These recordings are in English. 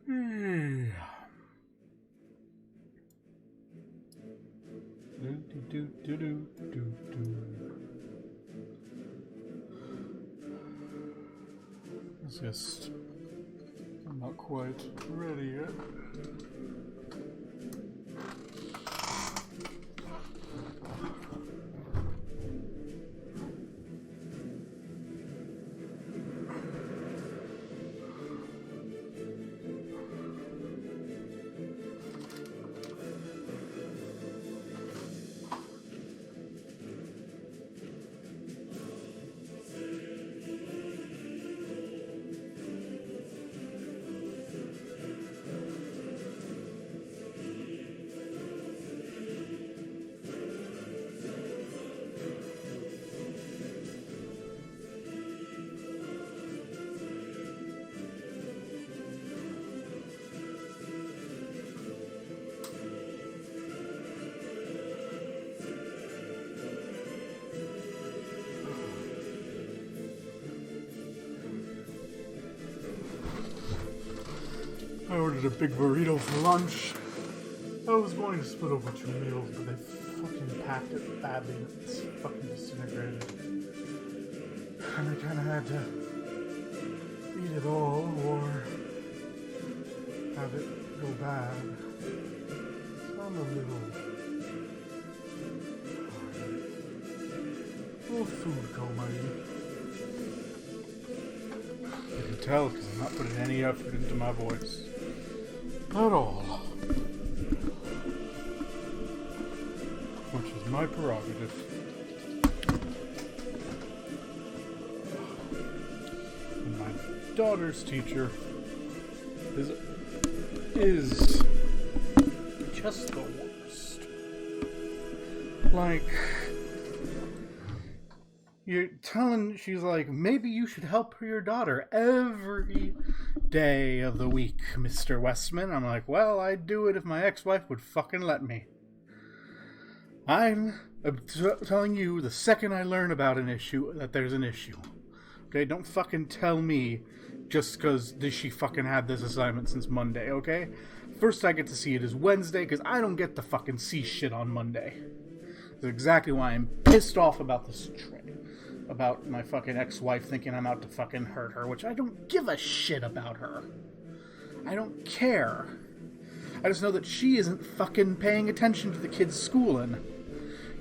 Hmm. It's just I'm not quite ready yet. I ordered a big burrito for lunch. I was going to split over 2 meals, but they fucking packed it badly and it's fucking disintegrated. And I kind of had to eat it all or have it go bad. So I'm a little food coma. You can tell because I'm not putting any effort into my voice at all. Which is my prerogative. And my daughter's teacher is just the worst. Like, you're telling, she's like, maybe you should help your daughter every day of the week, Mr. Westman. I'm like, well, I'd do it if my ex-wife would fucking let me. I'm telling you the second I learn about an issue that there's an issue. Okay, don't fucking tell me just because she fucking had this assignment since Monday, okay? First I get to see it is Wednesday because I don't get to fucking see shit on Monday. That's exactly why I'm pissed off about this trip. About my fucking ex-wife thinking I'm out to fucking hurt her, which I don't give a shit about her. I don't care. I just know that she isn't fucking paying attention to the kids' schooling.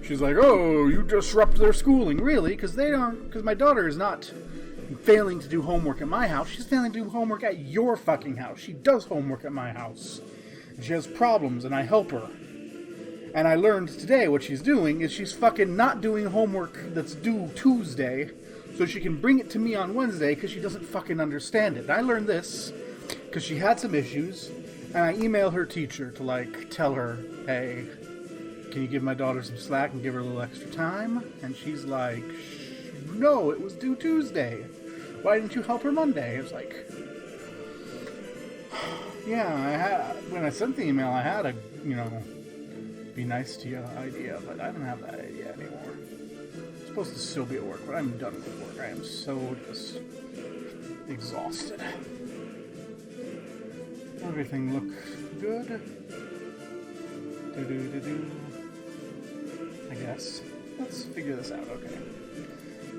She's like, oh, you disrupt their schooling. Really? Because my daughter is not failing to do homework at my house. She's failing to do homework at your fucking house. She does homework at my house. And she has problems, and I help her. And I learned today what she's doing is she's fucking not doing homework that's due Tuesday so she can bring it to me on Wednesday because she doesn't fucking understand it. And I learned this because she had some issues, and I emailed her teacher to, like, tell her, hey, can you give my daughter some slack and give her a little extra time? And she's like, no, it was due Tuesday. Why didn't you help her Monday? It was like, yeah, when I sent the email, I had a, be nice to you idea, but I don't have that idea anymore. I'm supposed to still be at work, but I'm done with work. I am so just exhausted. Everything looks good. I guess. Let's figure this out, okay.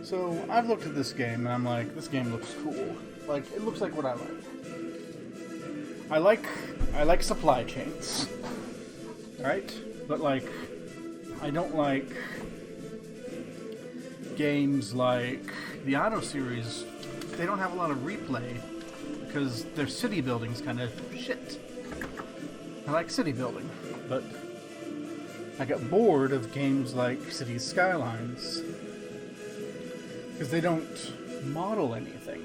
So, I've looked at this game, and I'm like, this game looks cool. Like, it looks like what I like. I like supply chains. Right? But, like, I don't like games like the Auto series. They don't have a lot of replay because their city building's kind of shit. I like city building, but I got bored of games like Cities Skylines because they don't model anything,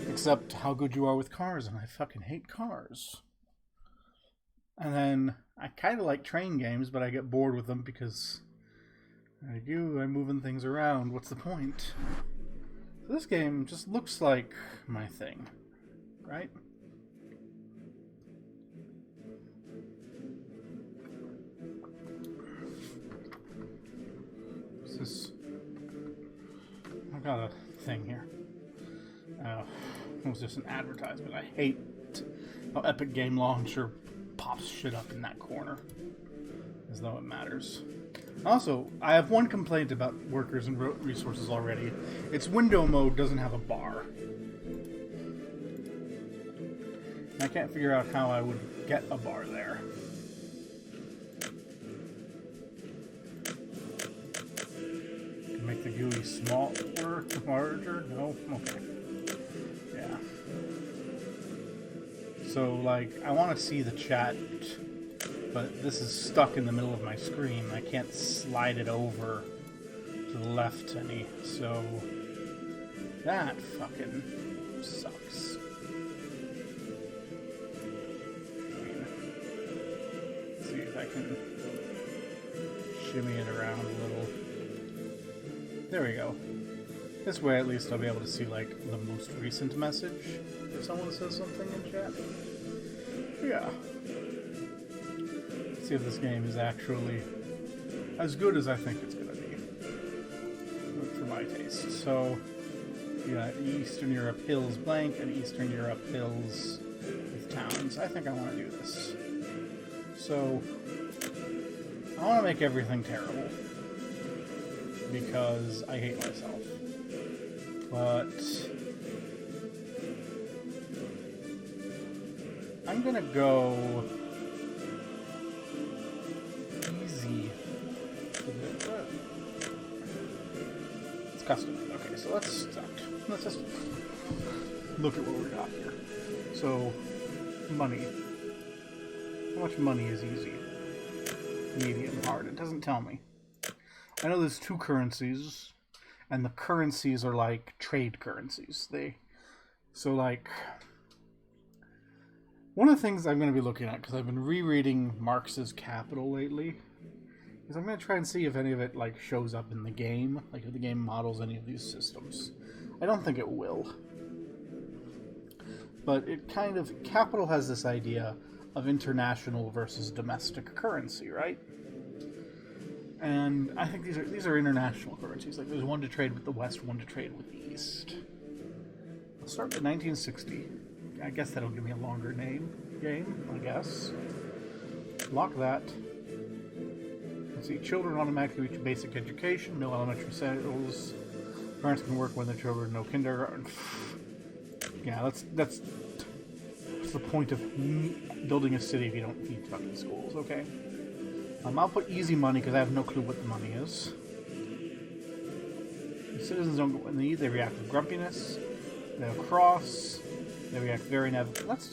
except how good you are with cars, and I fucking hate cars. And then I kind of like train games, but I get bored with them because I'm moving things around. What's the point? So this game just looks like my thing, right? What's this? I've got a thing here. Oh, was just an advertisement. I hate how Epic Game Launcher pops shit up in that corner, as though it matters. Also, I have one complaint about workers and resources already. Its window mode doesn't have a bar. I can't figure out how I would get a bar there. Can make the GUI smaller, larger? No? Okay. Yeah. So, like, I want to see the chat, but this is stuck in the middle of my screen. I can't slide it over to the left any, so that fucking sucks. See if I can shimmy it around a little. There we go. This way at least I'll be able to see, like, the most recent message if someone says something in chat. Yeah. See if this game is actually as good as I think it's gonna be. For my taste. So, you got Eastern Europe Hills blank and Eastern Europe Hills with towns. I think I want to do this. So, I want to make everything terrible. Because I hate myself. But I'm gonna go easy. It's custom. Okay, so let's start. Let's just look at what we got here. So, money. How much money is easy? Medium, hard. It doesn't tell me. I know there's two currencies, and the currencies are like trade currencies. So like, one of the things I'm going to be looking at, because I've been rereading Marx's Capital lately, is I'm going to try and see if any of it like shows up in the game, like if the game models any of these systems. I don't think it will. But it kind of, Capital has this idea of international versus domestic currency, right? And I think these are international currencies. Like, there's one to trade with the West, one to trade with the East. Let's start with 1960. I guess that'll give me a longer game, I guess. Lock that. Let's see, children automatically reach basic education, no elementary schools. Parents can work when their children, no kindergarten. Yeah, that's the point of building a city if you don't need fucking schools, okay? I'll put easy money because I have no clue what the money is. The citizens don't go when they eat, they react with grumpiness. They have cross. They react very negative. Let's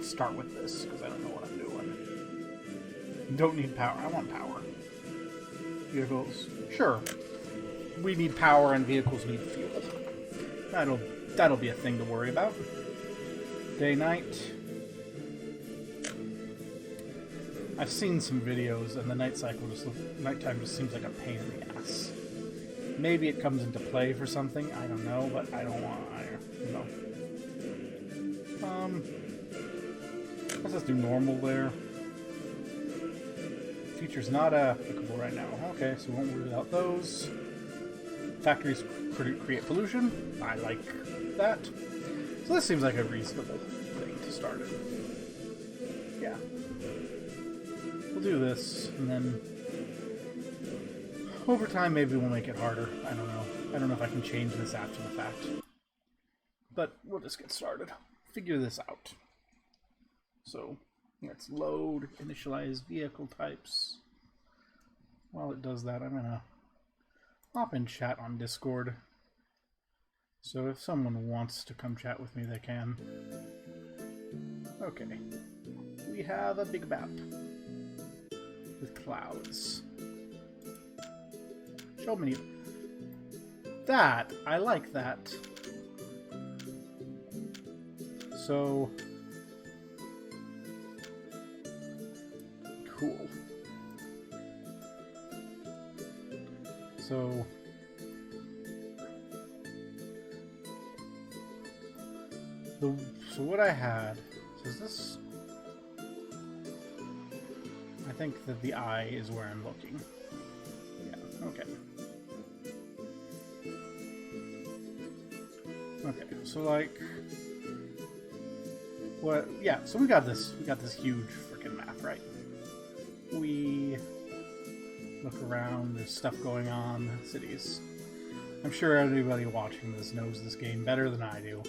start with this because I don't know what I'm doing. Don't need power. I want power. Vehicles. Sure. We need power and vehicles need fuel. That'll be a thing to worry about. Day, night. I've seen some videos, and the nighttime just seems like a pain in the ass. Maybe it comes into play for something, I don't know, but I don't want no. Let's just do normal there. Features not applicable right now. Okay, so we won't worry about those. Factories create pollution. I like that. So this seems like a reasonable thing to start it. Yeah. We'll do this, and then over time maybe we'll make it harder. I don't know. I don't know if I can change this after the fact. But we'll just get started. Figure this out. So, let's load, initialize vehicle types. While it does that, I'm gonna hop in chat on Discord. So if someone wants to come chat with me, they can. Okay. We have a big map with clouds. So many. That! I like that. So cool. So what I had is this. I think that the eye is where I'm looking. Yeah, okay. Okay, so like what? Yeah. So we got this. We got this huge freaking map, right? We look around. There's stuff going on. Cities. I'm sure everybody watching this knows this game better than I do.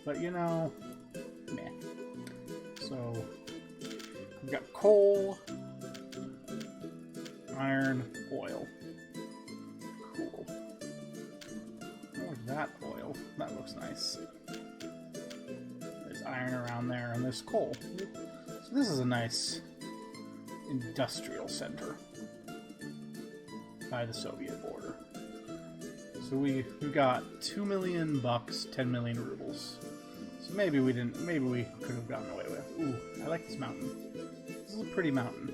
But you know, meh. So we've got coal, iron, oil. Cool. Oh, that oil. That looks nice. There's iron around there, and there's coal. So this is a nice industrial center by the Soviet border. So we got $2 million bucks, 10 million rubles. So maybe we didn't. Maybe we could have gotten away with. Ooh, I like this mountain. This is a pretty mountain,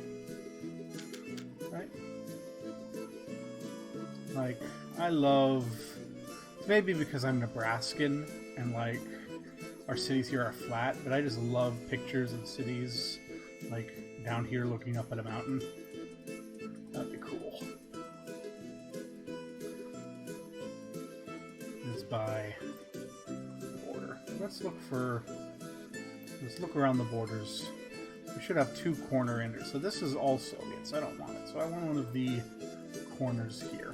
right? Like, I love. Maybe because I'm Nebraskan and like our cities here are flat, but I just love pictures of cities like down here looking up at a mountain. That'd be cool. It's by the border. Let's look around the borders. We should have 2 corner enders. So this is all Soviet, so I don't want it. So I want one of the corners here.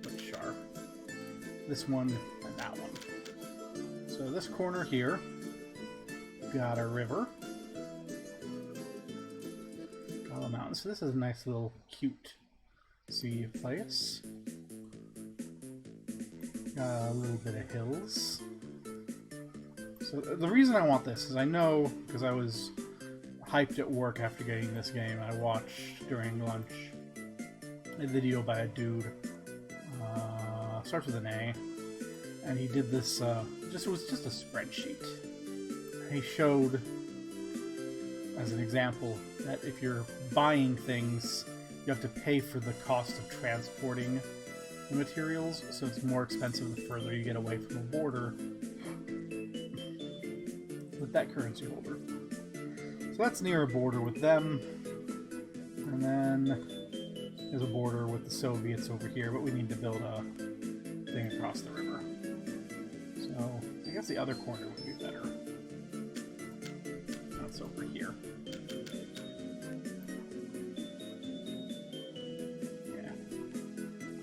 Which are this one and that one. So this corner here, got a river. Got a mountain. So this is a nice little cute sea place. Got a little bit of hills. So the reason I want this is I know, because I was hyped at work after getting this game, I watched during lunch a video by a dude, starts with an A, and he did this, it was just a spreadsheet. He showed, as an example, that if you're buying things, you have to pay for the cost of transporting the materials, so it's more expensive the further you get away from the border with that currency holder. So that's near a border with them, and then there's a border with the Soviets over here, but we need to build a thing across the river. So I guess the other corner would be better. That's over here. Yeah.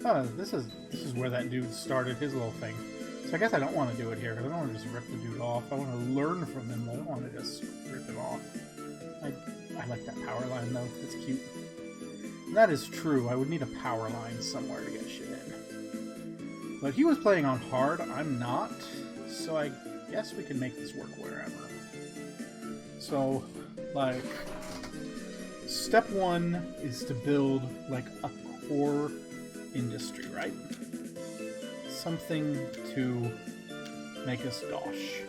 Oh, this is where that dude started his little thing. So I guess I don't want to do it here, because I don't want to just rip the dude off. I want to learn from him, but I don't want to just rip him off. I like that power line, though. It's cute. And that is true. I would need a power line somewhere to get shit in. But he was playing on hard. I'm not. So I guess we can make this work wherever. So, like, step 1 is to build, like, a core industry, right? Something to make us dosh.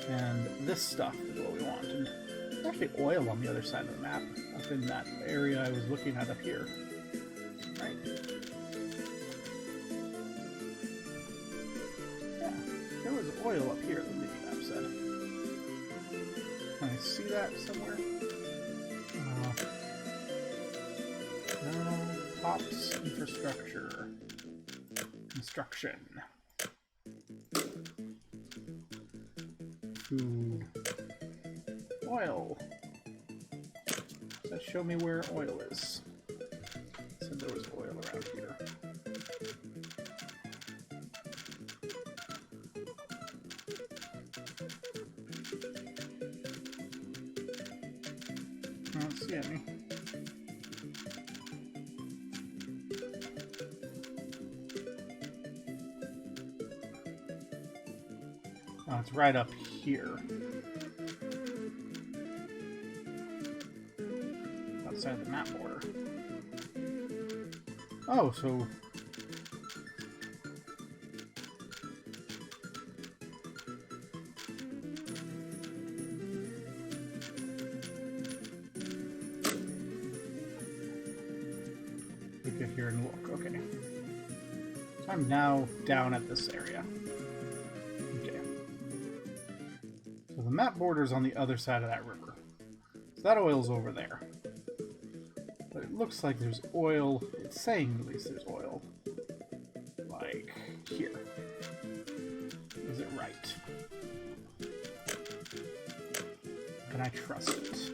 And this stuff is what we want. And there's actually oil on the other side of the map, up in that area I was looking at up here. Right? Yeah, there was oil up here, the mini-map said. Can I see that somewhere? No, Pops infrastructure. Construction. Food. Oil. Does that show me where oil is? It said there was oil around here. I don't see any. Oh, it's right up here. Outside the map border. Oh, so... we get here and look. Okay. So I'm now down at this area. The map border's on the other side of that river. So that oil's over there. But it looks like there's oil. It's saying at least there's oil. Like here. right? Can I trust it?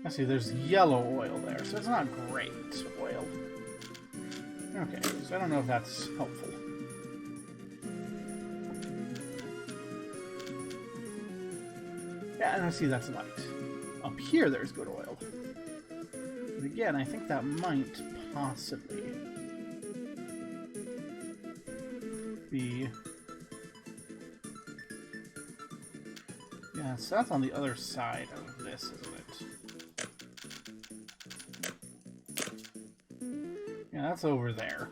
I see there's yellow oil there, so it's not great oil. Okay, so I don't know if that's helpful. Yeah, and I see that's light. Up here there's good oil. And again, I think that might possibly be... Yeah, so that's on the other side of this, isn't it? Yeah, that's over there.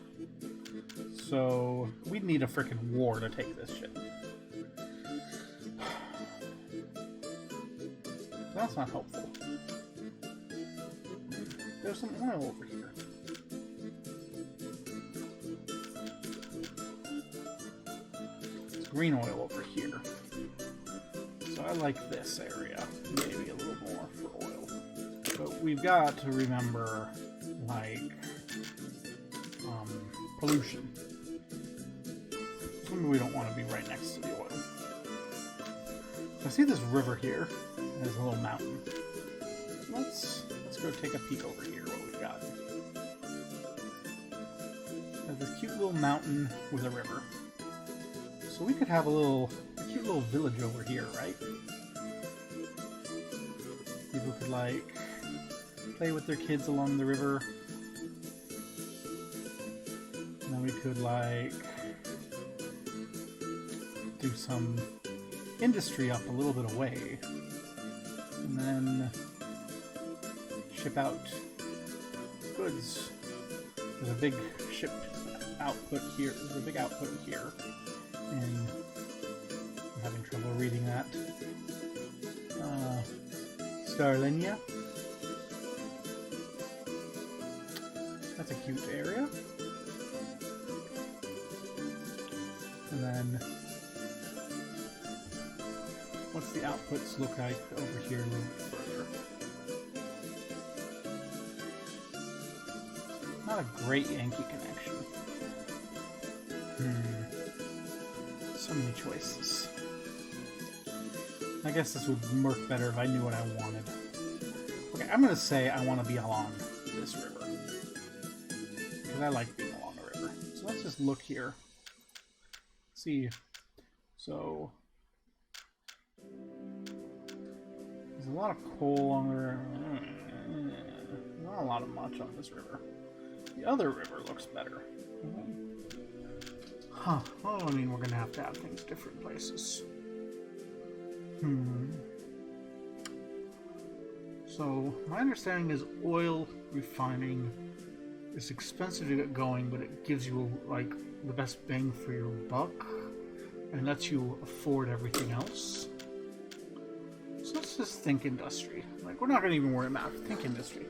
So, we'd need a frickin' war to take this shit. That's not helpful. There's some oil over here. There's green oil over here. So I like this area, maybe a little more for oil. But we've got to remember, like, pollution. So maybe we don't want to be right next to the oil. So I see this river here. There's a little mountain. Let's go take a peek over here what we've got. There's this cute little mountain with a river. So we could have a cute little village over here, right? People could, like, play with their kids along the river. And then we could, like, do some industry up a little bit away. And then ship out goods. There's a big ship output here. There's a big output here. And I'm having trouble reading that. Starlinia. That's a cute area. And then what's the outputs look like over here a little bit further? Not a great Yankee connection. So many choices. I guess this would work better if I knew what I wanted. Okay, I'm gonna say I want to be along this river. Because I like being along the river. So let's just look here. See. So there's a lot of coal along the river. Not a lot of much on this river. The other river looks better. Huh. Well, I mean, we're gonna have to have things different places. So, my understanding is oil refining is expensive to get going, but it gives you, like, the best bang for your buck and lets you afford everything else. So let's just think industry. Like, we're not gonna even worry about it. Think industry.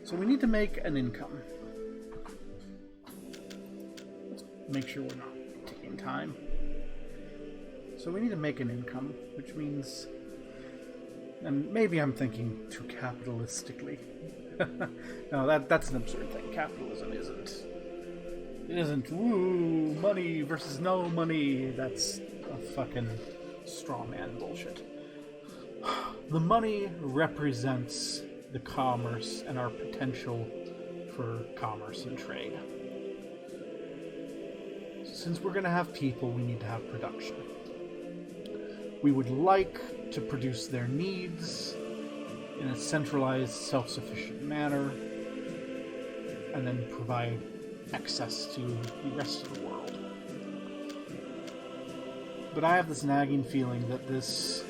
So we need to make an income. Let's make sure we're not taking time. So we need to make an income, which means, and maybe I'm thinking too capitalistically. No, that's an absurd thing. Capitalism isn't woo, money versus no money. That's a fucking straw man bullshit. The money represents the commerce and our potential for commerce and trade. Since we're going to have people, we need to have production. We would like to produce their needs in a centralized, self-sufficient manner, and then provide access to the rest of the world. But I have this nagging feeling that this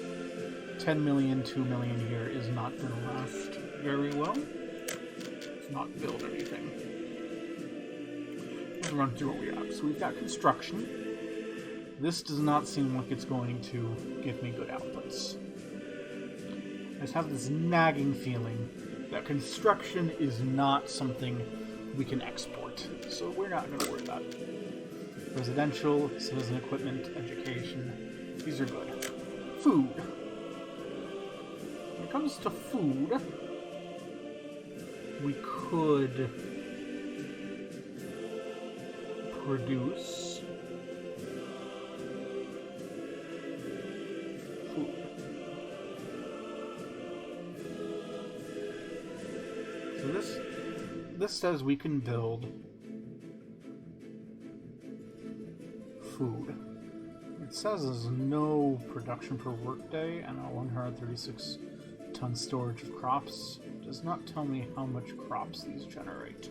10 million, 2 million a year is not going to last very well. Let's not build anything. Let's run through what we have. So we've got construction. This does not seem like it's going to give me good outputs. I just have this nagging feeling that construction is not something we can export. So we're not going to worry about it. Residential, citizen equipment, education, these are good. food. When it comes to food, we could produce food. So this says we can build food. It says there's no production per workday and a 136 ton storage of crops. It does not tell me how much crops these generate,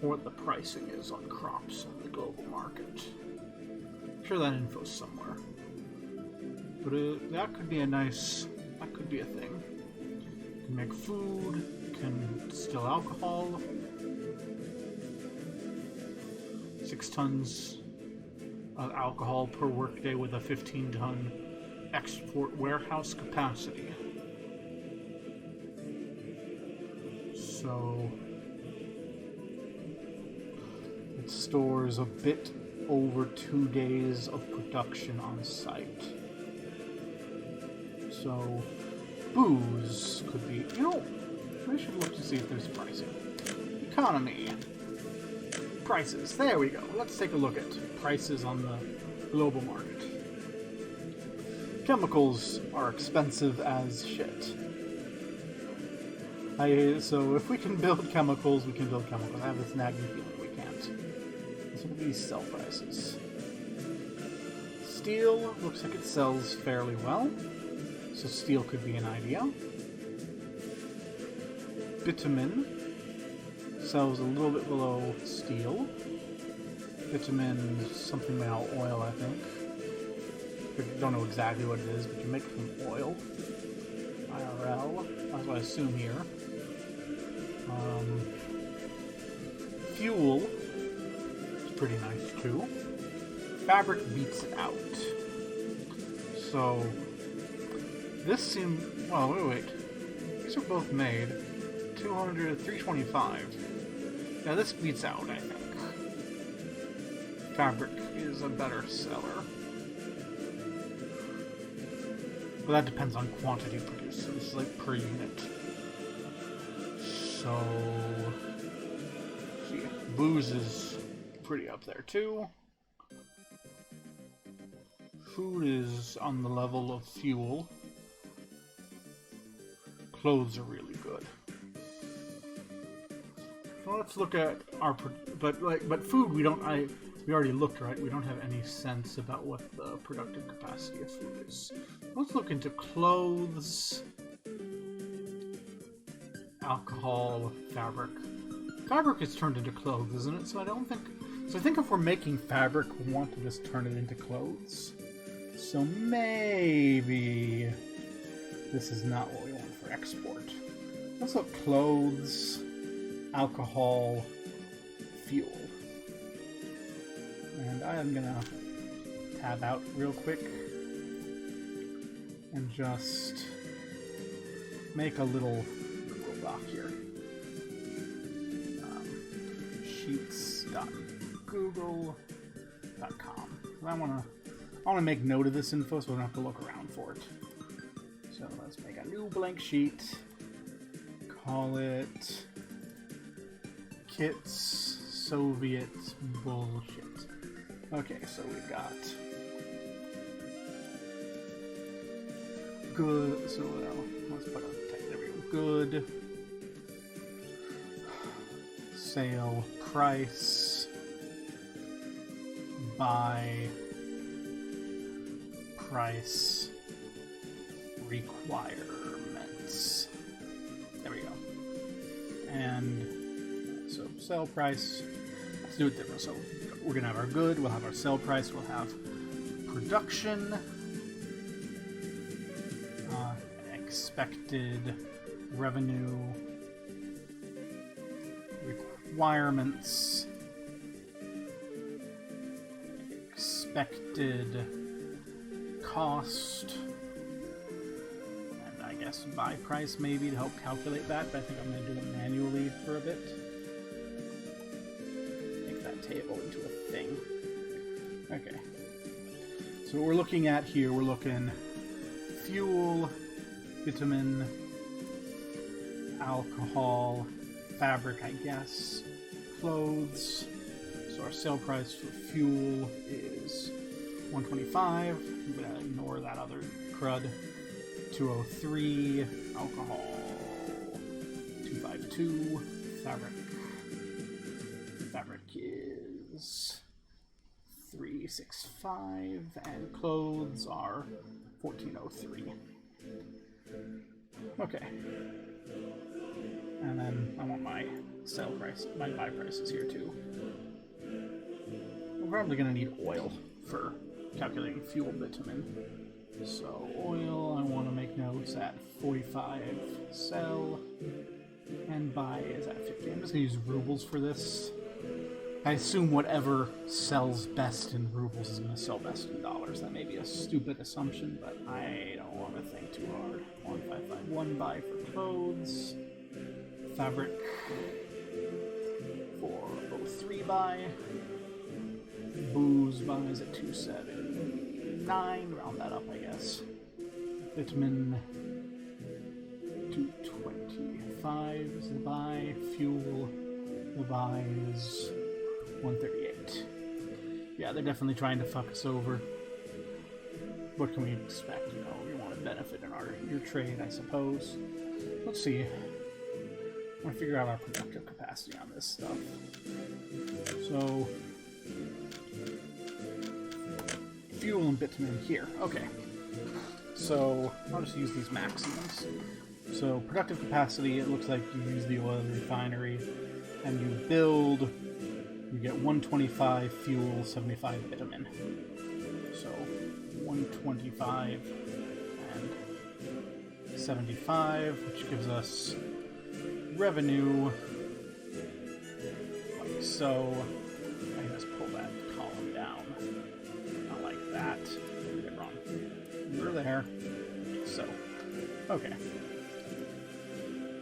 or what the pricing is on crops on the global market. I'm sure that info's somewhere. But that could be that could be a thing. You can make food, you can distill alcohol. 6 tons of alcohol per workday with a 15-ton export warehouse capacity. So it stores a bit over 2 days of production on site. So booze could be, we should look to see if there's pricing. Economy. Prices. There we go. Let's take a look at prices on the global market. Chemicals are expensive as shit. So if we can build chemicals, we can build chemicals. I have this nagging feeling we can't. So these sell prices. Steel looks like it sells fairly well, so steel could be an idea. Bitumen sells a little bit below steel. Bitumen is something made out of oil, I think. I don't know exactly what it is, but you make it from oil. IRL, that's what I assume here. Fuel is pretty nice too. Fabric beats it out. So this seems, well, wait. These are both made 200, 325. Now this beats out, I think. Fabric is a better seller. But that depends on quantity produced. So this is like per unit. So see, booze is pretty up there too. Food is on the level of fuel. Clothes are really good. So let's look at our, but food we don't. We already looked, right? We don't have any sense about what the productive capacity of food is. Let's look into clothes, alcohol, fabric. Fabric is turned into clothes, isn't it? So I think if we're making fabric, we want to just turn it into clothes. So maybe this is not what we want for export. Let's look clothes, alcohol, fuel. And I am gonna tab out real quick and just make a little Google Doc here. Sheets.google.com. I want to make note of this info so I don't have to look around for it. So let's make a new blank sheet. Call it Kits Soviet Bullshit. Okay, so we've got good. So let's put a text. There we go. Good sale price by price requirements. There we go. And so sale price. Let's do it different. So we're gonna have our good. We'll have our sale price. We'll have production. Expected revenue. Requirements. Expected cost. And I guess buy price maybe to help calculate that, but I think I'm going to do it manually for a bit. Make that table into a thing. Okay. So what we're looking at here, we're looking fuel, bitumen, alcohol, fabric, I guess, clothes. So our sale price for fuel is $125. I'm gonna ignore that other crud. $203. Alcohol. $252. Fabric. Fabric is $365, and clothes are $1403. Okay. And then I want my sell price, my buy prices here too. We're probably going to need oil for calculating fuel bitumen. So oil, I want to make notes at 45 sell, and buy is at 50. I'm just going to use rubles for this. I assume whatever sells best in rubles is going to sell best in dollars. That may be a stupid assumption, but I don't want to think too hard. 1551 buy for clothes. Fabric 403 buy. Booze buys at 279. Round that up, I guess. Bitumen 225 is the buy. Fuel, the buy is 138. Yeah, they're definitely trying to fuck us over. What can we expect? You know, we want to benefit in your trade, I suppose. Let's see. I want to figure out our productive capacity on this stuff. So, fuel and bitumen here. Okay. So, I'll just use these maximums. So, productive capacity, it looks like you use the oil refinery, and you build, you get 125 fuel, 75 bitumen. So, 125 and 75, which gives us revenue, like so. I can just pull that column down. Not like that. Did it wrong. You were there. So, okay.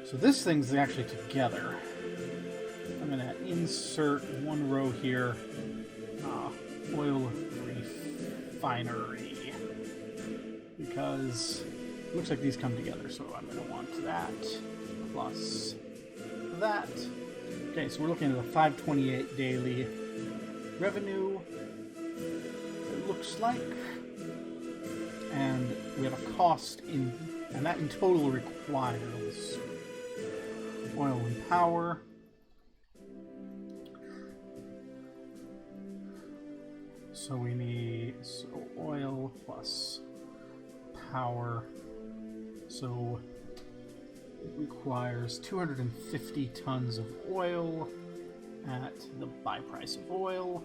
So this thing's actually together. I'm going to insert one row here. Oil refinery. Because it looks like these come together. So I'm going to want that plus that. Okay, so we're looking at a 528 daily revenue, it looks like. And we have a cost in, and that in total requires oil and power. So we need oil plus power. So it requires 250 tons of oil at the buy price of oil.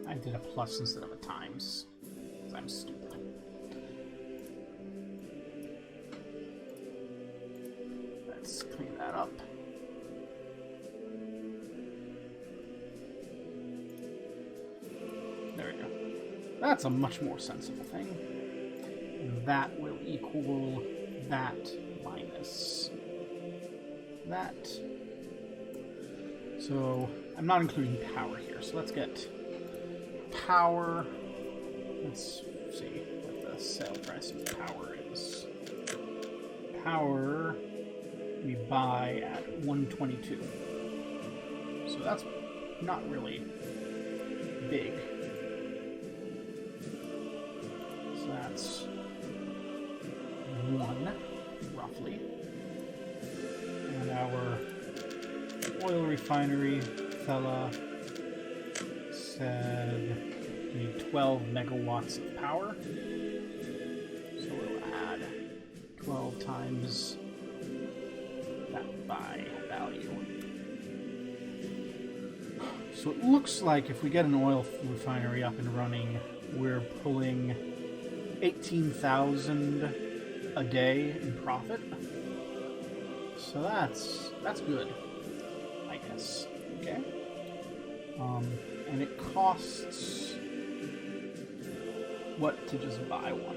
I did a plus instead of a times, because I'm stupid. Let's clean that up. There we go. That's a much more sensible thing. And that will equal that minus that. So I'm not including power here, so let's get power. Let's see what the sale price of power is. Power we buy at 122. So that's not really big. So that's 1, roughly. And our oil refinery fella said we need 12 megawatts of power. So we'll add 12 times that buy value. So it looks like if we get an oil refinery up and running, we're pulling 18,000 a day in profit. So that's good, I guess. Okay. And it costs what to just buy one.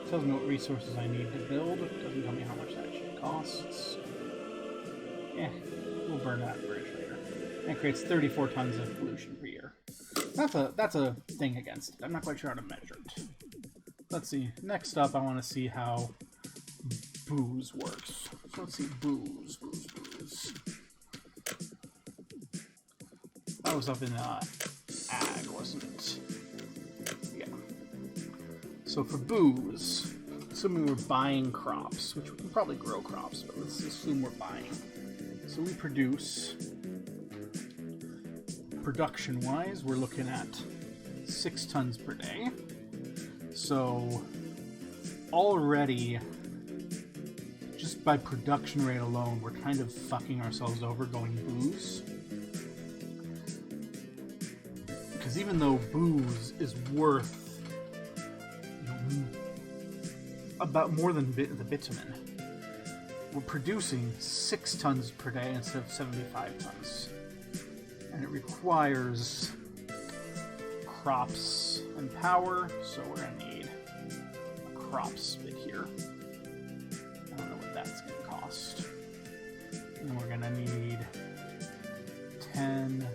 It tells me what resources I need to build. It doesn't tell me how much that actually costs. Yeah, we'll burn that bridge later. And it creates 34 tons of pollution per year. That's a thing against it. I'm not quite sure how to measure it. Let's see. Next up, I want to see how booze works. So let's see. Booze. That was up in ag, wasn't it? Yeah. So for booze, assuming we're buying crops, which we can probably grow crops, but let's assume we're buying. So we produce, production-wise, we're looking at 6 tons per day. So already, just by production rate alone, we're kind of fucking ourselves over going booze. Because even though booze is worth about more than the bitumen, we're producing 6 tons per day instead of 75 tons. And it requires crops and power, so we're going to need a crops bit here. I don't know what that's going to cost. And we're going to need 10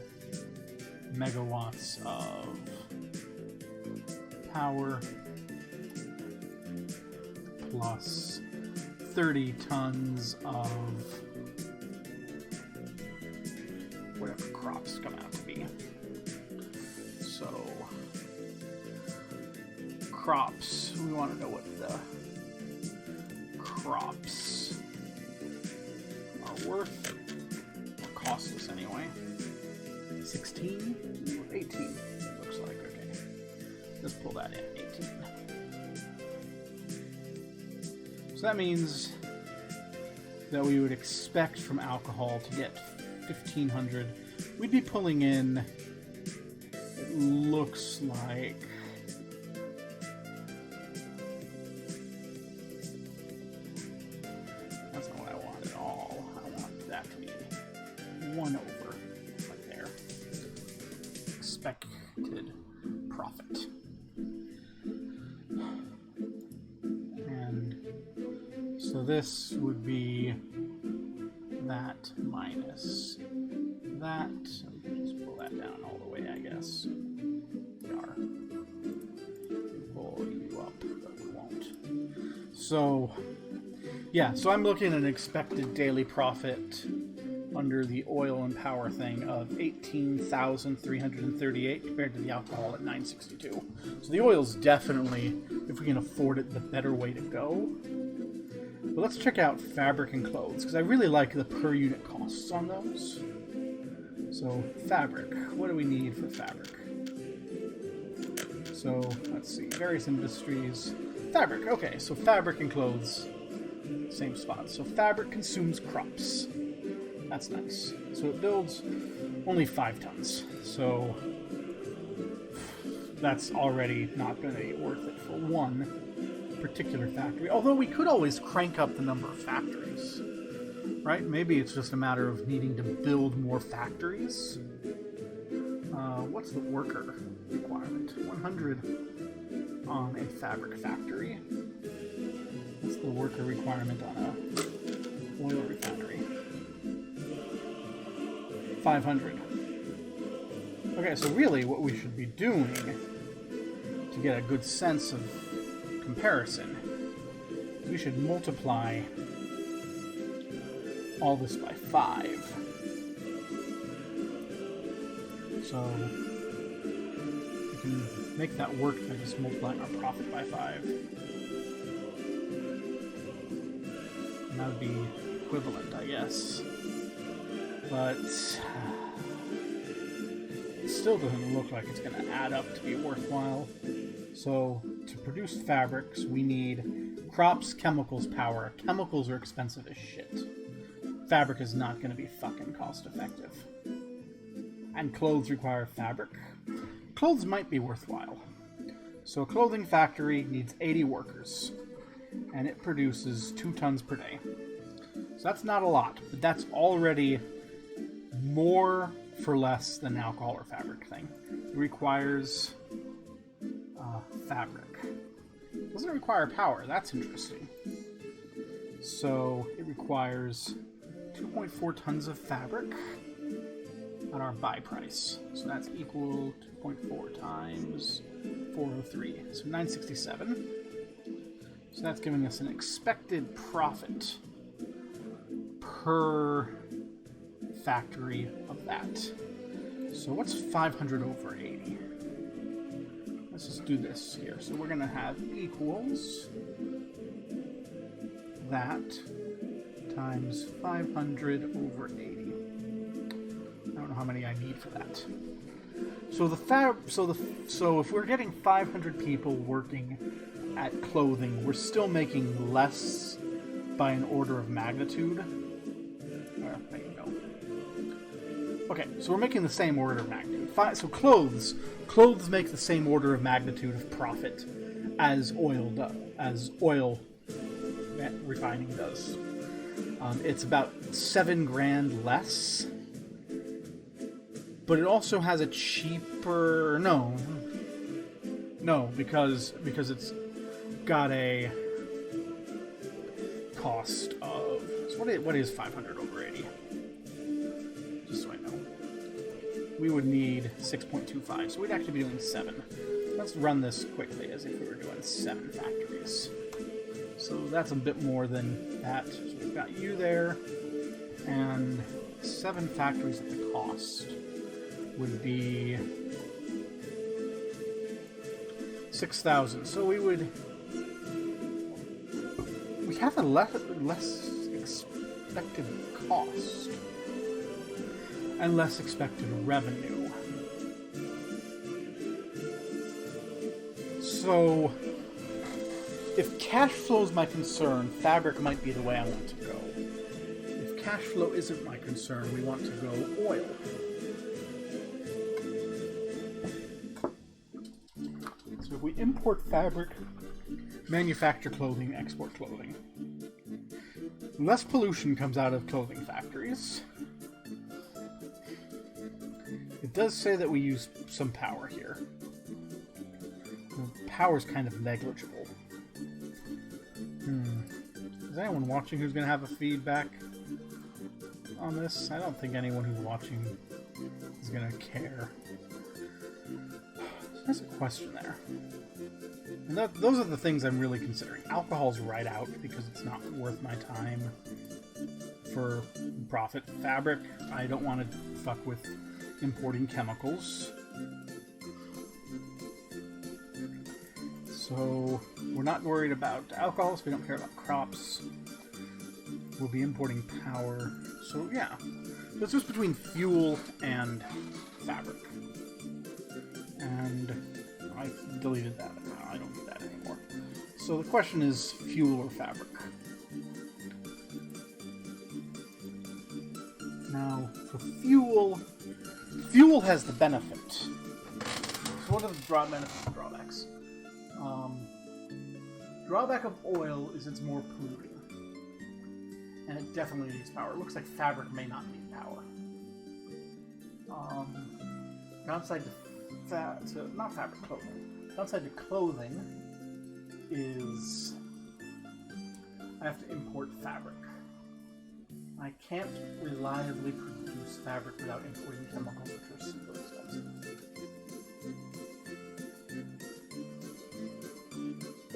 megawatts of power plus 30 tons of whatever crops come out to be. So crops, we want to know what the crops are worth, or cost us anyway. 16? 18, looks like. Okay. Let's pull that in. 18. So that means that we would expect from alcohol to get 1,500. We'd be pulling in, it looks like, that's not what I want at all. I want that to be 1 over. Expected profit. And so this would be that minus that. So we can just pull that down all the way, I guess. We are. Pull you up, but we won't. So, yeah, so I'm looking at an expected daily profit under the oil and power thing of 18,338 compared to the alcohol at 962. So the oil's definitely, if we can afford it, the better way to go. But let's check out fabric and clothes, because I really like the per unit costs on those. So fabric, what do we need for fabric? So let's see, various industries. Fabric, okay, so fabric and clothes, same spot. So fabric consumes crops. That's nice. So it builds only 5 tons. So that's already not going to be worth it for one particular factory. Although we could always crank up the number of factories. Right? Maybe it's just a matter of needing to build more factories. What's the worker requirement? 100 on a fabric factory. What's the worker requirement on a oil refinery? 500. Okay, so really what we should be doing to get a good sense of comparison, we should multiply all this by 5. So we can make that work by just multiplying our profit by 5. And that would be equivalent, I guess. But it still doesn't look like it's going to add up to be worthwhile. So to produce fabrics, we need crops, chemicals, power. Chemicals are expensive as shit. Fabric is not going to be fucking cost effective. And clothes require fabric. Clothes might be worthwhile. So a clothing factory needs 80 workers. And it produces 2 tons per day. So that's not a lot, but that's already more for less than alcohol or fabric thing. It requires fabric. It doesn't require power. That's interesting. So it requires 2.4 tons of fabric at our buy price. So that's equal 2.4 times 403. So 967. So that's giving us an expected profit per factory of that. So what's 500 over 80? Let's just do this here. So we're going to have equals that times 500 over 80. I don't know how many I need for that. So if we're getting 500 people working at clothing, we're still making less by an order of magnitude. Wait, no. Okay, so we're making the same order of magnitude. So clothes make the same order of magnitude of profit as oil refining does. It's about $7,000 less, but it also has a cheaper because it's got a cost of, so what is 500 over 80? Just so I know. We would need 6.25, so we'd actually be doing 7. Let's run this quickly as if we were doing 7 factories. So that's a bit more than that. So we've got you there, and 7 factories at the cost would be 6,000. So we have a less expected cost and less expected revenue. So if cash flow is my concern, fabric might be the way I want to go. If cash flow isn't my concern, we want to go oil. So if we import fabric, manufacture clothing, export clothing, less pollution comes out of clothing factories. It does say that we use some power here. The power is kind of negligible. Is anyone watching who's going to have a feedback on this? I don't think anyone who's watching is going to care. There's a question there. And those are the things I'm really considering. Alcohol's right out because it's not worth my time for profit. Fabric, I don't want to fuck with importing chemicals. So we're not worried about alcohol, so we don't care about crops. We'll be importing power. So yeah, it's just between fuel and fabric. And I deleted that. I don't need that anymore. So the question is fuel or fabric. Now, for fuel has the benefit. So what are the benefits and drawbacks? Drawback of oil is it's more polluting. And it definitely needs power. It looks like fabric may not need power. Downside to not fabric, clothing. Downside to clothing is I have to import fabric. I can't reliably produce fabric without importing chemicals, which are super expensive.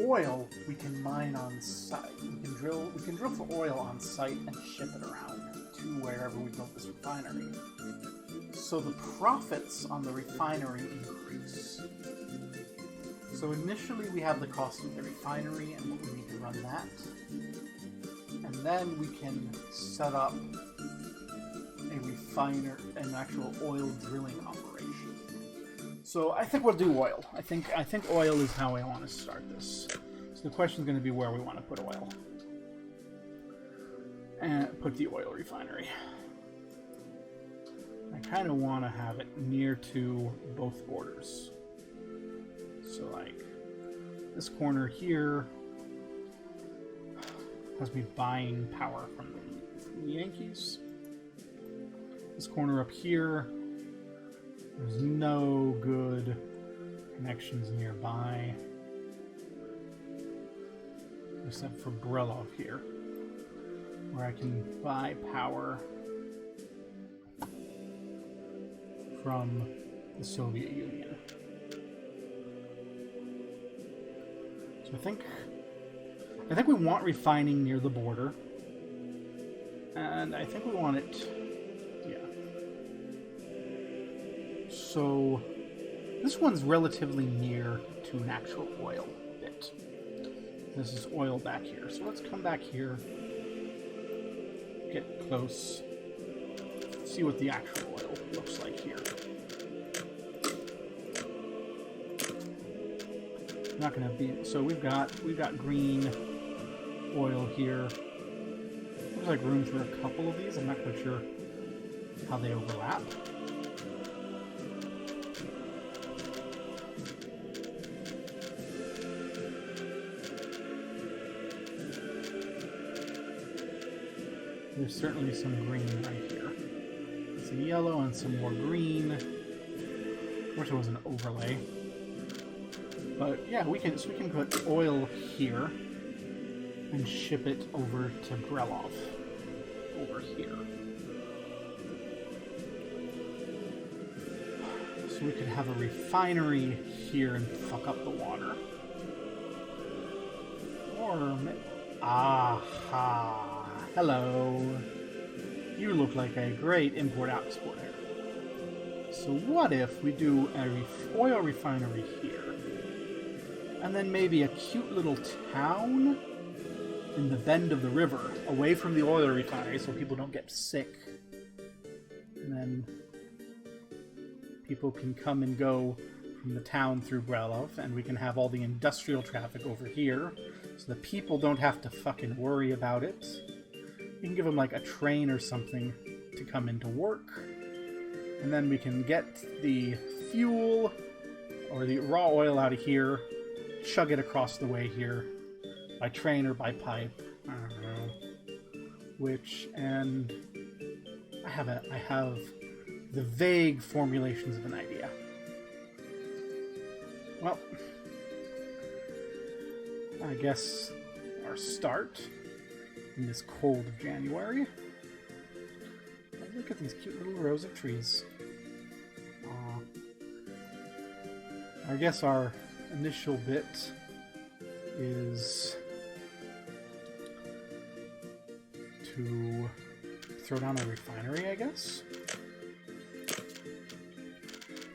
Oil we can mine on site. We can drill for oil on site and ship it around to wherever we built this refinery. So the profits on the refinery increase. So initially we have the cost of the refinery and what we need to run that. And then we can set up an actual oil drilling operation. So I think we'll do oil. I think oil is how I want to start this. So the question is going to be where we want to put oil. And put the oil refinery. I kind of want to have it near to both borders. So like this corner here has me buying power from the Yankees. This corner up here There's no good connections nearby. Except for Brelov here, where I can buy power from the Soviet Union. So I think we want refining near the border. And I think we want it, yeah. So this one's relatively near to an actual oil bit. This is oil back here. So let's come back here, get close, see what the actual oil looks like here. Not gonna be, so we've got green oil here. Looks like room for a couple of these. I'm not quite sure how they overlap. There's certainly some green right here. Some yellow and some more green. Wish it was an overlay. But yeah, we can put oil here and ship it over to Brelov over here. So we could have a refinery here and fuck up the water. Or aha, hello. You look like a great import-export area. So what if we do a oil refinery here? And then maybe a cute little town in the bend of the river, away from the oil refinery so people don't get sick. And then people can come and go from the town through Brelov, and we can have all the industrial traffic over here, so the people don't have to fucking worry about it. You can give them like a train or something to come into work, and then we can get the fuel or the raw oil out of here, chug it across the way here by train or by pipe. I don't know which, and I have the vague formulations of an idea. Well, I guess our start in this cold of January. Look at these cute little rows of trees. I guess our initial bit is to throw down a refinery, I guess.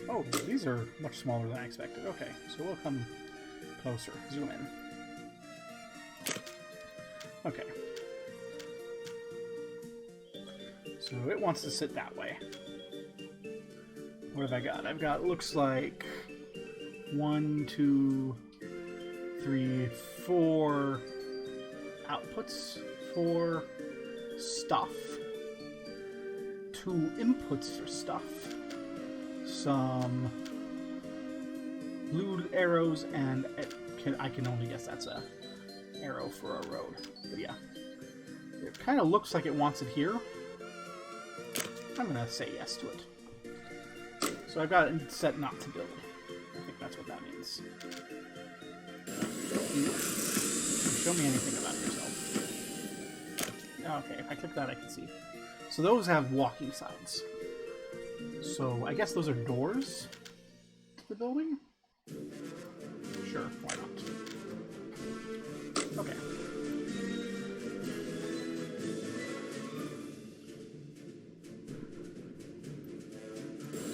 Oh, these are much smaller than I expected. Okay, so we'll come closer. Zoom in. Okay. So it wants to sit that way. What have I got? I've got, looks like 1, 2, 3, 4 outputs for stuff, 2 inputs for stuff, some blue arrows, and I can only guess that's a arrow for a road. But yeah, it kind of looks like it wants it here. I'm gonna say yes to it. So I've got it set not to build. I think that's what that means. Show me anything about yourself. Okay, if I click that, I can see. So those have walking signs. So I guess those are doors to the building? Sure, why not? Okay.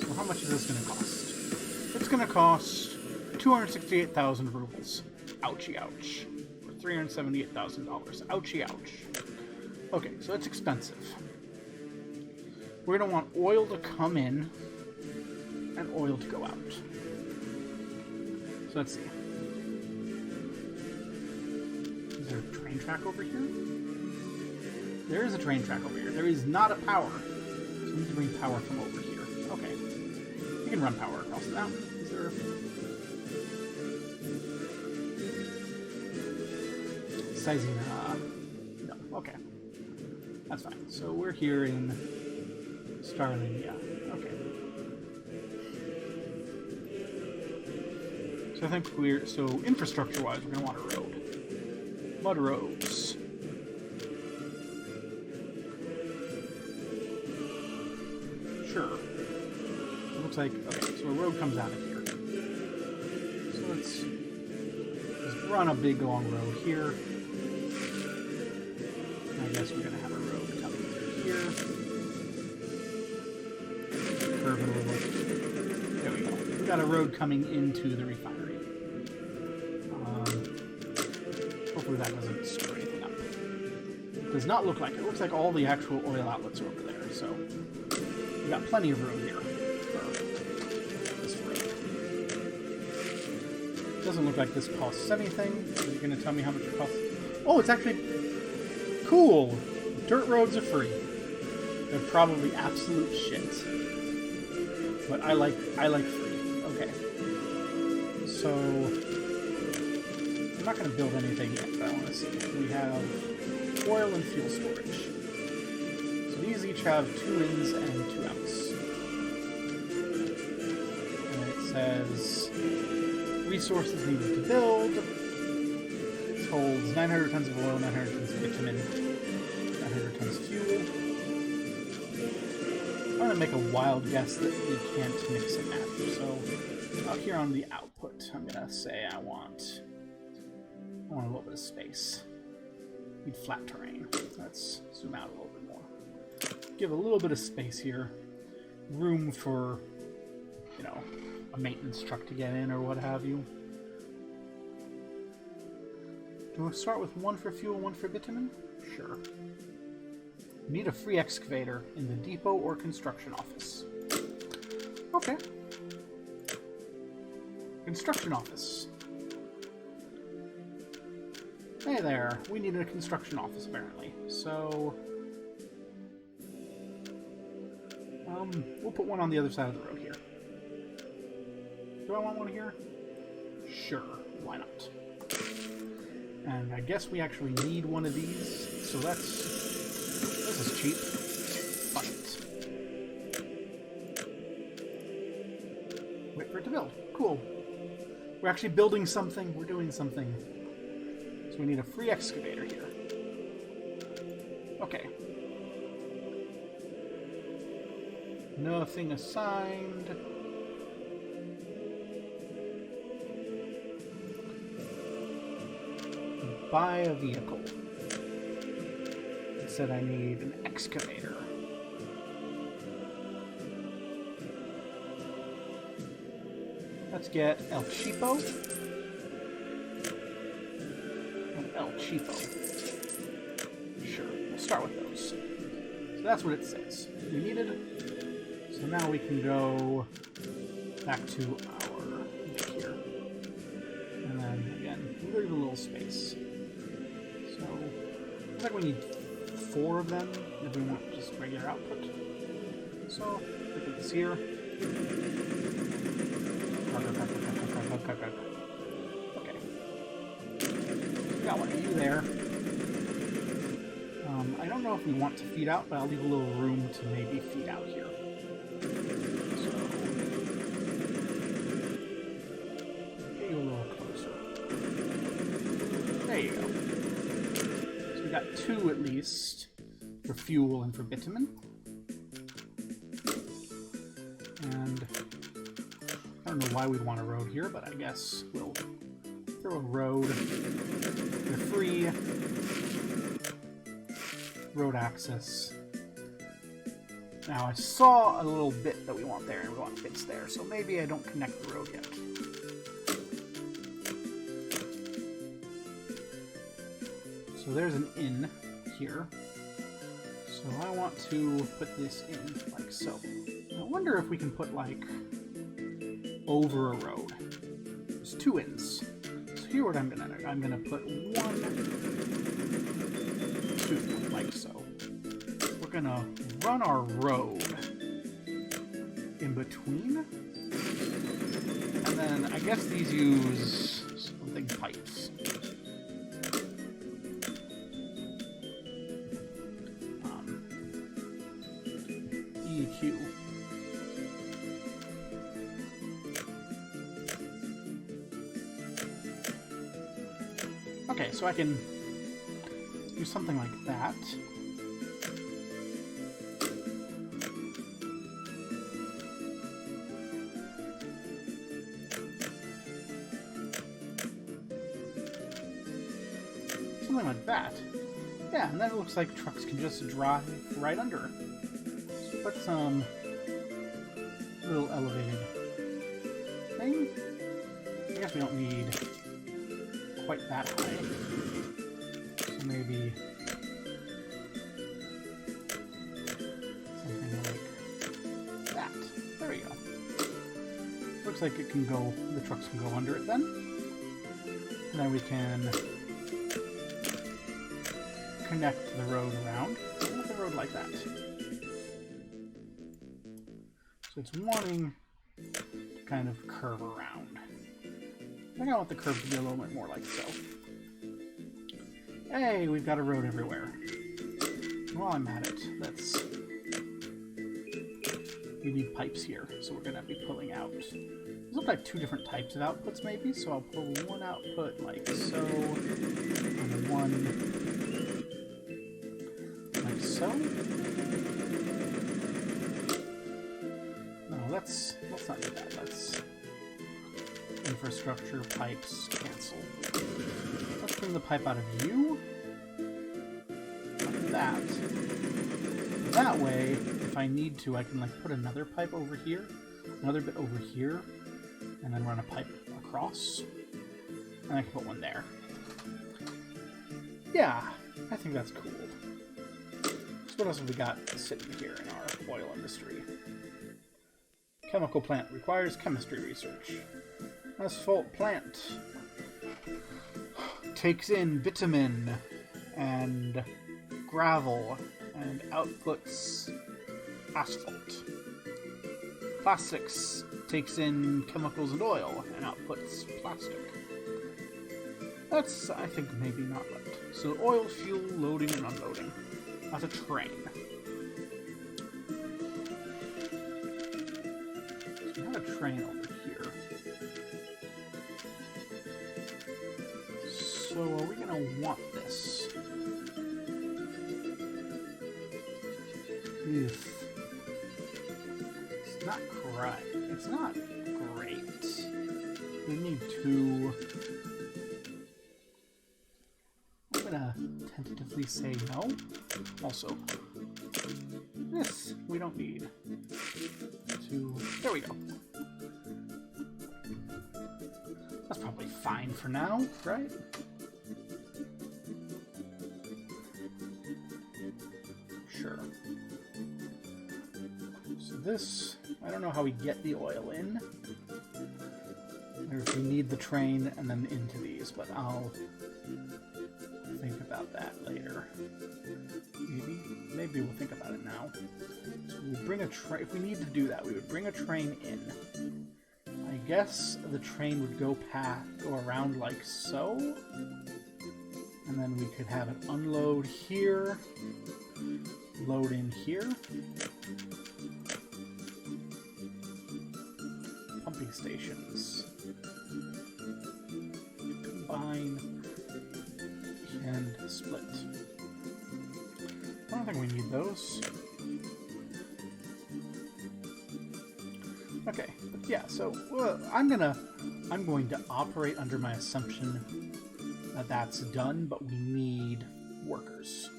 So how much is this going to cost? It's going to cost 268,000 rubles. Ouchie ouch. Or $378,000. Ouchie ouch. Okay, so it's expensive. We're going to want oil to come in and oil to go out. So let's see. Is there a train track over here? There is a train track over here. There is not a power. So we need to bring power from over here. Okay. You can run power across that. Is there... Sizing, no. Okay. That's fine. So we're here in Starling, yeah. Okay. So I think infrastructure-wise, we're going to want a road. Mud roads. Sure. It looks like, okay, so a road comes out of here. So let's just run a big long road here. I guess we're going to have a road coming through here. Curve it a little bit. There we go. We've got a road coming into the refinery. Hopefully that doesn't screw anything up. It does not look like it. It looks like all the actual oil outlets are over there, so we've got plenty of room here for this road. It doesn't look like this costs anything. So you're going to tell me how much it costs? Oh, it's actually cool! Dirt roads are free. They're probably absolute shit. But I like free. Okay. So I'm not going to build anything yet, but I want to see. We have oil and fuel storage. So these each have 2 ins and 2 outs. And it says resources needed to build. It holds 900 tons of oil, 900 tons of bitumen, 900 tons of fuel. I'm going to make a wild guess that we can't mix and match. So out here on the output, I'm going to say I want a little bit of space. Need flat terrain. Let's zoom out a little bit more. Give a little bit of space here. Room for, you know, a maintenance truck to get in or what have you. Do we start with 1 for fuel, 1 for bitumen? Sure. Need a free excavator in the depot or construction office. Okay. Construction office. Hey there, we need a construction office apparently. So we'll put one on the other side of the road here. Do I want one here? Sure, why not? And I guess we actually need one of these, so this is cheap. Fuck it. Wait for it to build. Cool. We're actually building something, we're doing something. So we need a free excavator here. Okay. Nothing assigned. Buy a vehicle. It said I need an excavator. Let's get El Cheapo and El Cheapo. Sure, we'll start with those. So that's what it says. We needed. So now we can go back to our bit here. And then again, leave a little space. So looks like we need 4 of them if we want just regular output. So we put this here. Okay. Got one of you there. I don't know if we want to feed out, but I'll leave a little room to maybe feed out here. So get you a little closer. There you go. So we got 2 at least for fuel and for bitumen. And I don't know why we'd want a road here, but I guess we'll throw a road. They're free. Road access. Now I saw a little bit that we want there, and we want bits there, so maybe I don't connect the road yet. So there's an inn here. So I want to put this in like so. I wonder if we can put like over a road. There's 2 inns. So here what I'm gonna put 1, 2, like so. We're gonna run our road in between. And then I guess these use something pipes. EQ. Okay, so I can do something like that. Something like that. Yeah, and then it looks like trucks can just drive right under it. So put some little elevated thing. I guess we don't need quite that high. So maybe something like that. There we go. Looks like it can go, the trucks can go under it then. And then we can connect the road around with the road like that. So it's wanting to kind of curve around. I think I want the curve to be a little bit more like so. Hey, we've got a road everywhere. While I'm at it, we need pipes here, so we're gonna be pulling out. These look like two different types of outputs maybe, so I'll pull one output like so, and one like so. No, let's not do that. Let's infrastructure pipes cancel. Let's bring the pipe out of you. Like that. That way, if I need to, I can like put another pipe over here, another bit over here, and then run a pipe across. And I can put one there. Yeah, I think that's cool. So what else have we got sitting here in our oil industry? Chemical plant requires chemistry research. Asphalt plant takes in bitumen and gravel and outputs asphalt. Plastics takes in chemicals and oil and outputs plastic. That's, I think, maybe not right. So oil, fuel, loading, and unloading. That's a train. So we have a train over here. So are we going to want this? Oof. It's not great. It's not great. We need two. I'm gonna tentatively say no. Also, this we don't need. Two. There we go. That's probably fine for now, right? Sure. So this, I don't know how we get the oil in. Or if we need the train and then into these, but I'll think about that later. Maybe we'll think about it now. So we bring a train. If we need to do that, we would bring a train in. I guess the train would go around like so, and then we could have it unload here, load in here. Pumping stations. Combine and split. I don't think we need those. Okay, but yeah, so I'm going to operate under my assumption that that's done, but we need workers.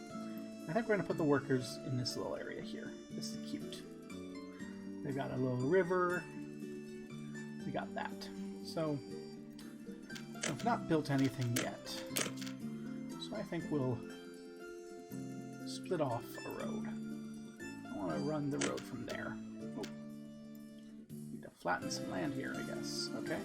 I think we're going to put the workers in this little area here. This is cute. They've got a little river. We got that. So I've not built anything yet. So I think we'll split off a road. I want to run the road from there. Oh. Need to flatten some land here, I guess. Okay.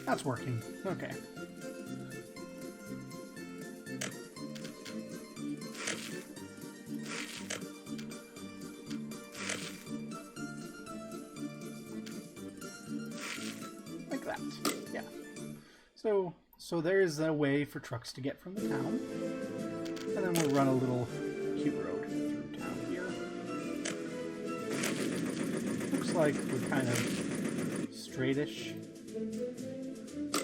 That's working. Okay. So there is a way for trucks to get from the town, and then we'll run a little cute road through town here. Looks like we're kind of straightish.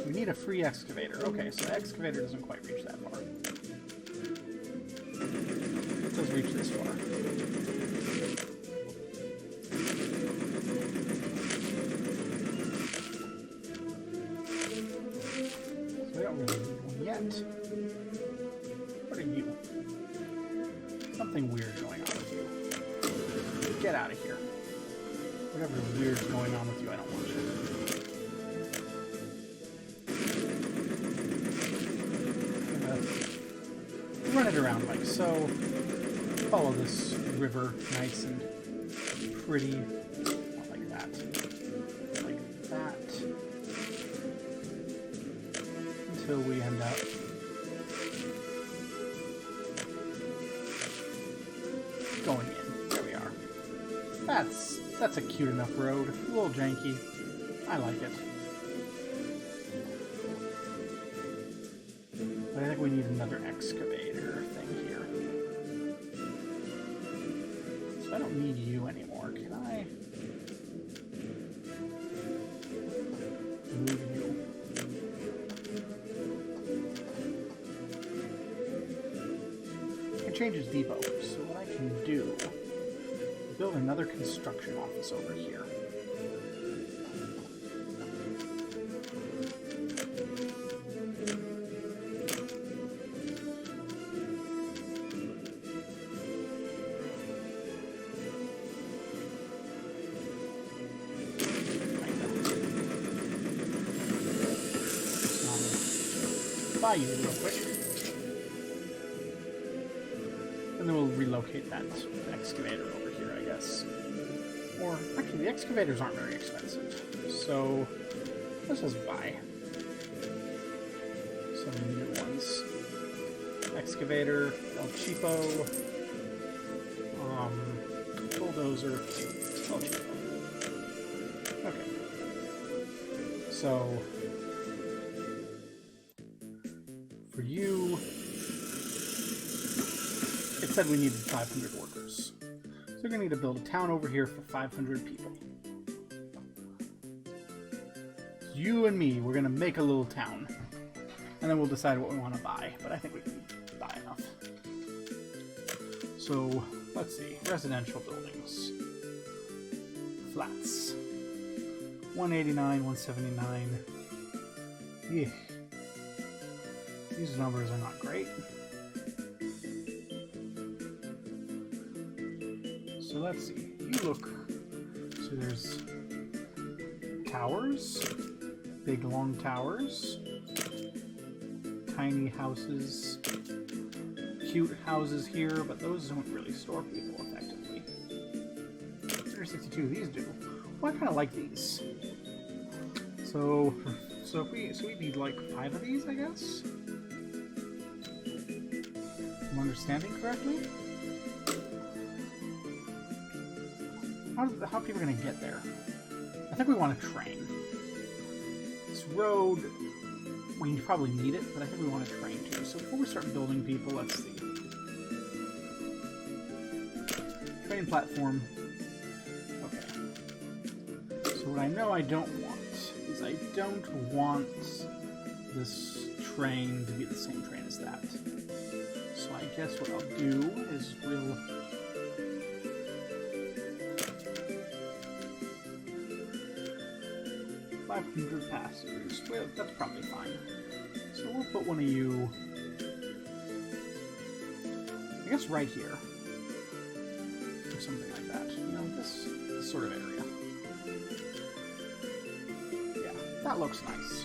We need a free excavator. Okay, so the excavator doesn't quite reach that far. It does reach this far. So we don't really need one yet. What are you? Something weird going on with you. Get out of here. Whatever weird's going on with you, I don't want you. Run it around like so. Follow this river nice and pretty. Not like that. Like that. Until we end up going in. There we are. That's a cute enough road. A little janky. I like it. But I think we need another excavator thing here. So I don't need you anymore. Can I move you? It changes depot. So what I can do is build another construction office over here. Buy you real quick. And then we'll relocate that excavator over here, I guess. Or, actually, the excavators aren't very expensive. So, let's just buy some new ones. Excavator, El Cheapo. Bulldozer, El Cheapo. Okay. So, for you, it said we needed 500 workers. So we're going to need to build a town over here for 500 people. You and me, we're going to make a little town. And then we'll decide what we want to buy. But I think we can buy enough. So, let's see. Residential buildings. Flats. 189, 179. Yeah. These numbers are not great. So let's see. You look. So there's towers, big long towers, tiny houses, cute houses here, but those don't really store people effectively. 162, these do. Well, I kind of like these. So we need like 5 of these, I guess. Am I understanding correctly? How are people going to get there? I think we want a train. This road, we probably need it, but I think we want a train too. So before we start building people, let's see. Train platform. Okay. So what I know I don't want is I don't want this train to be the same train as that. So I guess what I'll do is we'll 500 passengers. Well, that's probably fine. So we'll put one of you, I guess, right here. Or something like that. You know, this sort of area. Yeah, that looks nice.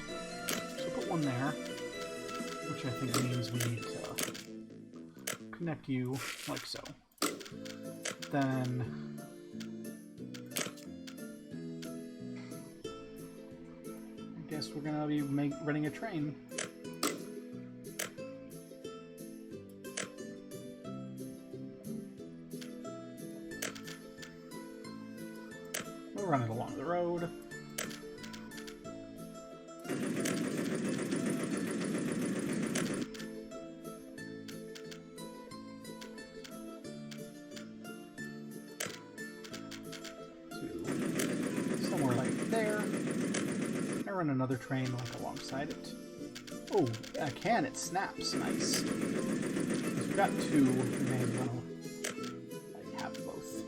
So put one there, which I think means we need to connect you like so. Then we're gonna be running a train. We'll run it along the road. I run another train like alongside it? Oh, I can. It snaps. Nice. We've got two. We may as well like, have both.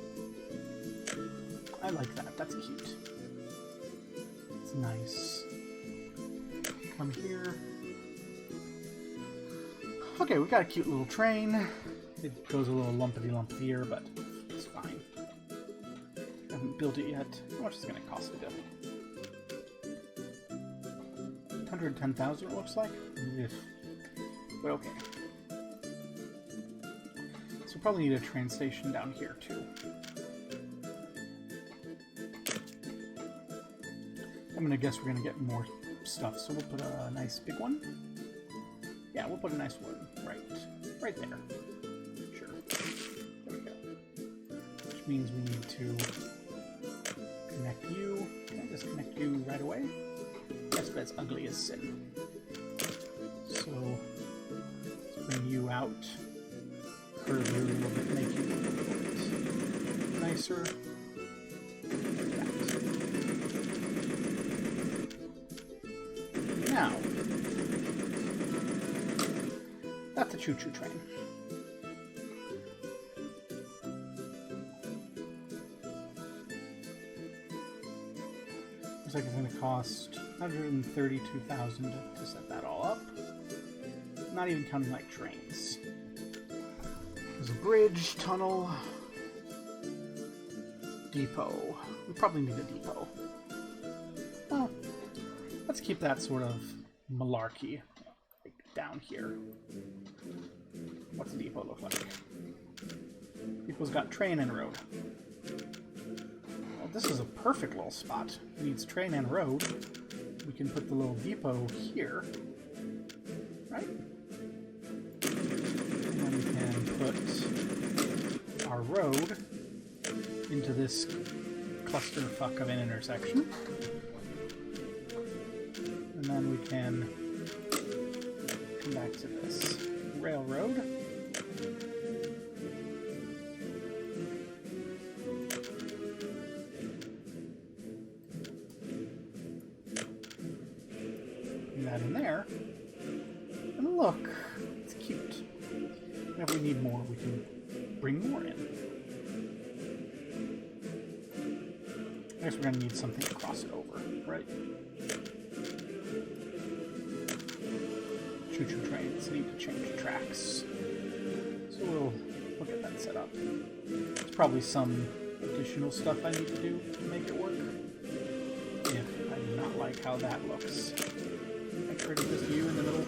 I like that. That's cute. It's nice. Come here. Okay, we got a cute little train. It goes a little lumpity-lump here, but it's fine. Haven't built it yet. How much is it going to cost to build? 110,000 it looks like. Ugh. But okay. So we'll probably need a train station down here too. I'm gonna guess we're gonna get more stuff, so we'll put a nice big one. Yeah, we'll put a nice one right there. Sure. There we go. Which means we need to connect you. Can I just connect you right away? Yes, but it's ugly as sin. So let's bring you out. Curve you a little bit, make you a little bit nicer. Like that. Now, that's a choo-choo train. Looks like it's going to cost 132,000 to set that all up. Not even counting like trains. There's a bridge, tunnel, depot. We probably need a depot. Well, let's keep that sort of malarkey like, down here. What's the depot look like? Depot's got train and road. Well, this is a perfect little spot. It needs train and road. We can put the little depot here. Right? And then we can put our road into this clusterfuck of an intersection. And then we can come back to this railroad. Bring that in there. And look, it's cute. And if we need more, we can bring more in. I guess we're going to need something to cross it over, right? Choo-choo trains need to change tracks. So we'll get that set up. There's probably some additional stuff I need to do to make it work. Yeah, I do not like how that looks. I created this view in the middle.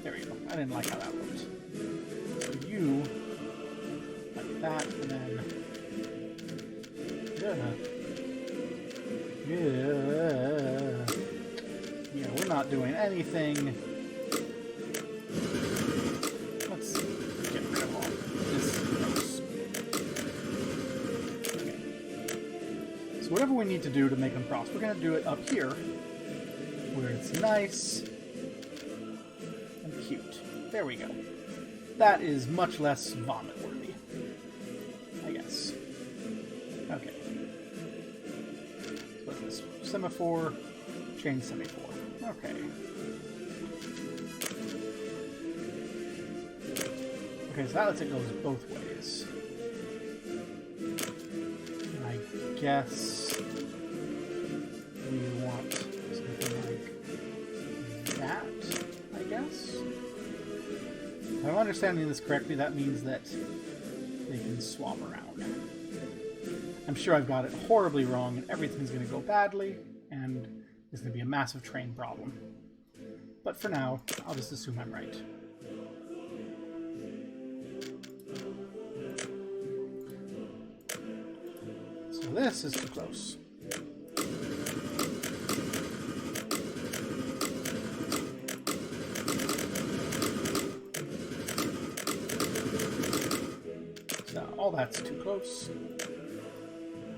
There we go. I didn't like how that looked. So you, like that, and then... Yeah, we're not doing anything. Let's get rid of all this gross. Okay. So whatever we need to do to make them cross, we're going to do it up here, where it's nice and cute. There we go. That is much less vomit-worthy, I guess. Okay. So what's this? Semaphore, chain semaphore. Okay. Okay, so that lets it go both ways. And I guess we want something like that, I guess. If I'm understanding this correctly, that means that they can swap around. I'm sure I've got it horribly wrong and everything's going to go badly, and there's going to be a massive train problem. But for now, I'll just assume I'm right. So this is too close. So all that's too close.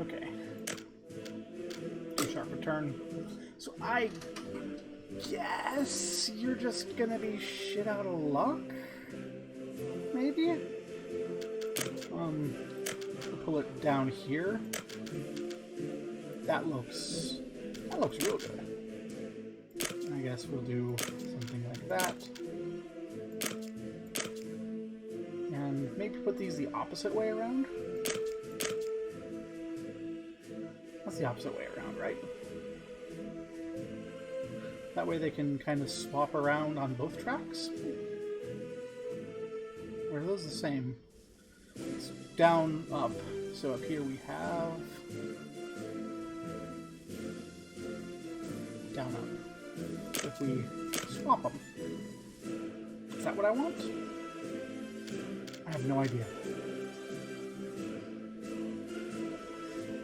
Okay. Too sharp a turn. So I guess you're just gonna be shit out of luck? Maybe? pull it down here, that looks real good. I guess we'll do something like that. And maybe put these the opposite way around. That's the opposite way around, right? That way they can kind of swap around on both tracks. Or are those the same? It's down, up. So up here we have... down, up. If we swap them. Is that what I want? I have no idea.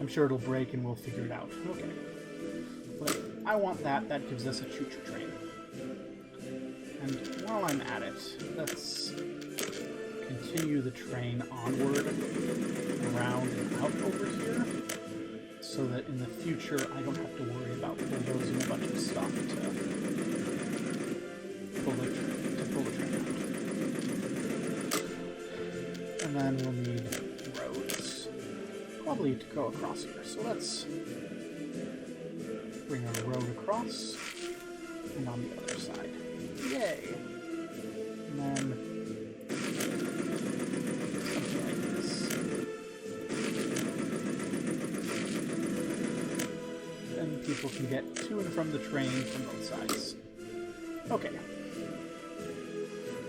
I'm sure it'll break and we'll figure it out. Okay. But I want that. That gives us a choo-choo train. And while I'm at it, let's continue the train onward, around and out over here, so that in the future I don't have to worry about bulldozing a bunch of stuff to pull the train out. And then we'll need roads, probably to go across here. So let's bring a road across, and on the other side. Yay! And then people can get to and from the train from both sides. Okay.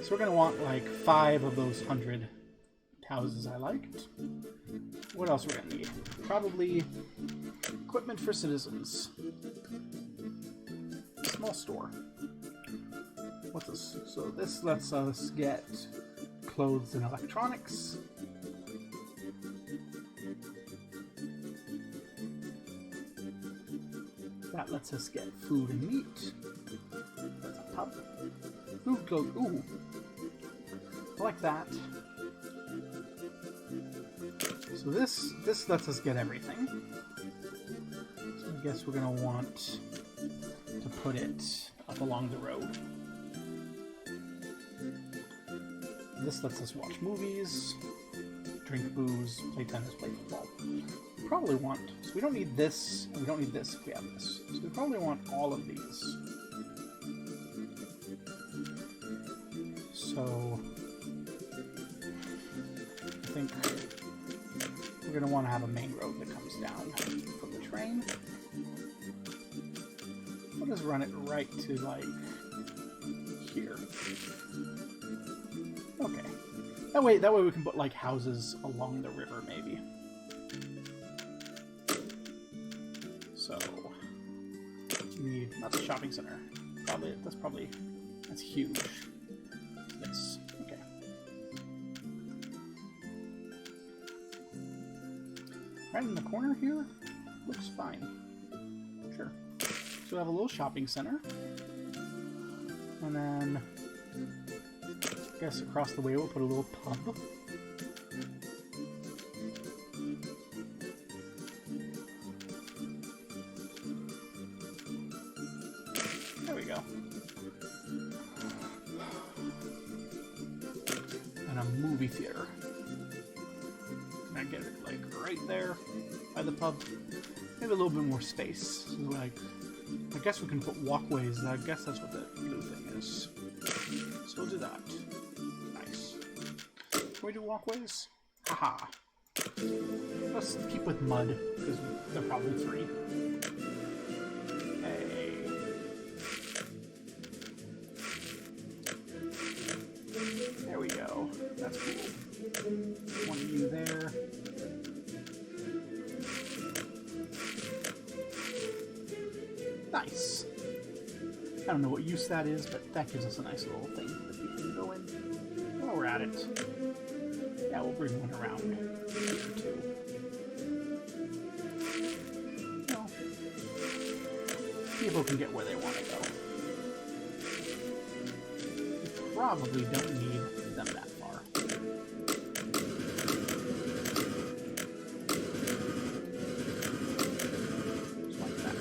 So we're going to want like 5 of those 100 houses I liked. What else we're going to need? Probably equipment for citizens. Small store. What's this? So this lets us get clothes and electronics. That lets us get food and meat. That's a pub. Food, clothes. Ooh. I like that. So this lets us get everything. So I guess we're gonna want to put it up along the road. This lets us watch movies, drink booze, play tennis, play football. We probably want, so we don't need this, and we don't need this if we have this. So we probably want all of these. So I think we're going to want to have a main road that comes down from the train. We'll just run it right to, like, here. Okay. That way we can put, like, houses along the river, maybe. So, we need, that's a shopping center. That's huge. This, okay. Right in the corner here, looks fine. Sure. So we have a little shopping center. And then, I guess across the way we'll put a little pub. There we go. And a movie theater. Can I get it like right there by the pub? Maybe a little bit more space. So like, I guess we can put walkways. I guess that's what the blue thing is. So we'll do that. Nice. Can we do walkways? Haha. Let's keep with mud, because they're probably free. Hey. There we go. That's cool. One of you there. Nice. I don't know what use that is, but that gives us a nice little thing that we can go in. While we're at it, yeah, we'll bring one around here too. Well, people can get where they want to go. We probably don't need them that far. Just like that.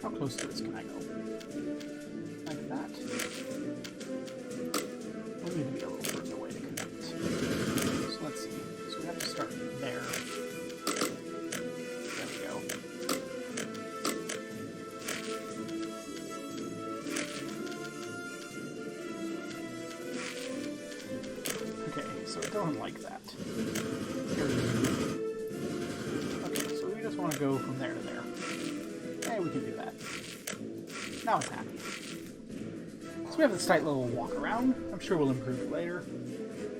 How close to this can I go? Like that. We need to be a little further away to connect. So let's see. So we have to start there. it doesn't like that. Okay, so we just want to go from there to there. Hey, we can do that. Now it's happy. So we have this tight little walk around. I'm sure we'll improve it later.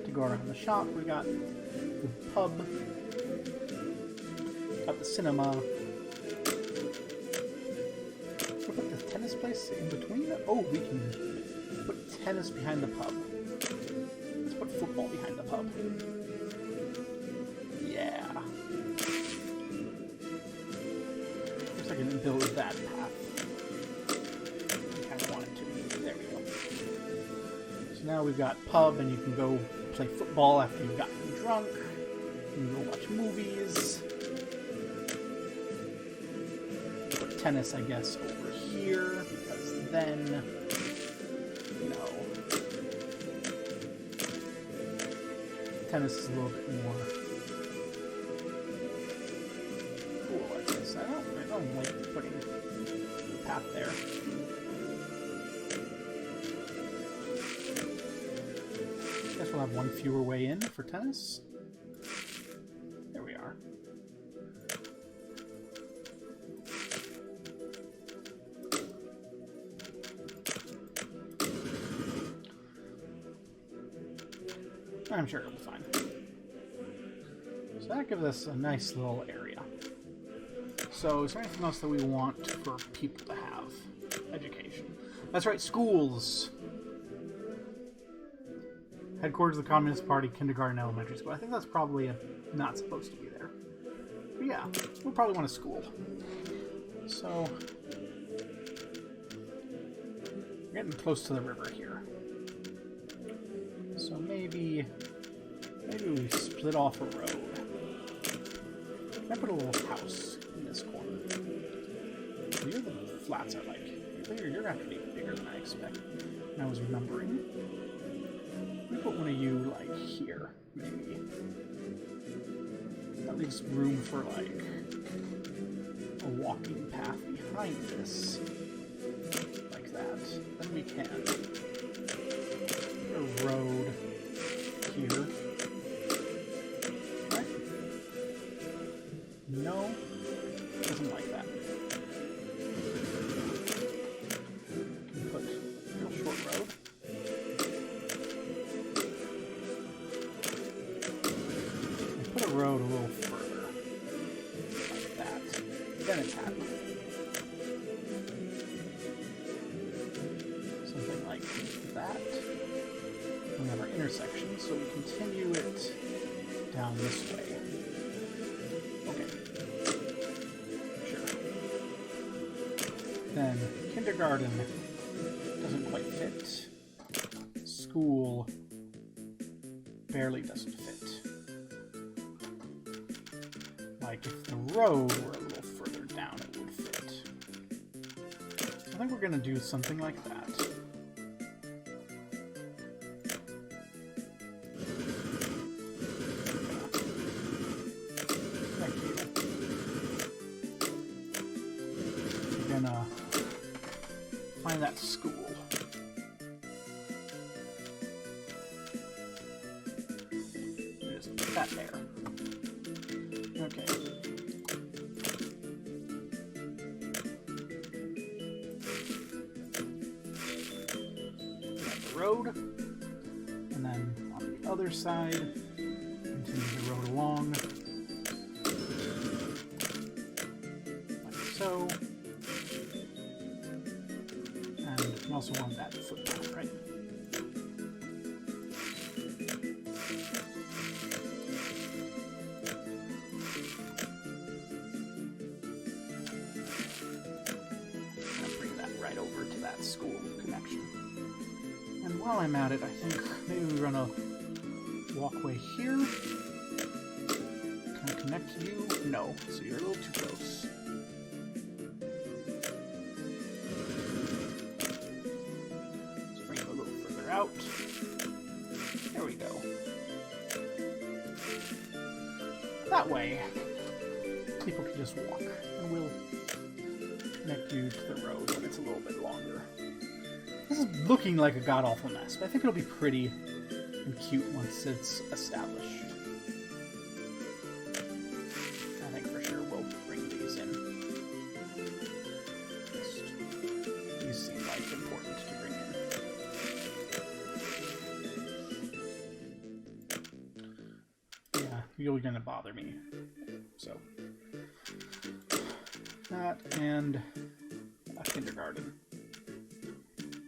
To go around the shop, we got the pub. Got the cinema. We'll put the tennis place in between. Oh, we can put tennis behind the pub. Let's put football behind the pub. Yeah. Looks like I can build that path. I kind of want it to be. There we go. So now we've got pub, and you can go play football after you've gotten drunk. You can go watch movies. Put tennis, I guess, over here, because then, you know, tennis is a little bit more cool, I guess. I don't like putting the path there. Guess we'll have one fewer way in for tennis. There we are. I'm sure it'll be fine. So that gives us a nice little area. So is there anything else that we want for people to have? Education. That's right, schools. Headquarters of the Communist Party, kindergarten, elementary school. I think that's probably not supposed to be there. But yeah, we'll probably want a school. So, we're getting close to the river here. So maybe we split off a road. Can I put a little house in this corner? Here the flats are like. You're actually bigger than I expected. And I was remembering. We put one of you like here, maybe. That leaves room for like a walking path behind this, like that. Then we can put a road here. Right? No, doesn't like that. We can put a real short road. Road a little further, like that. Then it's happy. Something like that. We have our intersection, so we continue it down this way. Okay. Sure. Then kindergarten doesn't quite fit. School barely doesn't fit. Like, if the road were a little further down, it would fit. I think we're going to do something like that. We're going to find that school. Just put that there. Okay. Got the road, and then on the other side, continue the road along, like so. And we also want that footpath, right? Over to that school connection. And while I'm at it, I think maybe we run a walkway here. Can I connect you? No, so you're a little too close. Let's bring it a little further out. There we go. That way, people can just walk, and we'll connect you to the road when it's a little bit longer. This is looking like a god-awful mess, but I think it'll be pretty and cute once it's established. I think for sure we'll bring these in. These seem like important to bring in. Yeah, you're gonna bother me. So that and a kindergarten.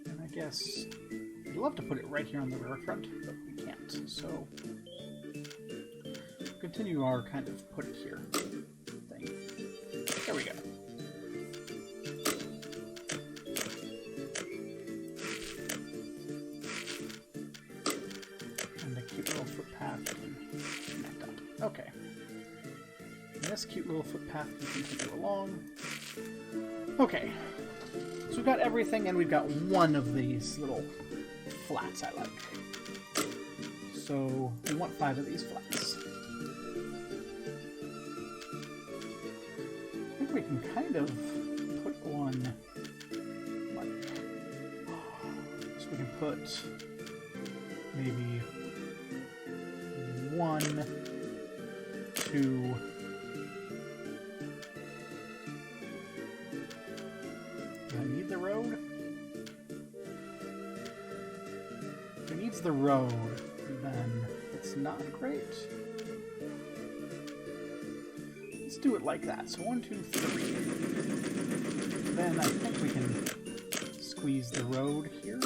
And I guess I'd love to put it right here on the riverfront, but we can't. So continue our kind of put it here thing. There we go. And a cute little footpath can connect up. Okay. And this cute little footpath can continue along. Okay. So we've got everything, and we've got one of these little flats I like. So we want 5 of these flats. I think we can kind of put one like, so we can put maybe 1, 2, do I need the road? If it needs the road, then it's not great. Let's do it like that. So 1, 2, 3. Then I think we can squeeze the road here.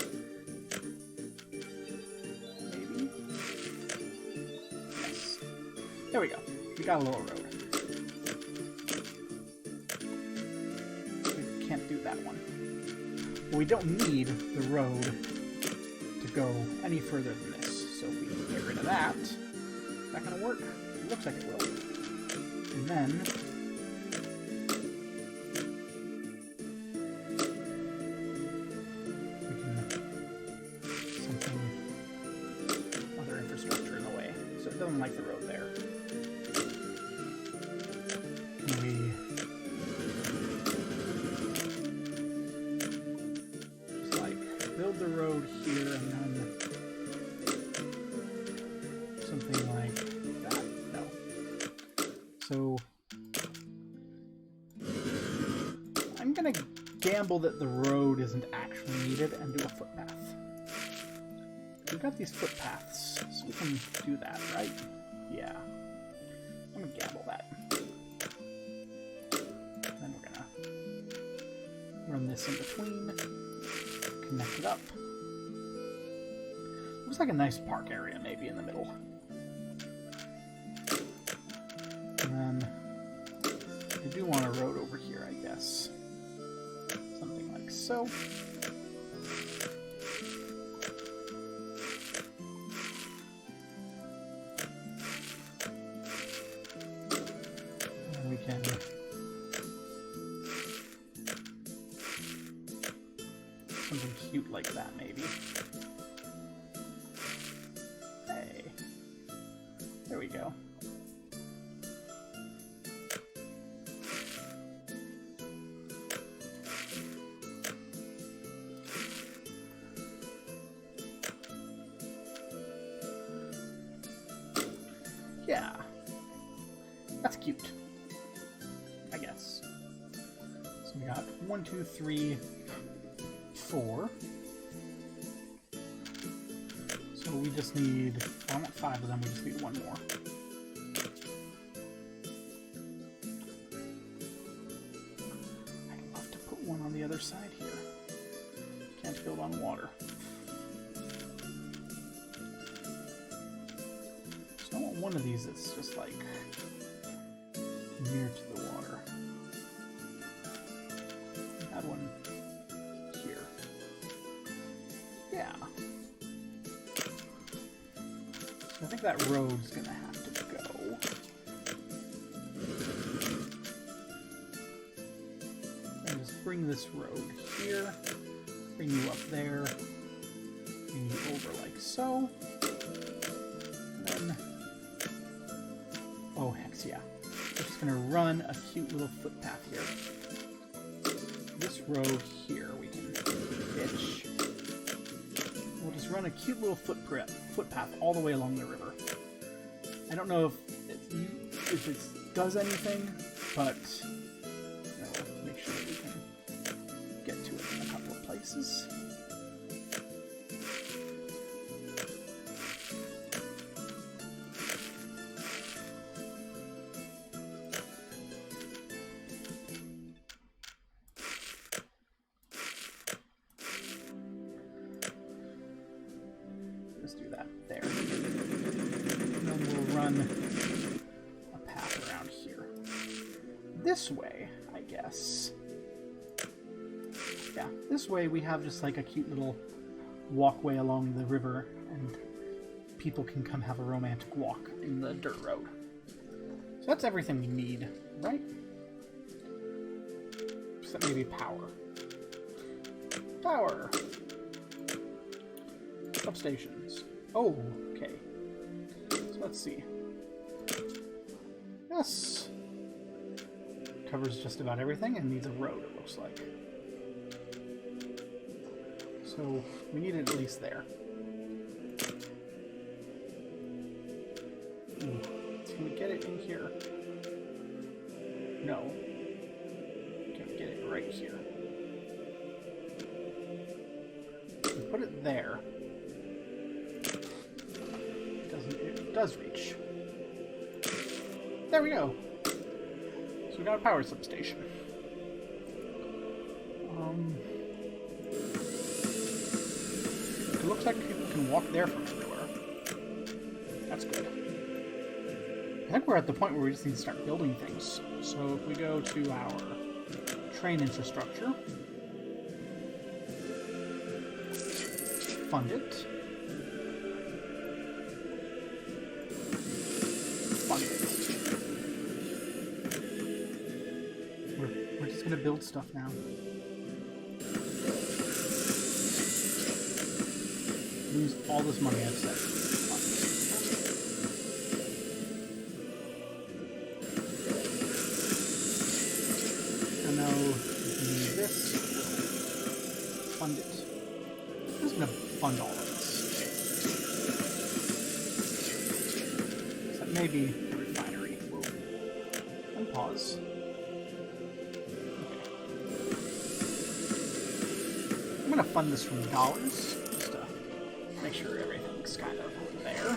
Maybe. Yes. There we go. We got a little road. We can't do that one. But we don't need the road to go any further than this. So if we can get rid of that, is that going to work? It looks like it will. And then we can something other infrastructure in the way. So it doesn't like the road there. Can we just like build the road here and then something like that? No. So I'm gonna gamble that the road isn't actually needed and do a footpath. We've got these footpaths, so we can do that, right? Yeah. I'm gonna gamble that. Then we're gonna run this in between, connect it up. Looks like a nice park area maybe in the middle. And then I do want a road over here, I guess. Something like so. And we can something cute like that maybe. Hey. There we go. Yeah, that's cute, I guess. So we got 1, 2, 3, 4. So we just need, I want 5 of them, we just need 1 more. I'd love to put one on the other side here. Can't build on water. I want one of these that's just like near to the water. Add one here. Yeah. So I think that road's gonna have to go. And just bring this road here. Bring you up there. Bring you over like so. And then oh, heck yeah. We're just going to run a cute little footpath here. This road here we can ditch. We'll just run a cute little footpath footpath all the way along the river. I don't know if it does anything, but we'll make sure that we can get to it in a couple of places. Let's do that there. And then we'll run a path around here. This way, I guess. Yeah, this way we have just like a cute little walkway along the river, and people can come have a romantic walk in the dirt road. So that's everything we need, right? Except maybe power. Power! Substations. Oh, okay. So let's see. Yes! Covers just about everything and needs a road, it looks like. So we need it at least there. Ooh. Can we get it in here? No. Can we get it right here? We put it there. It does reach. There we go. So we got a power substation. It looks like people can walk there from everywhere. That's good. I think we're at the point where we just need to start building things. So if we go to our train infrastructure, fund it. Fund it. We're just gonna build stuff now. Lose all this money I've set. And now we need this. Fund it. I'm just gonna fund all of this. Except maybe the refinery will unpause. Okay. I'm gonna fund this from dollars. Make sure everything's kind of there.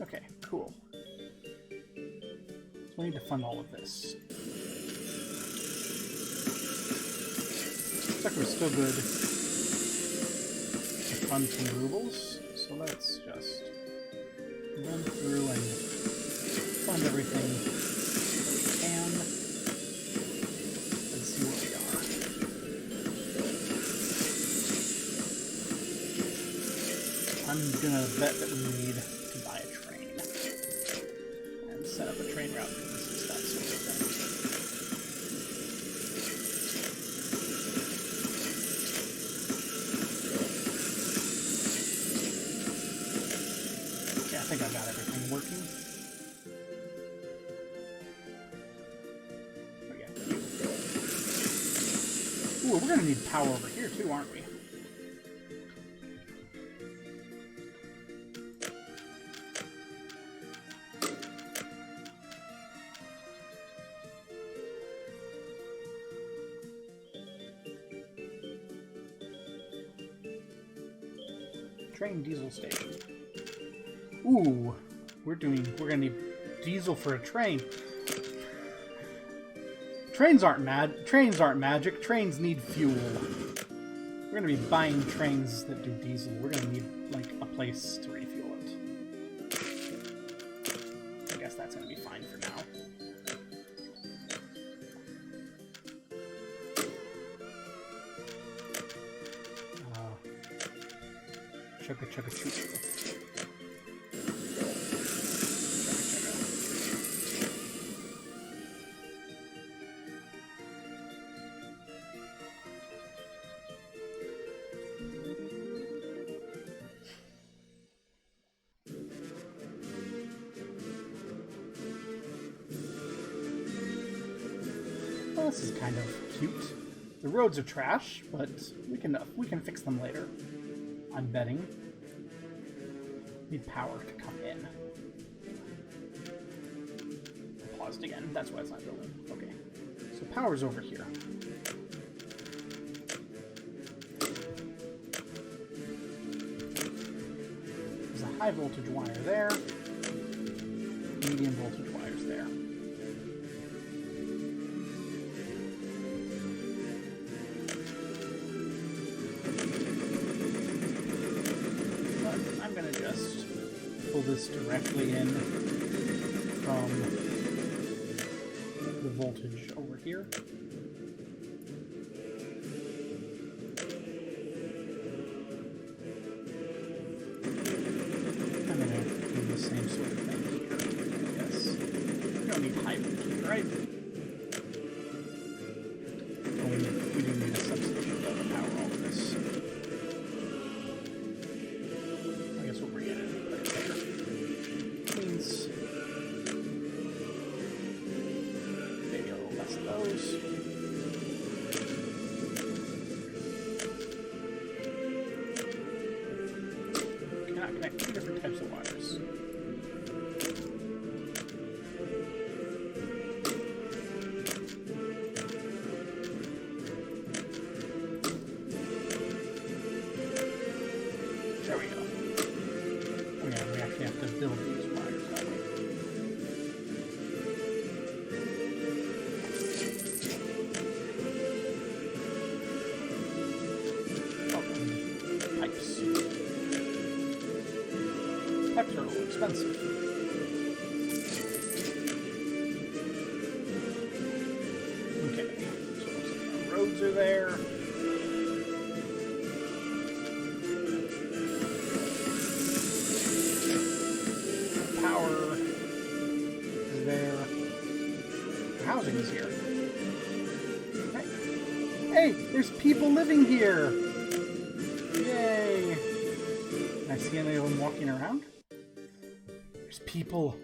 Okay, cool. So I need to fund all of this. Looks like we're still good to fund some rubles, so let's just run through and fund everything. I'm gonna bet that we need to buy a train and set up a train route since that sort of thing. Yeah, I think I've got everything working. Okay. Ooh, we're gonna need power over here too, aren't we? Train diesel station. Ooh, we're gonna need diesel for a train. Trains aren't magic. Trains need fuel. We're gonna be buying trains that do diesel. We're gonna need like a place to refuel it. I guess that's gonna be fine for now. Chugga chugga choo choo. Well, this is kind of cute. The roads are trash, but we can fix them later. I'm betting. Need power to come in. Paused again. That's why it's not building. Okay. So power's over here. There's a high voltage wire there. Medium voltage wires there. But I'm gonna just pull this directly in from the voltage over here. I'm gonna do the same sort of thing here, I guess. We don't need high voltage, right? Oh, we do need a substation though to power all of this. I guess we'll bring it in and put it there. Means maybe a little less of those. Cannot connect two different types of wires. There we go. Oh yeah, we actually have to build these wires, don't we? Oh, and pipes. Pipes are a little expensive. Okay, so it looks like the roads are there. Power is there. The housing is here. Hey, there's people living here! Yay! Can I see any of them walking around? There's people.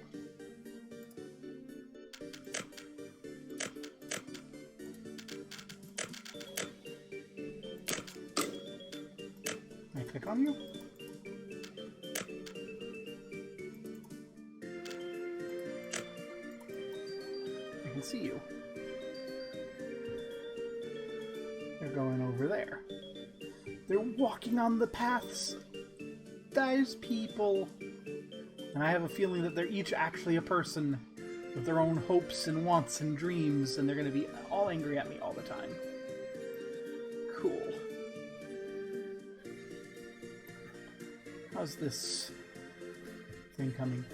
Can I click on you? I can see you. They're going over there. They're walking on the paths. There's people. And I have a feeling that they're each actually a person with their own hopes and wants and dreams, and they're going to be all angry at me all the time. Cool. How's this thing coming?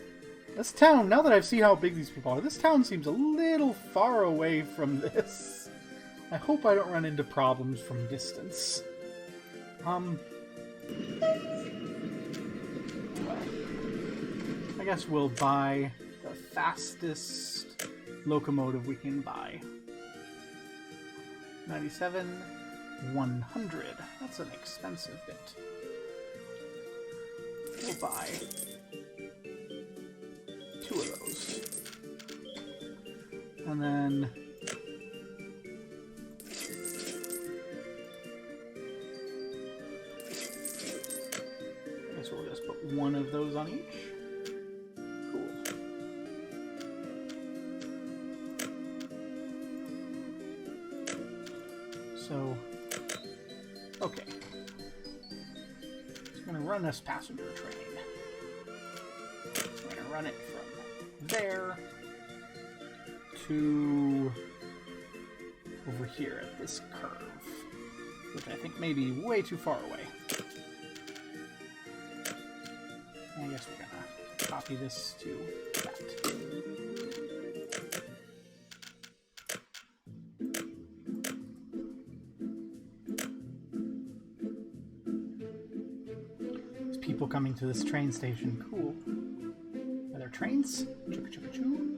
This town, now that I've seen how big these people are, this town seems a little far away from this. I hope I don't run into problems from distance. Well, I guess we'll buy the fastest locomotive we can buy. 97, 100. That's an expensive bit. We'll buy 2 of those. And then I guess we'll just put 1 of those on each. Cool. So, okay. Just gonna run this passenger train. We're gonna run it from there to over here at this curve, which I think may be way too far away. I guess we're gonna copy this to that. There's people coming to this train station. Cool. Are there trains? Choo choo choo.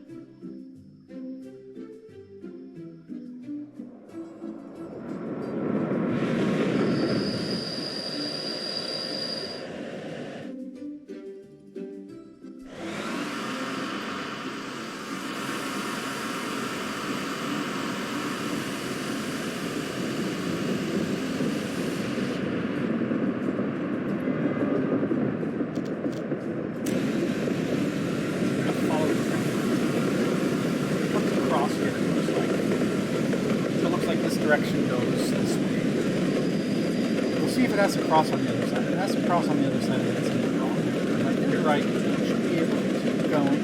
see if it has to cross on the other side. If it has to cross on the other side, it's something wrong. But you're right. You should be able to keep going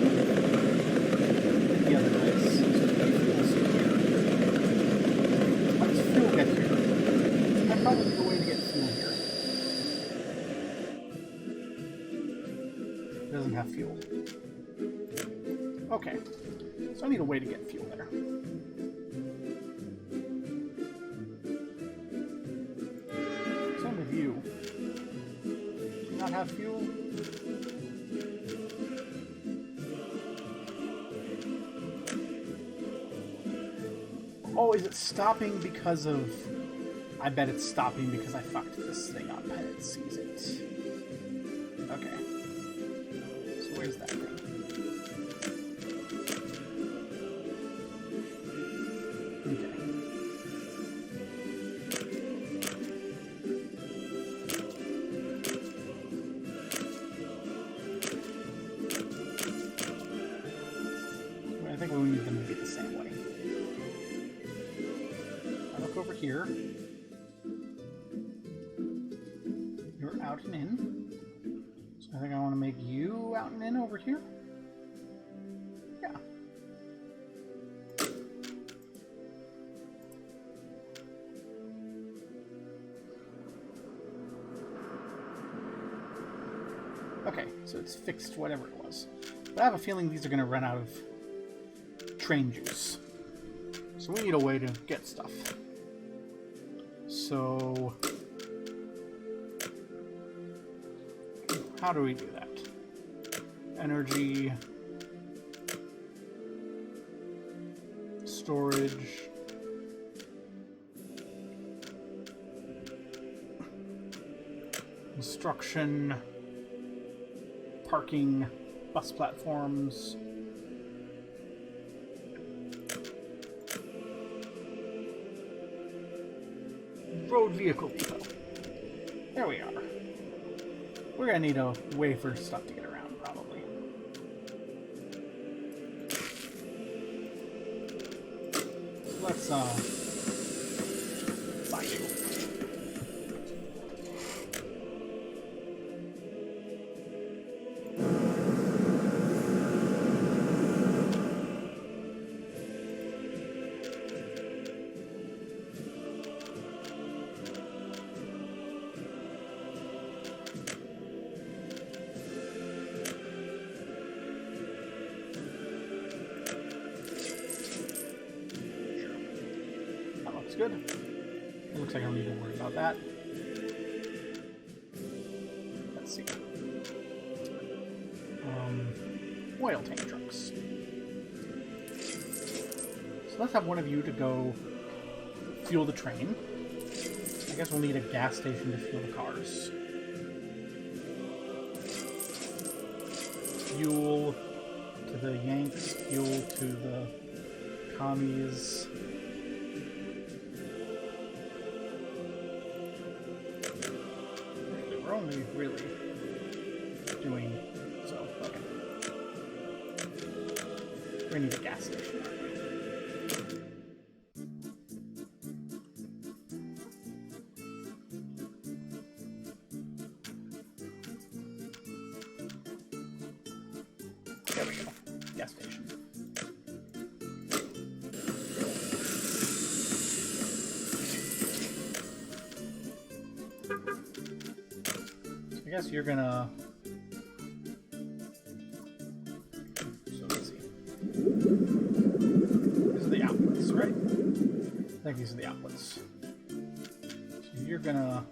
the other place. So fuel's here. How does fuel get here? I probably need a way to get fuel here. It doesn't have fuel. Okay. So I need a way to get fuel there. Same with you. Do you not have fuel? Oh, is it stopping because of... I bet it's stopping because I fucked this thing up and it sees it. Okay. So where's that thing? I think we need them to be the same way. I look over here. You're out and in. So I think I want to make you out and in over here. Yeah. Okay, so it's fixed whatever it was. But I have a feeling these are going to run out of train juice. So we need a way to get stuff. So how do we do that? Energy, storage, construction, parking, bus platforms. Road vehicle depot. There we are. We're gonna need a way for stuff to get around, probably. Let's buy you. Good. It looks like I don't need to worry about that. Let's see. Oil tank trucks. So let's have one of you to go fuel the train. I guess we'll need a gas station to fuel the cars. Fuel to the Yanks, fuel to the commies. Only really doing so. Okay. We need a gas station. There we go. Gas station. I guess you're gonna... So let's see. These are the outlets, right? I think these are the outlets. So you're gonna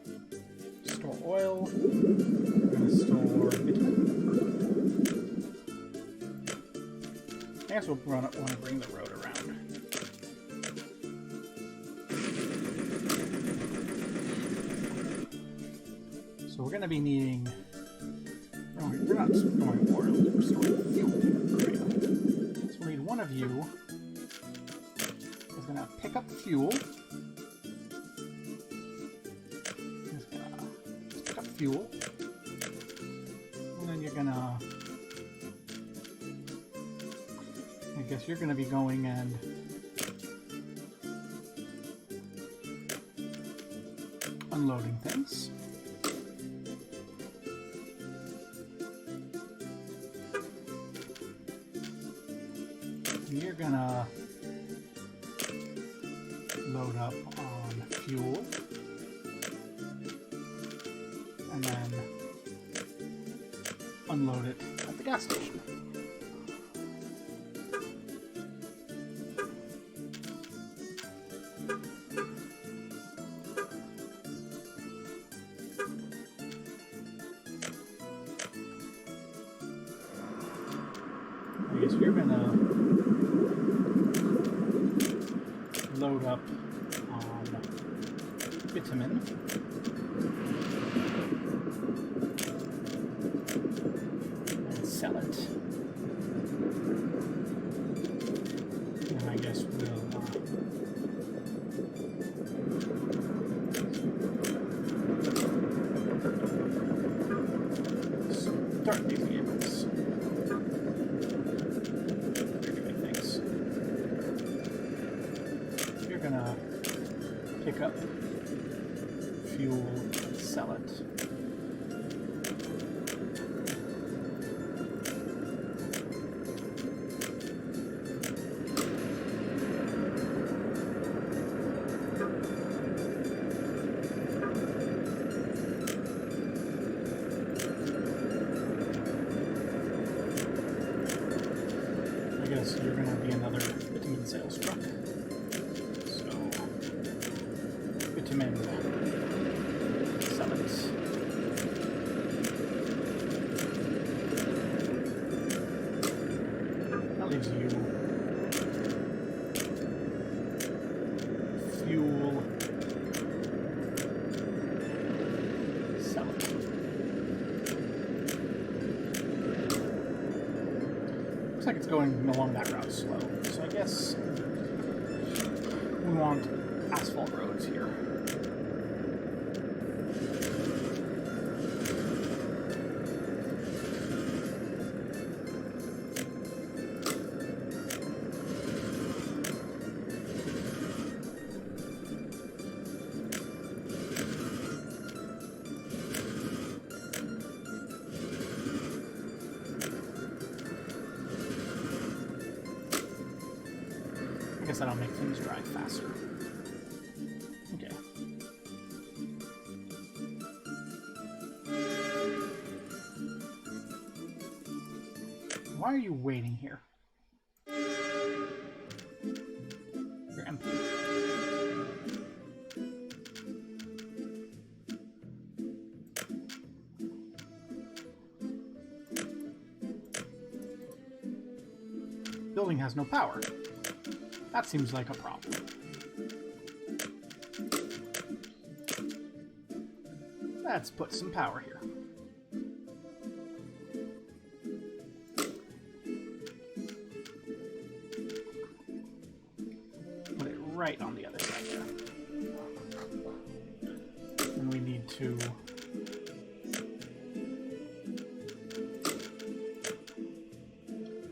store oil. You're gonna store bitumen. I guess we'll want to bring the road around. So we're going to be needing... No, we're not storing oil, we're storing fuel. Great. So we'll need one of you is going to pick up fuel. Just gonna pick up fuel. And then you're going to... I guess you're going to be going and... unloading things. And you're gonna load up on fuel, and then unload it at the gas station. I guess you're gonna load up on bitumen. And sell it. And I guess we'll start these vehicles. Gonna pick up fuel and sell it. I guess you're gonna be another bitumen sales truck. Bitumen summits. That leaves you fuel summit. Looks like it's going along that route slow, so I guess we want asphalt roads here. I guess that'll make things drive faster. Okay. Why are you waiting here? You're empty. Building has no power. That seems like a problem. Let's put some power here. Put it right on the other side there. And we need to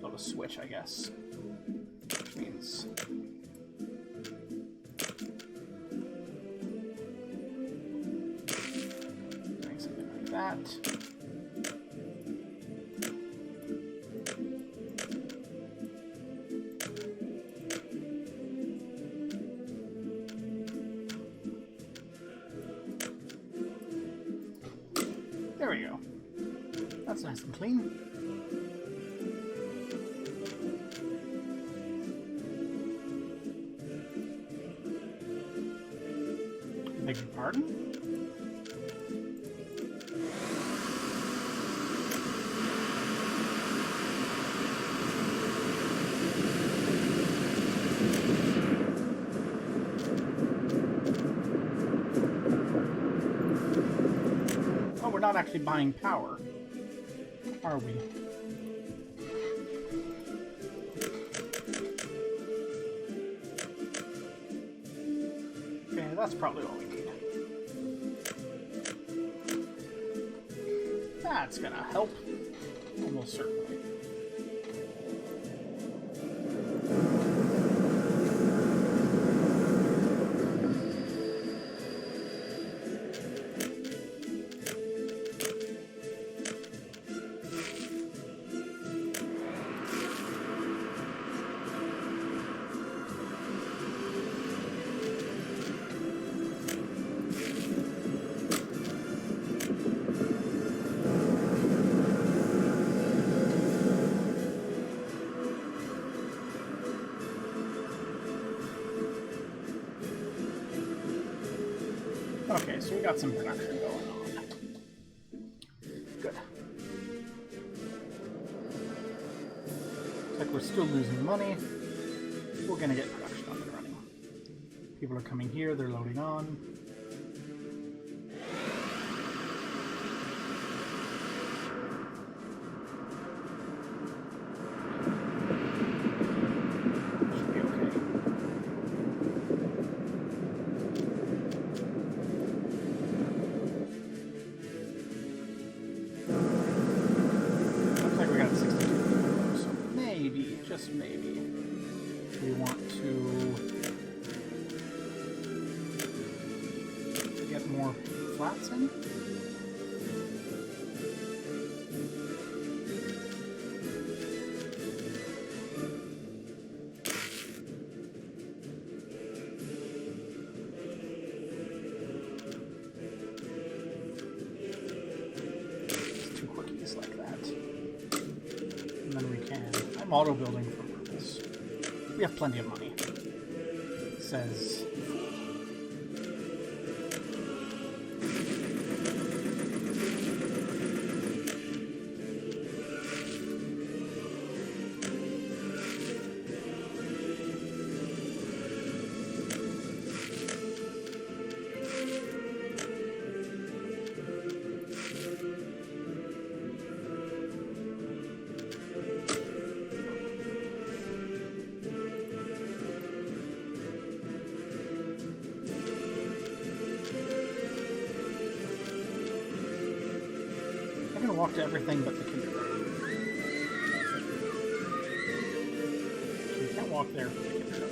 build a switch, I guess. Which means doing something like that. There we go. That's nice and clean. Beg your pardon? Oh, we're not actually buying power, are we? Okay, that's probably all we need. That's gonna help. Almost certainly. Okay, so we got some production going on. Good. Looks like we're still losing money. We're gonna get production up and running. People are coming here, they're loading on. Should be okay. Looks like we got 62 people, so maybe, just maybe, we want to get more flats in. Just 2 quickies like that. And then we can... I'm auto building for purpose. We have plenty of money. It says... I'm gonna walk to everything but the kindergarten. You can't walk there for the kindergarten.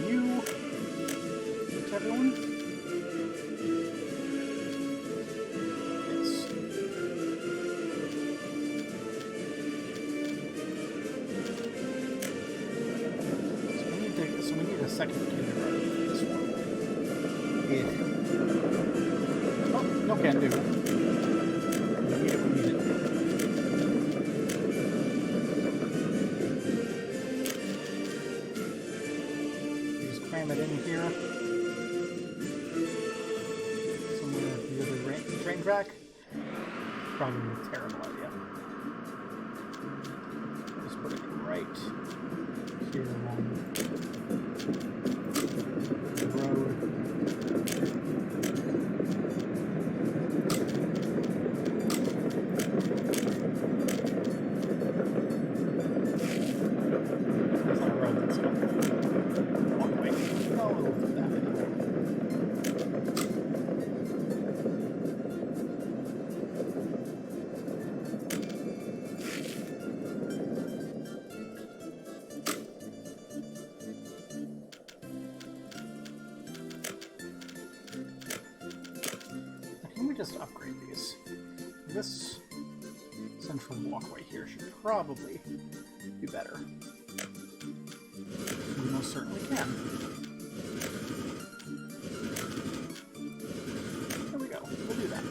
You... What's everyone? Yes. So we need a second kindergarten for this one. Yeah. Oh, no can do. It in here. Somewhere near the train track. Probably a terrible idea. Just put it right here along the road. That's not a road, that's not one way. No, we'll put that in. Can we just upgrade these? This central walkway here should probably be better. We most certainly can. There we go. We'll do that.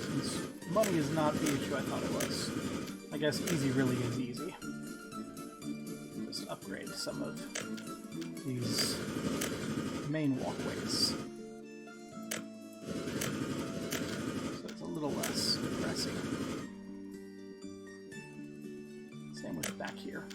Since money is not the issue I thought it was, I guess easy really is easy. Just upgrade some of these main walkways. So it's a little less depressing. Same with back here.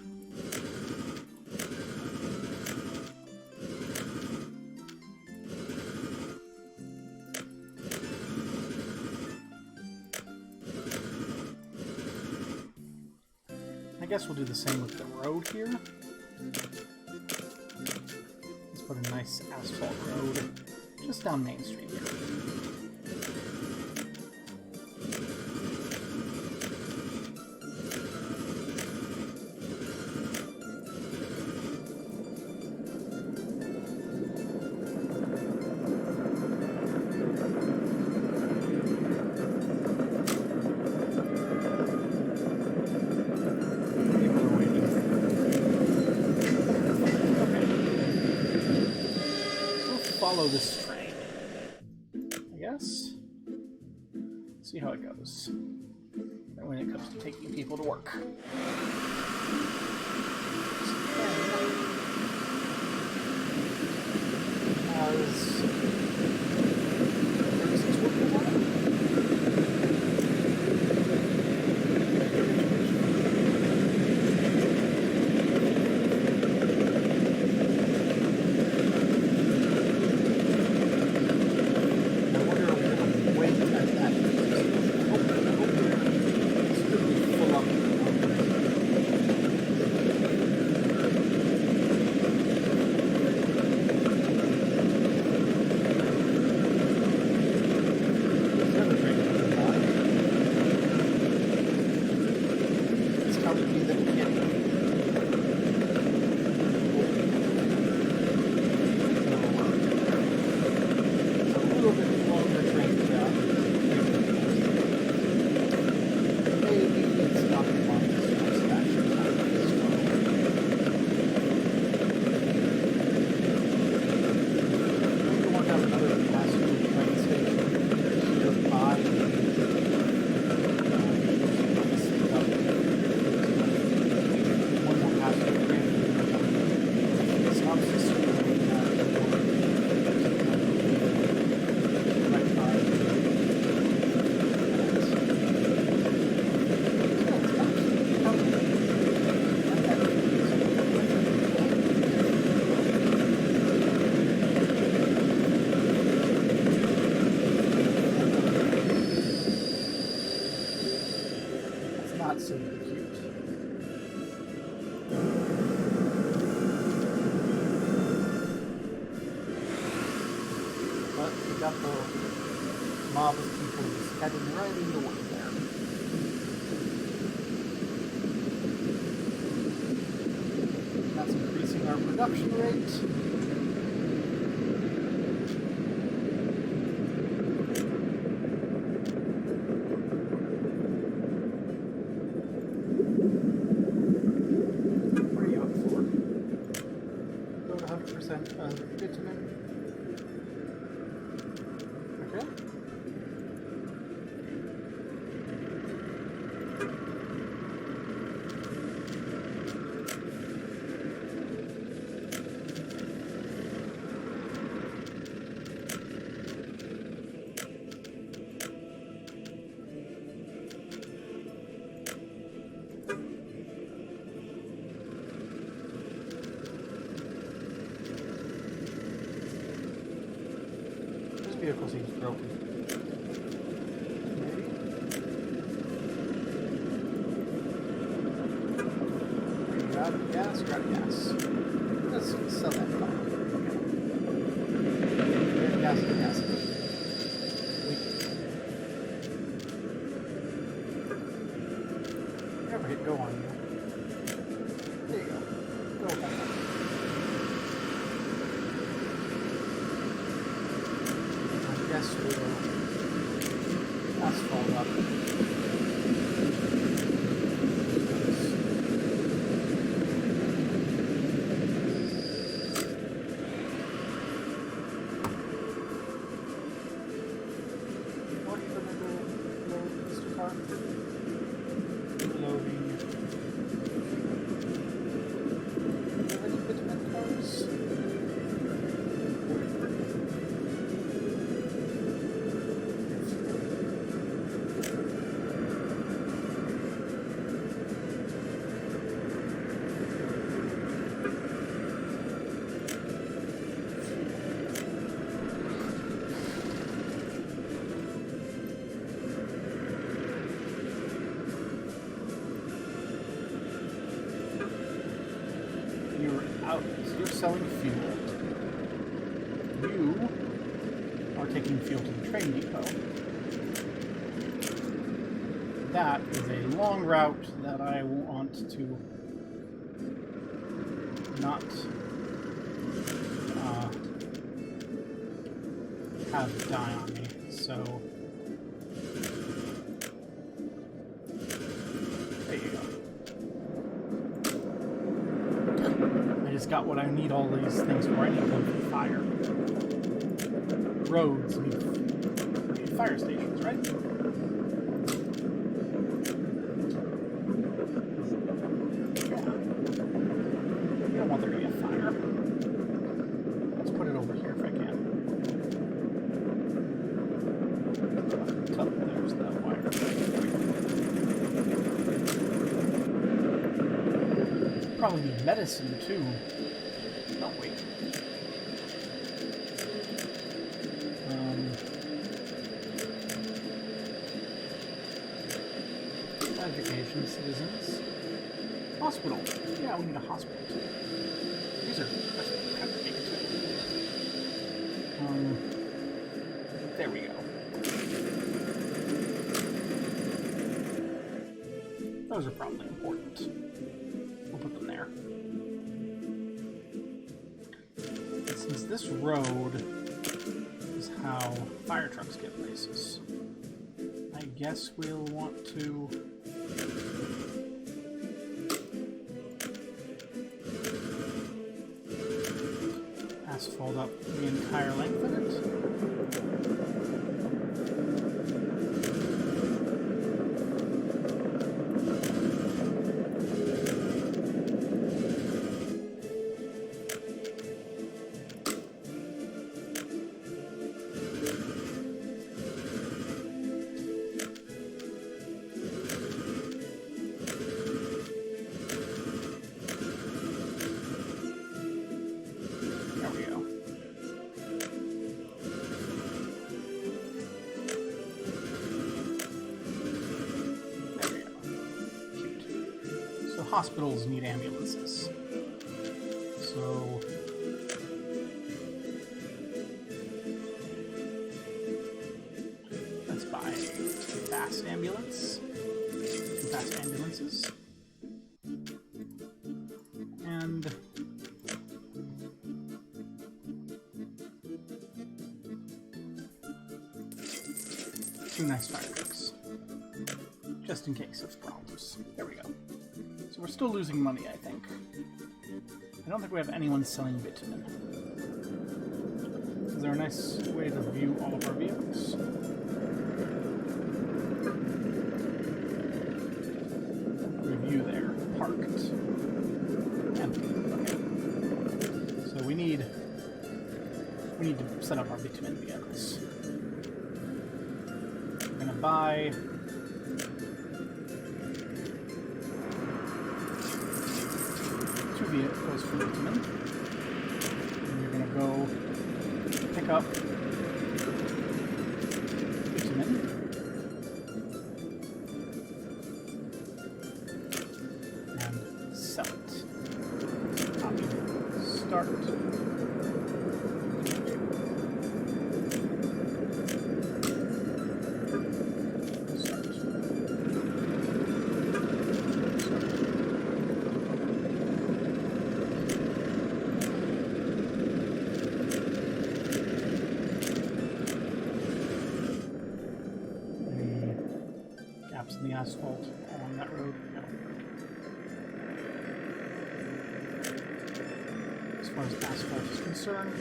I guess we'll do the same with the road here. Let's put a nice asphalt road just down Main Street here. Follow this train, I guess. See how it goes. And when it comes to taking people to work. we got the mob of people just heading right in the way there. That's increasing our production rate. Bitumen. Okay. Vehicle seems broken. Maybe? You're out of gas? You're out of gas. Let's sell that car. Okay. Gas and gas. Never hit go on you. There you go. Go home. Yes, we will asphalt up. What are you going to do, Mr. Carpenter? Loading. Do you have any bitumen cars? You're selling fuel. You are taking fuel to the train depot. That is a long route that I want to not have die on me. So there you go. I just got what I need all these things for. I need them for fire. Roads need fire stations, right? Yeah. You don't want there to be a fire. Let's put it over here if I can. Oh, there's the wire. Probably need medicine too. Oh wait. Education, citizens. Hospital. Yeah, we need a hospital too. These are kind of big too. There we go. Those are probably important. We'll put them there. And since this road is how fire trucks get places, I guess we'll want to asphalt up the entire length of it. Hospitals need ambulances. So fast ambulance. 2 fast ambulances. And 2 nice fire trucks. Just in case of problems. There we go. So we're still losing money, I think. I don't think we have anyone selling bitumen. Is there a nice way to view all of our vehicles? Review there. Parked. Empty. Okay. So we need to set up our bitumen vehicles. We're gonna buy 2 vehicles for bitumen. And you're gonna go pick up bitumen. And sell it. Option. Start. In the asphalt along that road. No. As far as asphalt is concerned,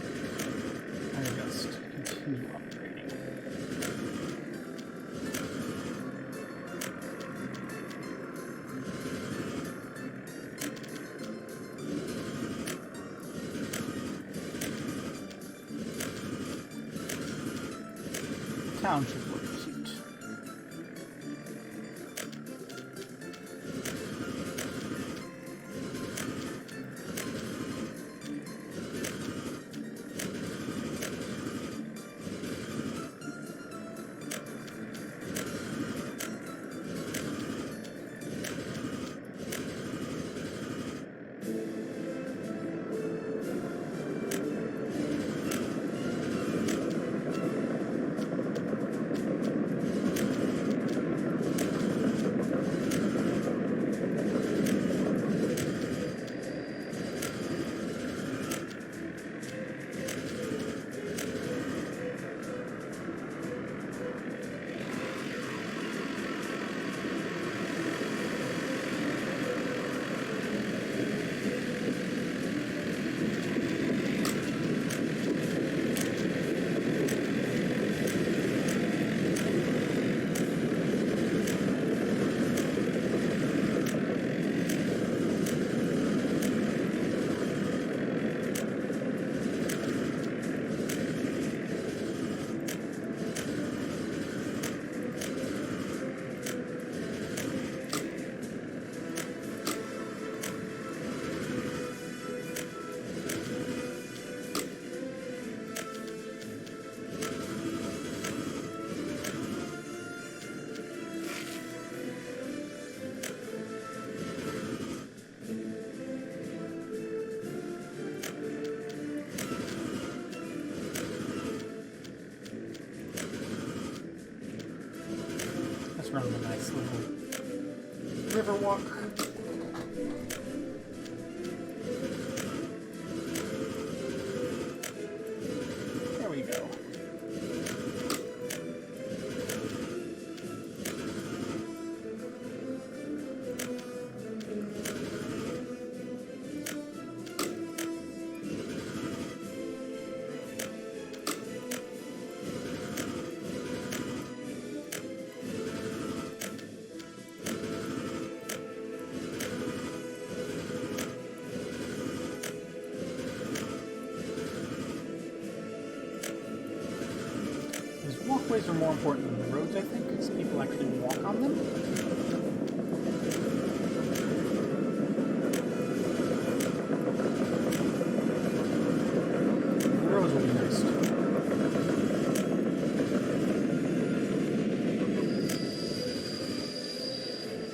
I just continue upgrading. The town should look cute. Run a nice little river walk. There we go. Walkways are more important than the roads, I think, because people actually walk on them. The roads will be nice too.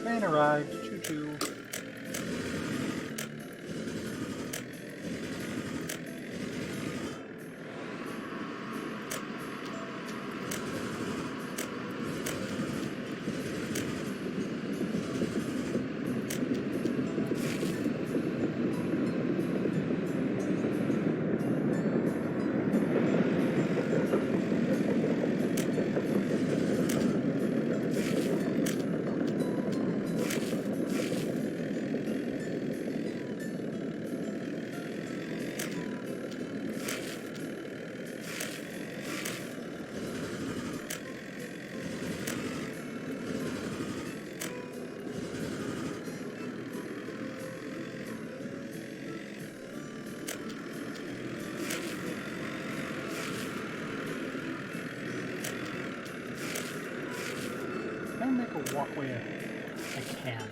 Train arrived. Choo-choo. walkway I can.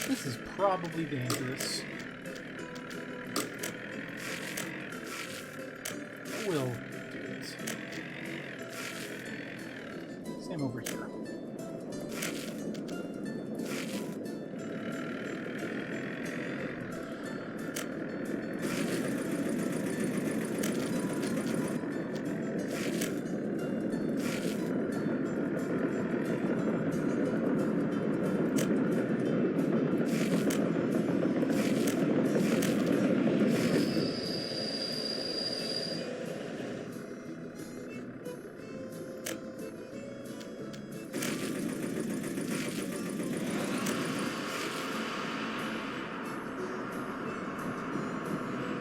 This is probably dangerous. We'll do it. Same over here.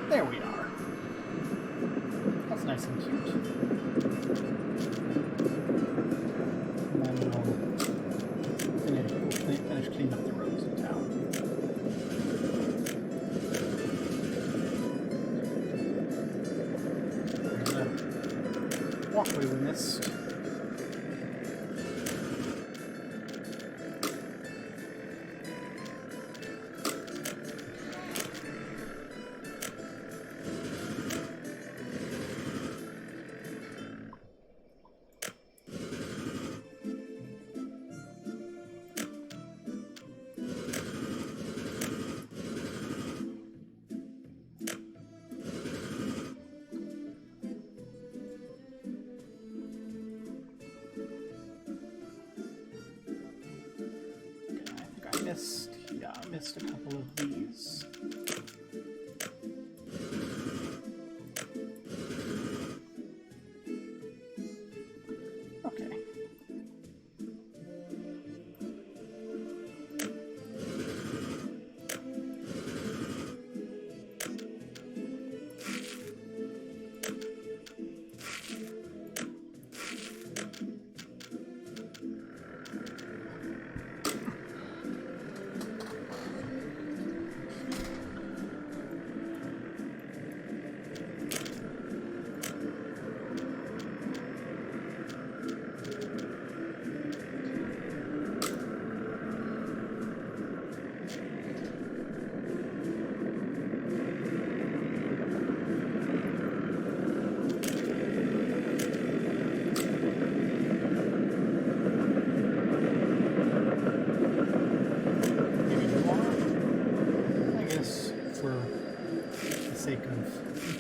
There we are. That's nice and cute. And then we'll finish cleaning up the roads in town. There's a walkway we missed. I missed a couple of these. Okay.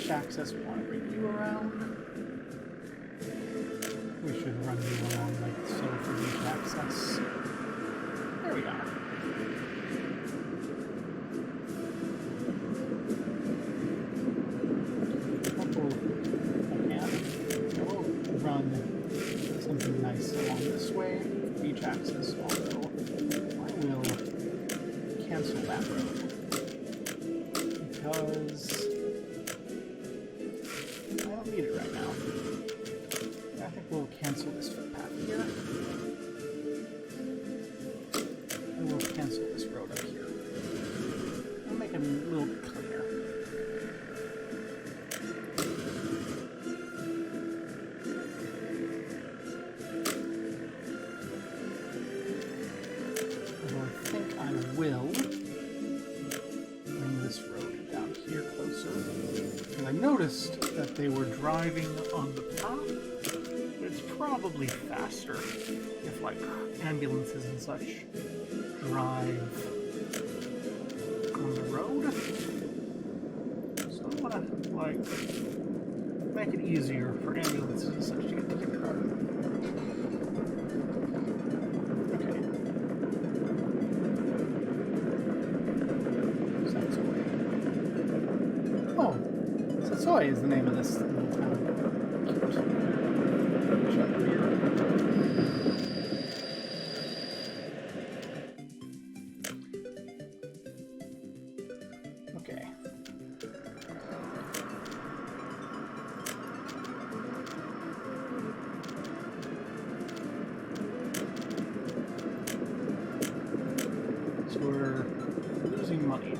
Access, we want to bring you around. We should run you along like so for beach access. There we are. We'll run something nice along this way, beach access, although I will cancel that road because need it right now. I think we'll cancel this footpath here. And we'll cancel this road up here. We'll make it a little bit cleaner. Although I think I will bring this road down here closer. And I noticed that they were driving on the path. It's probably faster if, like, ambulances and such drive on the road. So I want to, like, make it easier for ambulances and such to get to the road. Okay. Oh, Satsoi is the name of this little town. Okay. So we're losing money.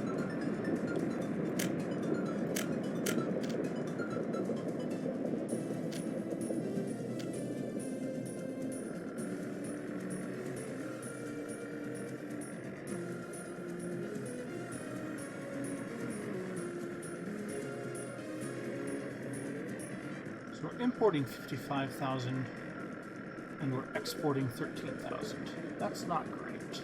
So we're importing 55,000 and we're exporting 13,000. That's not great.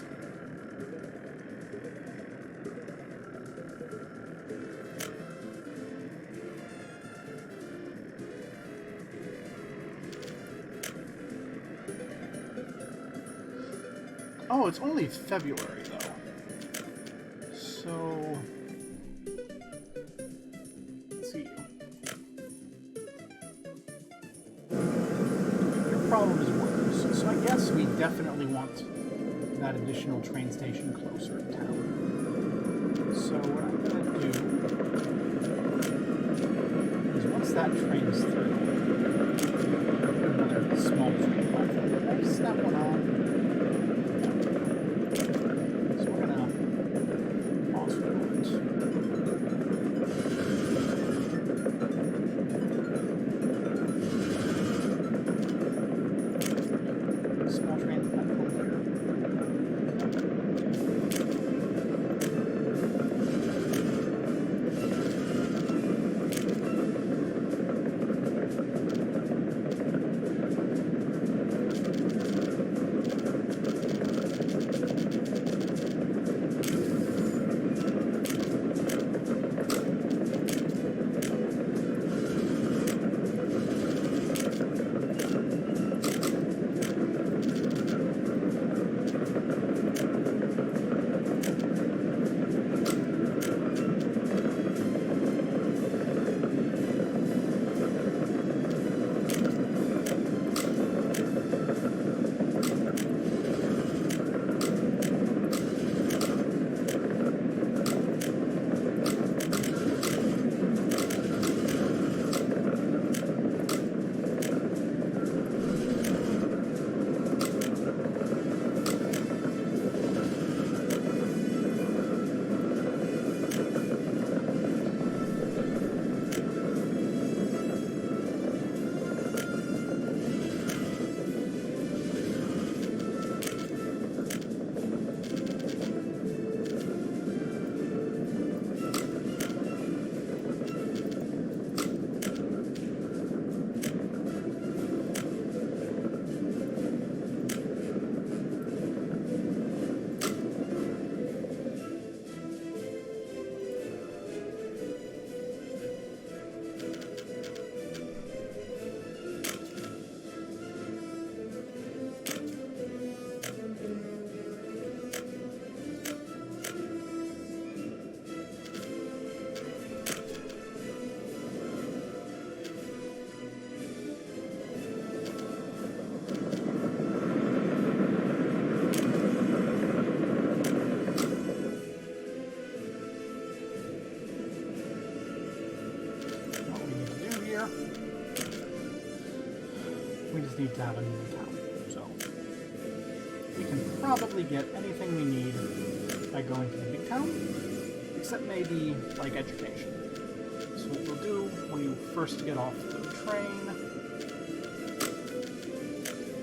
Oh, it's only February, though. So... let's see. Your problem is worse. So I guess we definitely want that additional train station closer to town. So what I'm going to do is once that train is through, another small train platform. I just snap one on. We just need to have a new town. So we can probably get anything we need by going to the big town, except maybe like education. So what we'll do when you first get off the train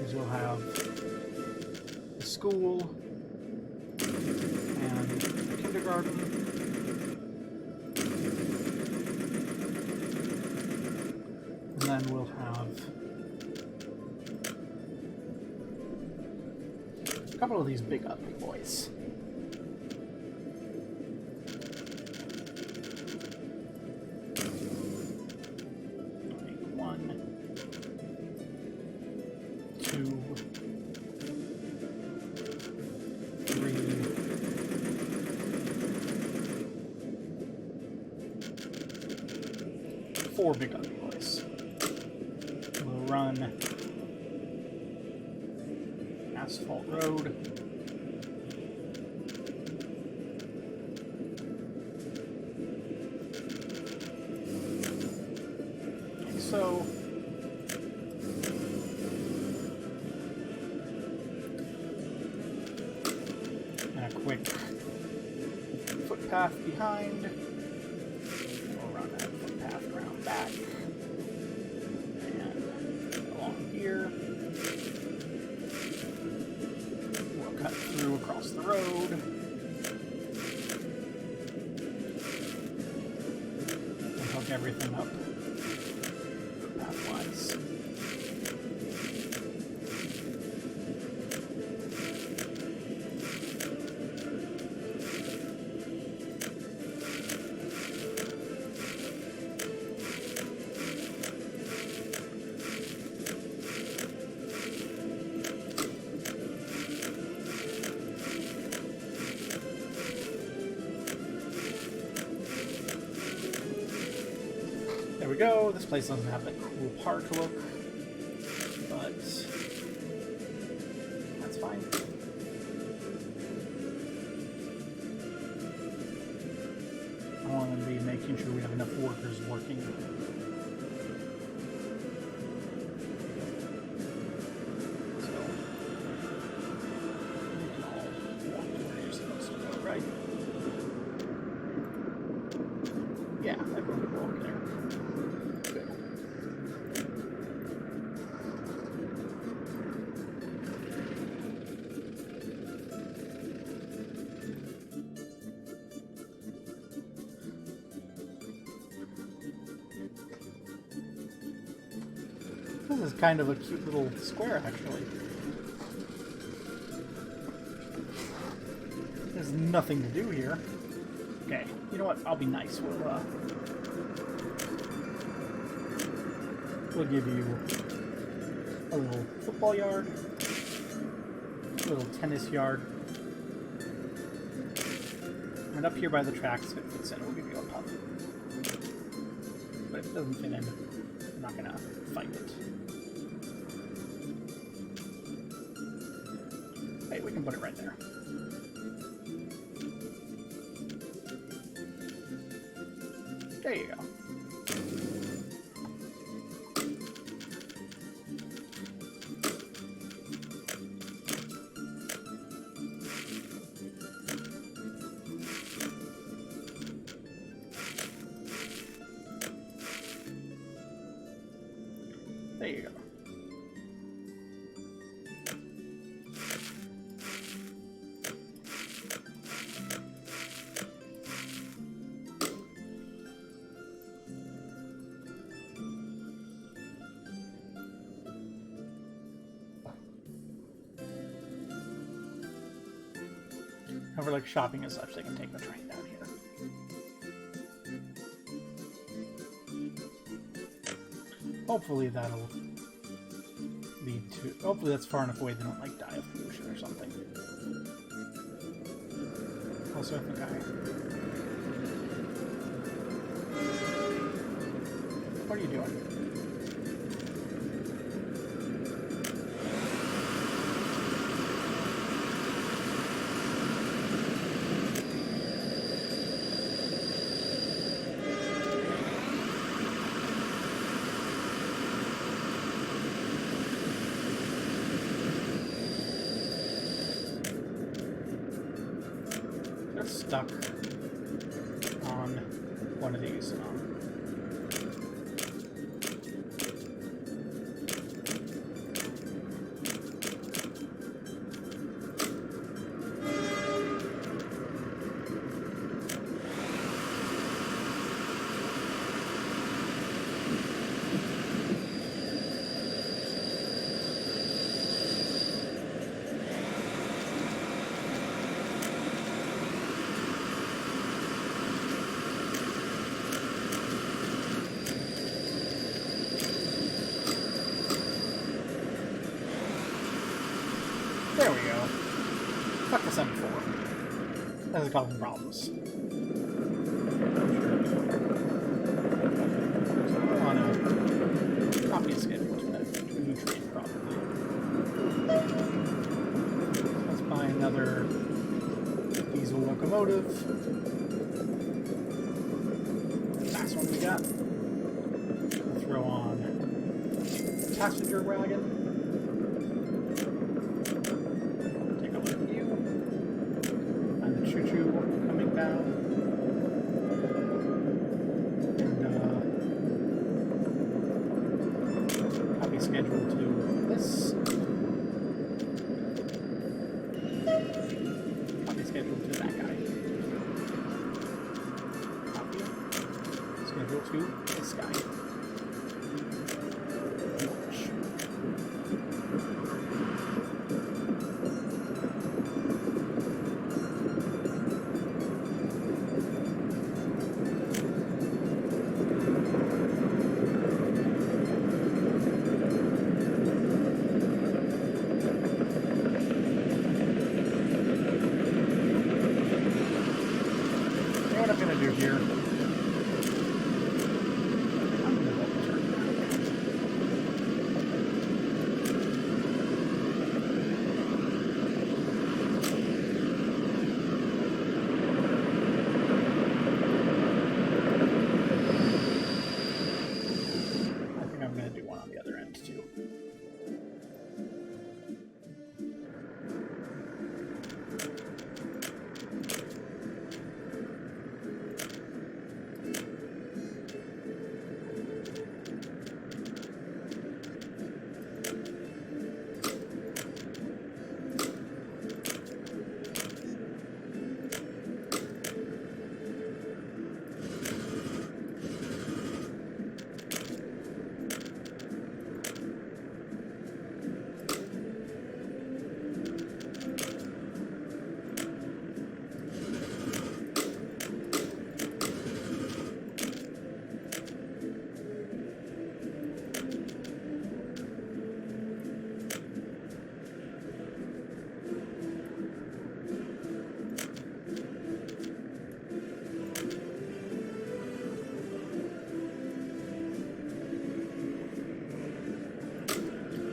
is you'll have the school and the kindergarten. And then we'll have a couple of these big ugly boys. One, two, three, four big ugly boys. We'll run asphalt road. Like so. And a quick footpath behind. We'll run that footpath around back. And along here. Cut through across the road. And hook everything up. path-wise. There we go. This place doesn't have that cool park look, but that's fine. I want to be making sure we have enough workers working. So, we can all walk to where you're supposed to go, right? Yeah, everyone can walk there. This is kind of a cute little square, actually. There's nothing to do here. Okay, you know what? I'll be nice. We'll give you a little football yard, a little tennis yard, and up here by the tracks, if it fits in, we'll give you a pub. But if it doesn't fit in, I'm not gonna fight it. Hey, we can put it right there. There you go. There you go. And for like shopping and such, they can take the train down here. Hopefully that'll lead to... Hopefully that's far enough away they don't like die of pollution or something. Also, I think What are you doing? They're stuck on one of these. There we go. Fuck the 7-4. That has causing problems. So I want to copy a schedule to a new train, probably. Let's buy another diesel locomotive. Last one we got. We'll throw on passenger wagon. Choo-choo coming down. And copy schedule to this. Copy schedule to that guy. Copy schedule to this guy.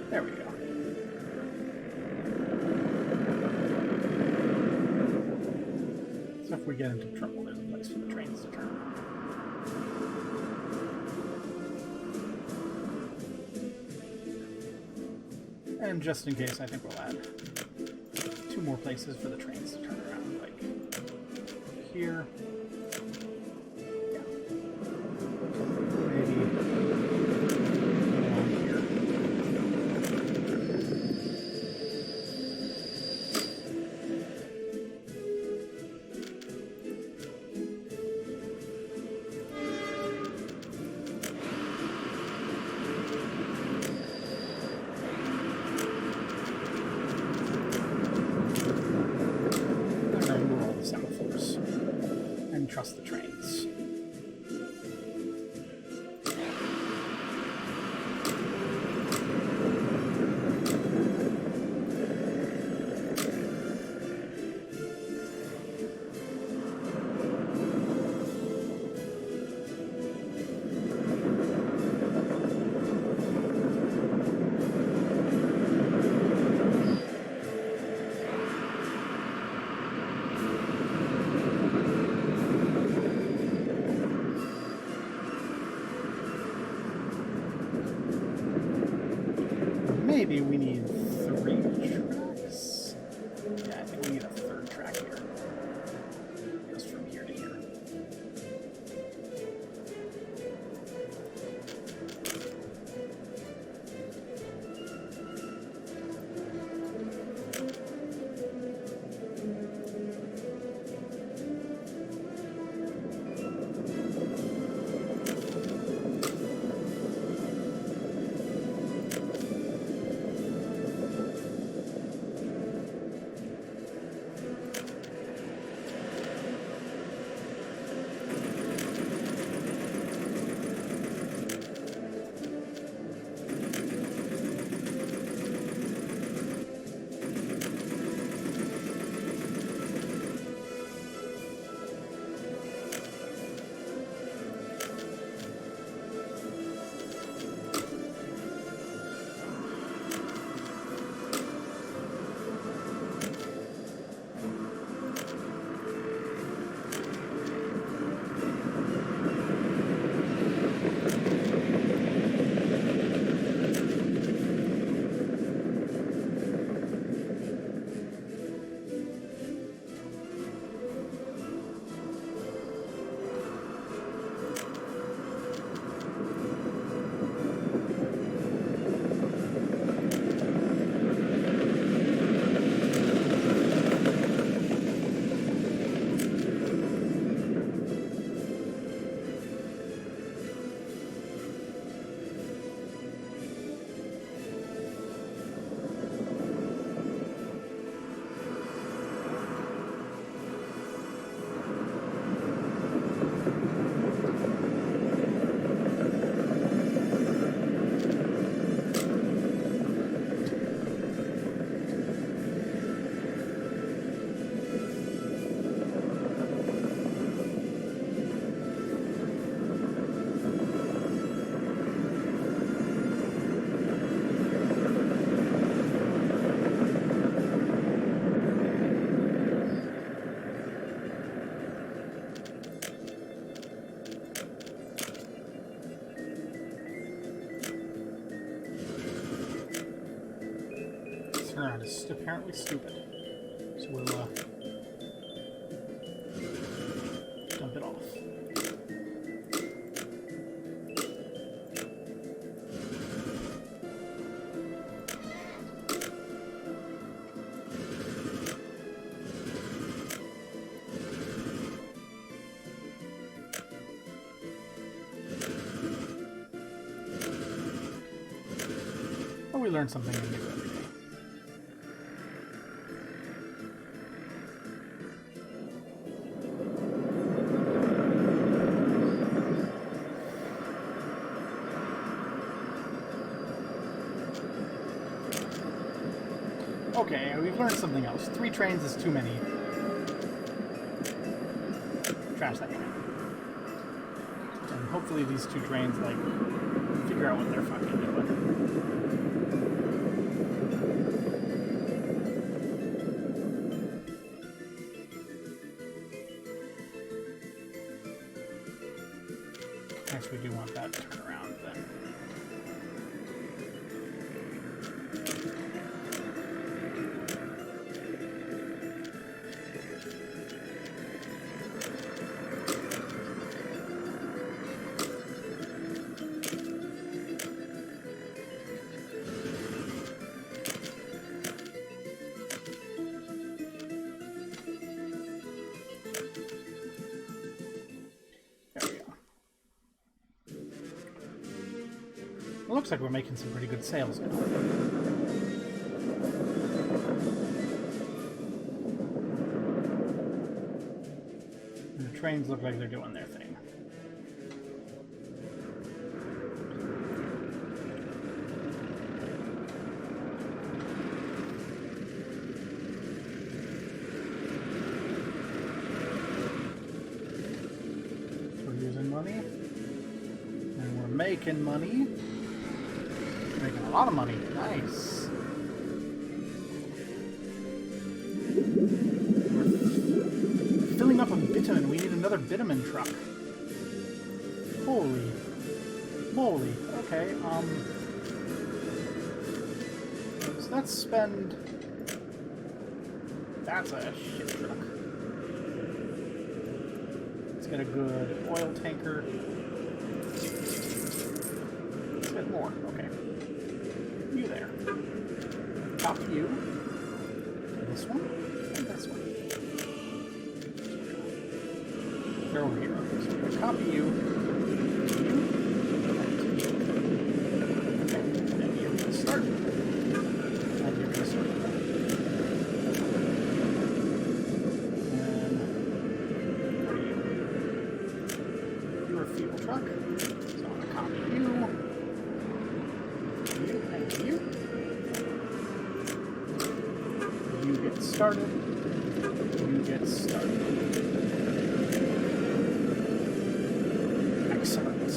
There we go. So if we get into trouble, there's a place for the trains to turn. And just in case, I think we'll add 2 more places for the trains to turn around, like here. Yeah. Maybe along here. Semaphores and trust the trains. Maybe we need 3 tracks. Yeah, I think we need a 3rd track here. Just from here to here. Turnaround is apparently stupid. So we'll dump it off. Oh, we learned something new every day. Okay, we've learned something else. 3 trains is too many. Trash that train. And hopefully these 2 trains, like, figure out what they're fucking doing. Next, we do want that turnaround then. It looks like we're making some pretty good sales now. And the trains look like they're doing their thing. We're using money. And we're making money. Making a lot of money. Nice. We're filling up on bitumen. We need another bitumen truck. Holy moly. Okay, so let's spend... That's a shit truck. Let's get a good oil tanker. Let's get more. Okay. You there. Copy you. This one. And this one. They're over here. So we're going to copy you. You. Okay. And you're going to start. And you're going to start. And what are you? You're a fuel truck. So I'm going to copy you. You get started. You get started. Excellent.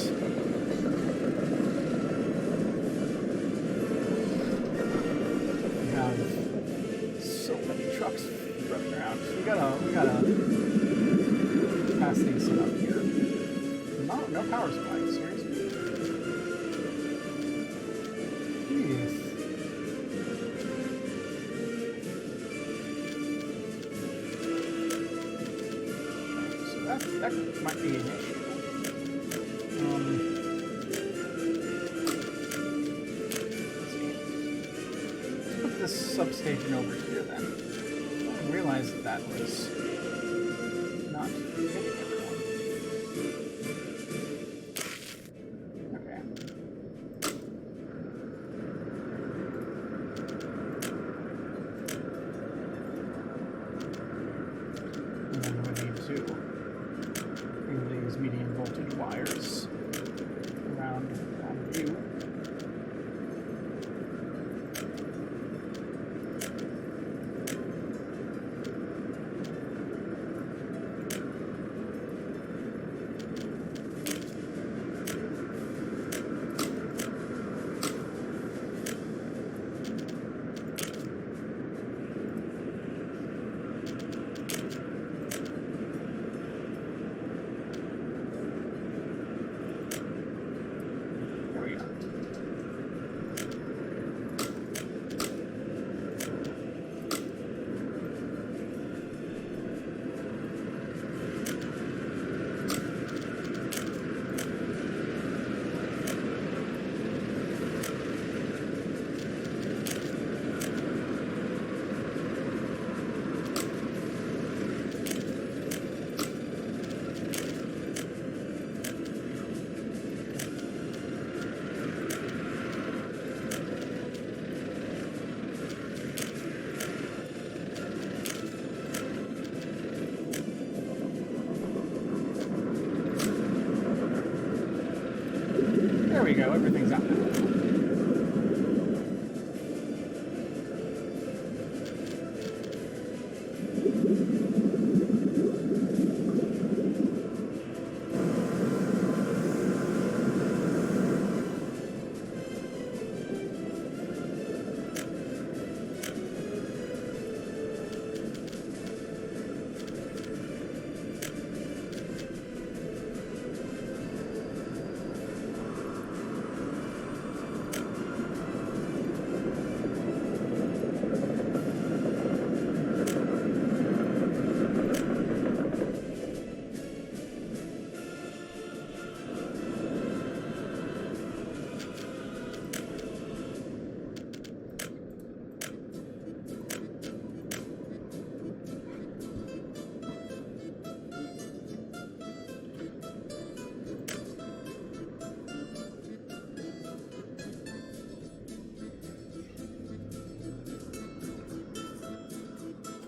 We have so many trucks running around. We gotta pass these up here. No power supply, seriously. Jeez. That might be an issue. Let's see. Let's put this substation over here then. I didn't realize that was not hitting everyone. Okay. And then we need to these medium voltage wires around you. There we go, everything's out now.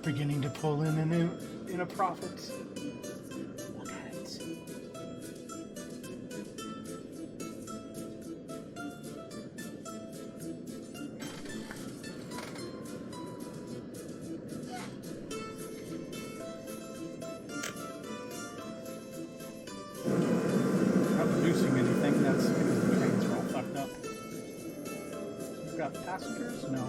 beginning to pull in a profit. Look at it. Not producing anything, that's because the trains are all fucked up. We've got passengers? No.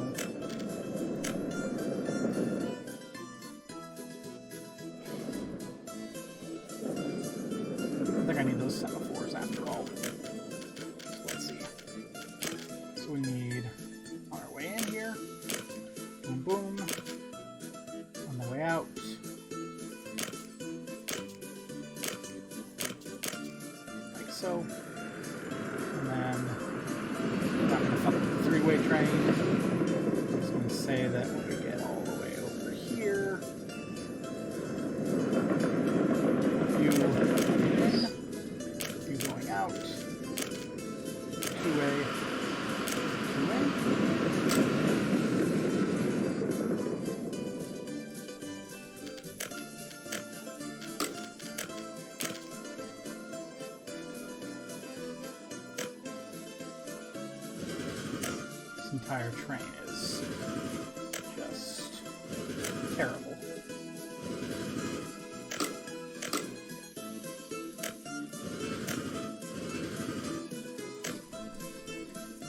I think I need those semaphores after all. So let's see. So we need, on our way in here, boom boom, on the way out, like so, and then not gonna fuck with the three-way train. I'm just gonna say that when we get all the way over here, you going out, two-way, this entire train is just terrible.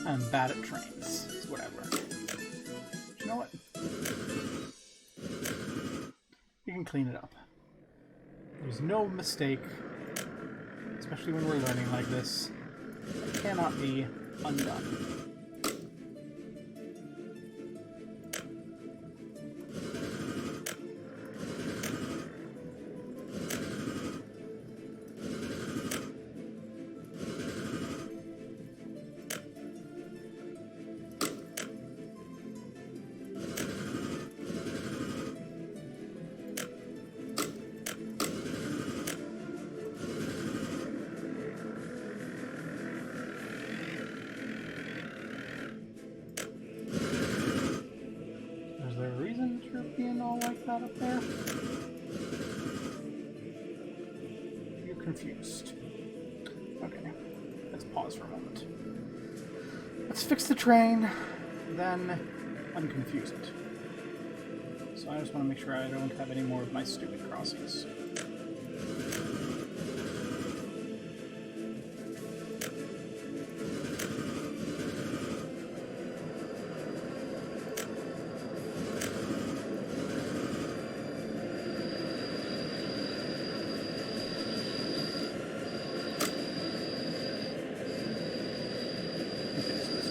I'm bad at trains. It's whatever. But you know what? You can clean it up. There's no mistake, especially when we're learning like this, that cannot be undone. Being all like that up there? You're confused. Okay, let's pause for a moment. Let's fix the train, then unconfuse it. So I just want to make sure I don't have any more of my stupid crossings.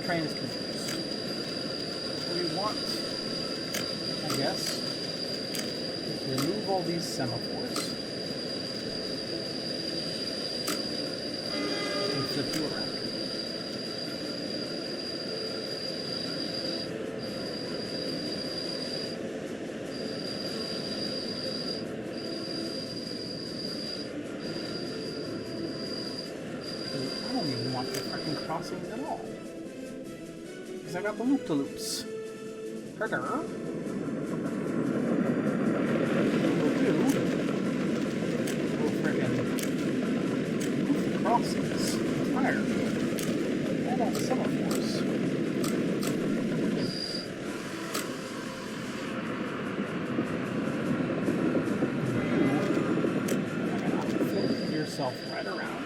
Train is confused. What we want, I guess, is to remove all these semaphores and flip you around. I don't even want the freaking crossings at all. I got the loop-to-loops. Herder. We'll friggin' move the crossings entirely. And all the semaphores. You're gonna have to flip yourself right around.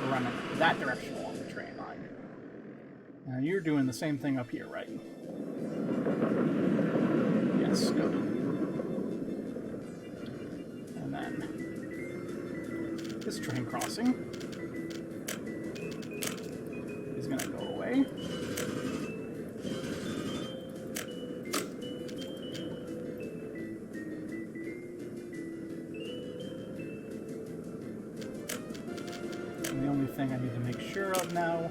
We're running that direction along the train line. Now you're doing the same thing up here, right? Yes, good. And then this train crossing is going to go away. And the only thing I need to make sure of now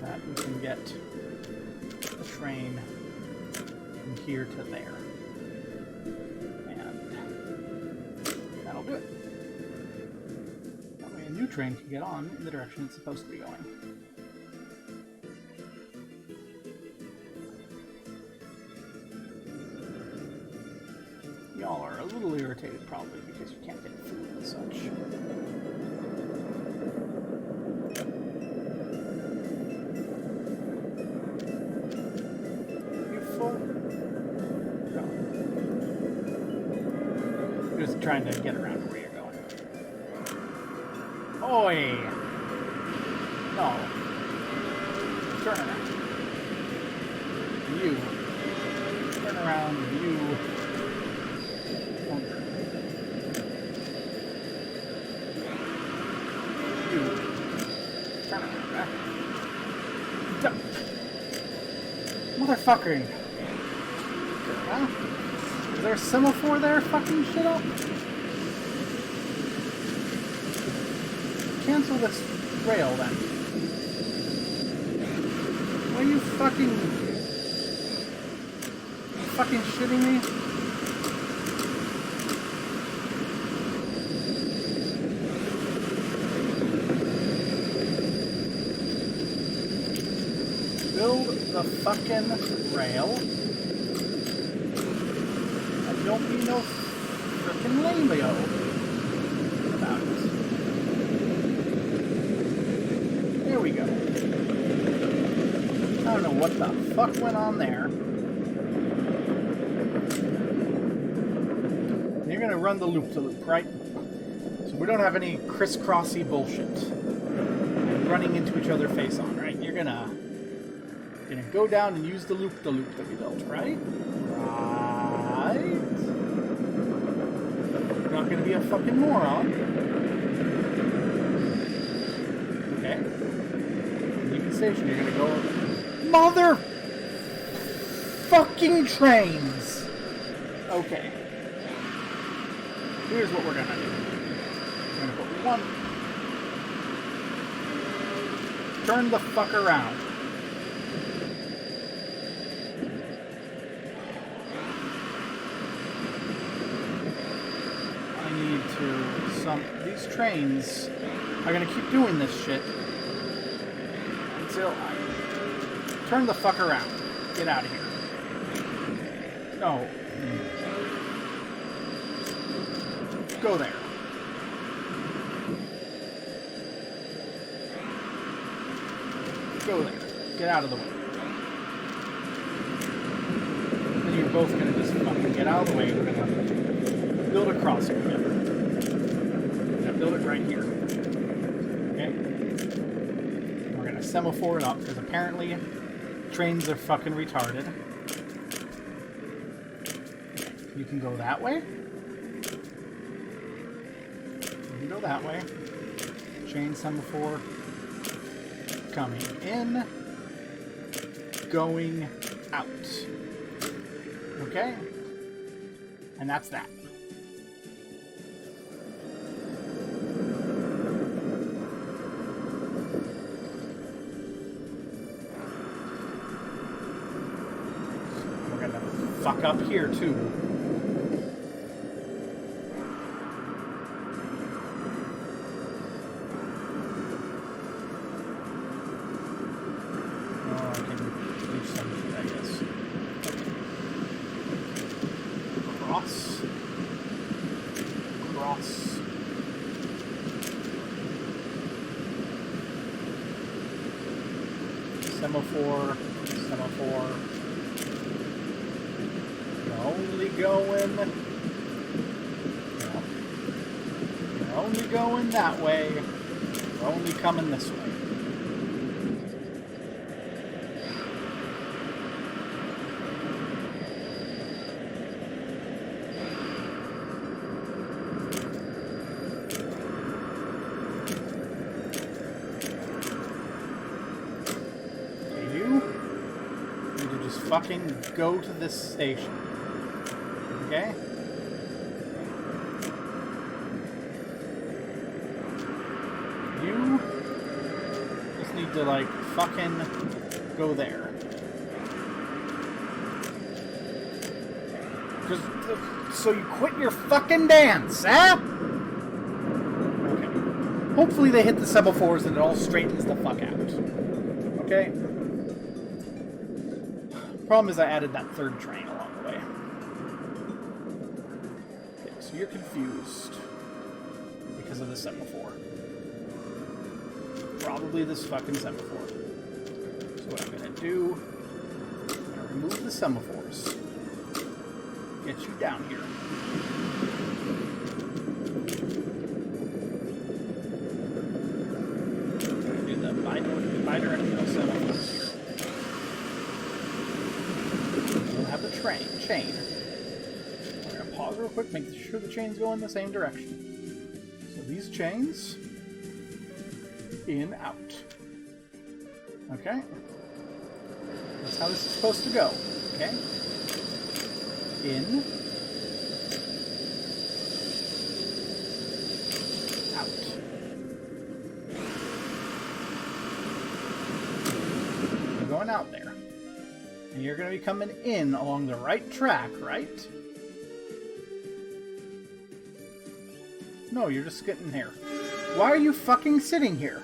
that we can get the train from here to there. And that'll do it. That way a new train can get on in the direction it's supposed to be going. little irritated probably because you can't get food and such. You full? No. You're just trying to get around to where you're going. Oi! No. Turn around. You. Turn around, you. You. Turn around, back. Motherfucker. Huh? Is there a semaphore there fucking shit up? Cancel this rail then. Are you fucking shitting me? Build the fucking rail. And don't be no frickin' lameo about it. There we go. I don't know what the fuck went on there. You're gonna run the loop-to-loop, right? So we don't have any crisscrossy bullshit. Running into each other face on, right? You're gonna go down and use the loop-to-loop that we built, right? Right? You're not gonna be a fucking moron. Okay. Union Station, you're gonna go... Mother... fucking trains! Okay. Here's what we're gonna do. We're gonna put one... Turn the fuck around. I need to... These trains are gonna keep doing this shit until I... Turn the fuck around. Get out of here. No. Go there. Go there. Get out of the way. Then you're both gonna just fucking get out of the way. We're gonna build a crossing together. We're gonna build it right here. Okay? We're gonna semaphore it up, because apparently trains are fucking retarded. You can go that way. You can go that way. Chain semaphore. Coming in. Going out. Okay? And that's that. We're gonna fuck up here too. Semaphore. You're only going... You're only going that way. You're only coming this way. Fucking go to this station. Okay? You just need to, like, fucking go there. Just so you quit your fucking dance, huh? Okay. Hopefully they hit the semaphores and it all straightens the fuck out. Okay? Problem is I added that third train along the way. you're confused because of the semaphore. Probably this fucking semaphore. So what I'm gonna do, I'm gonna remove the semaphores. Get you down here. I'm gonna do the bidirectional semaphores here. We'll have the chain. We're gonna pause real quick, make sure the chains go in the same direction. So these chains, in, out. Okay? That's how this is supposed to go. Okay? In, out. You're going out there. And you're going to be coming in along the right track, right? No, you're just getting here. Why are you fucking sitting here?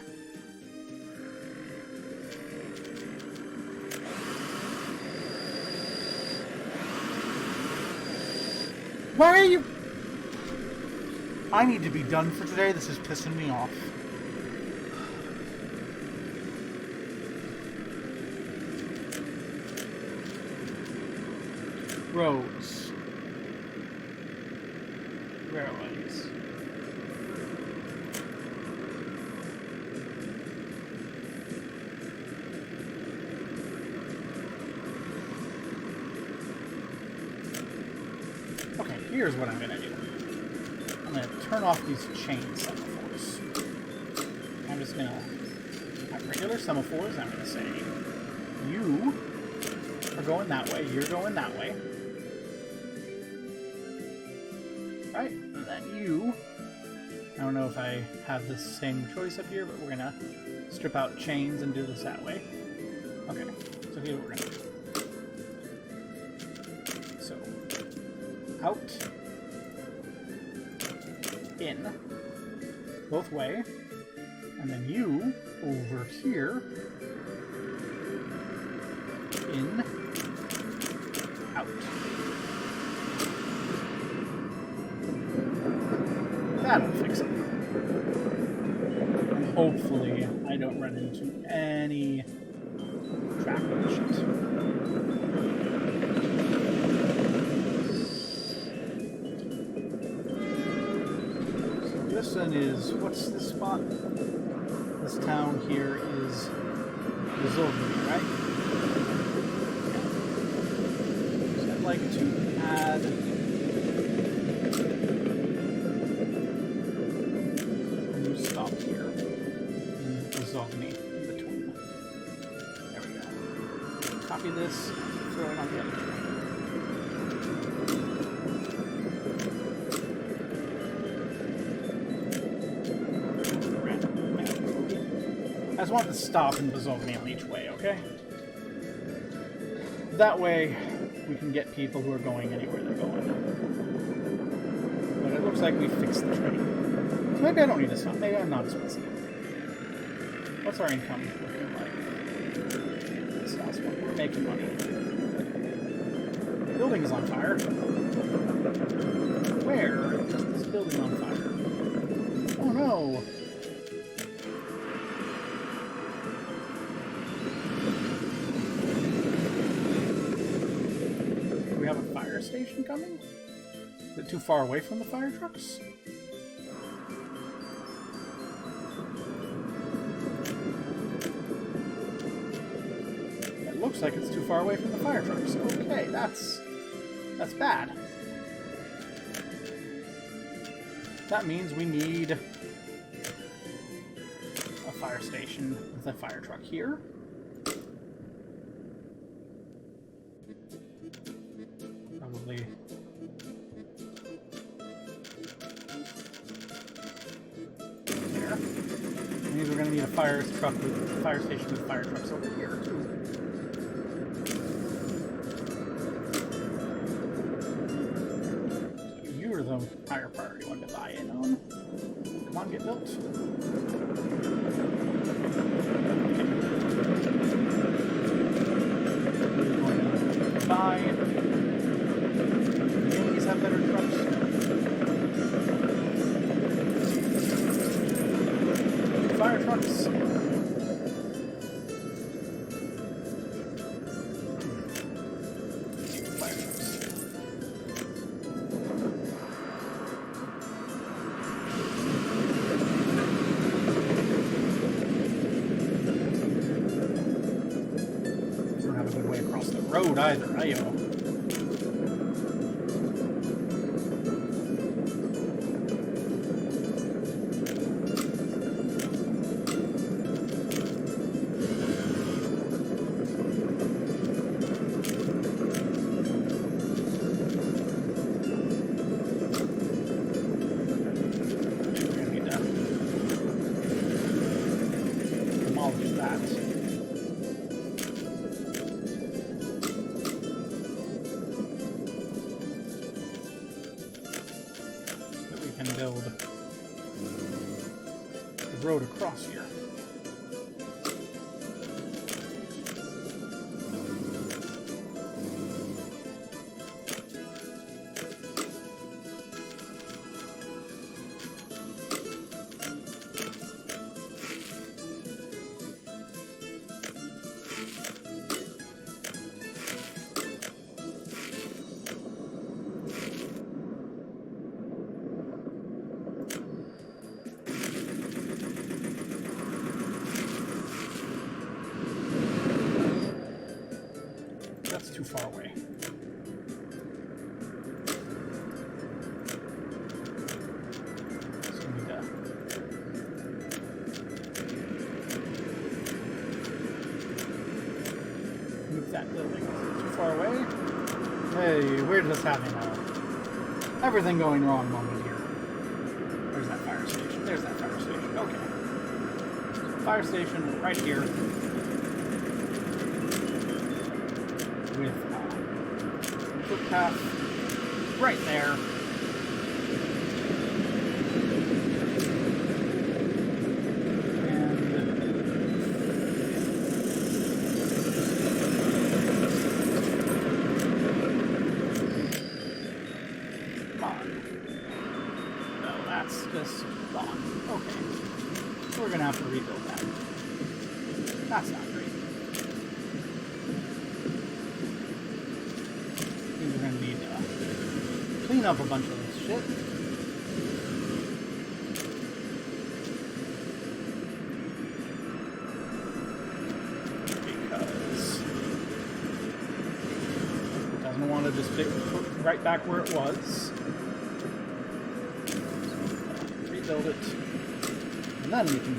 Why are you... I need to be done for today. This is pissing me off. Roads. Railways. Okay, here's what I'm gonna do. I'm gonna turn off these chain semaphores. I'm just gonna have regular semaphores. I'm gonna say, you are going that way, you're going that way. Right, and then you, I don't know if I have the same choice up here, but we're gonna strip out chains and do this that way. Okay, so here's what we're gonna do. So, out, in, both way, and then you, over here, in, out. That'll fix it. And hopefully I don't run into any traffic issues. So this one is, what's this spot? This town here is Zolgny, right? Yeah. So I'd like to add a new stop here in Zolgny in between. There we go. Copy this, throw it on the other train. I just want to stop in Bezogny on each way, okay? That way, we can get people who are going anywhere they're going. But it looks like we fixed the train. So maybe I don't need to stop. Maybe I'm not as busy. What's our income looking like? This last one. We're making money. The building is on fire. Where is this building on fire? Oh no! Station coming? Is it too far away from the fire trucks? It looks like it's too far away from the fire trucks. Okay, that's bad. That means we need a fire station with a fire truck here. Probably there. That means we're going to need a fire station with fire trucks over here too. So you're the higher priority one to buy in on. Come on, get built. Okay. Buy. These have better trucks. trucks. Don't have a good way across the road either, ayo. Build the road across here. That's too far away. So we need to move that building. Too far away? Hey, we're just having everything going wrong moment here. There's that fire station. There's that fire station. Okay. So fire station right here. With footpath right there. Come on. No, that's just gone. Okay. So we're gonna have to rebuild that. That's not great. We're going to need to clean up a bunch of this shit. Because it doesn't want to just put right back where it was. So rebuild it. And then we can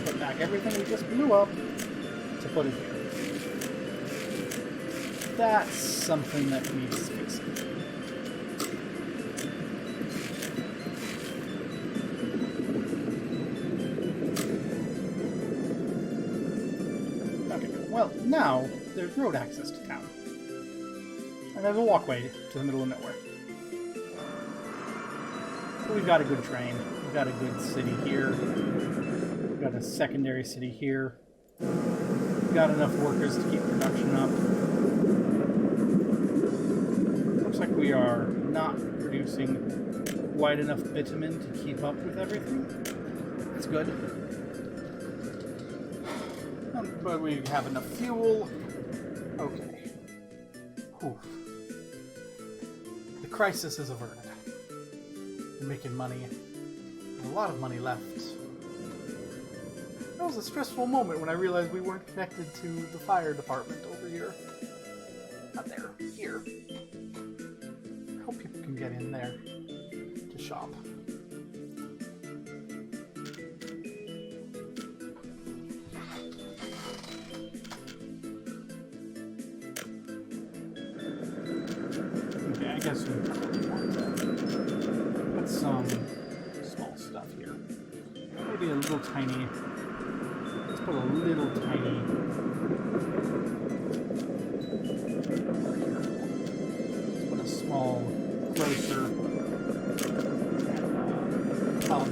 put back everything we just blew up to put it here. That's something that needs fixing. Okay, well, now there's road access to town. And there's a walkway to the middle of nowhere. So we've got a good train. We've got a good city here. We've got a secondary city here. We've got enough workers to keep production up. Looks like we are not producing quite enough bitumen to keep up with everything. That's good. But we have enough fuel. Okay. Whew. The crisis is averted. We're making money. There's a lot of money left. That was a stressful moment when I realized we weren't connected to the fire department over here. Not there. Here. I hope people can get in there to shop. Okay, I guess we probably want to put some small stuff here. Maybe a little tiny... Let's put a little tiny... Let's put a small grocer and pub.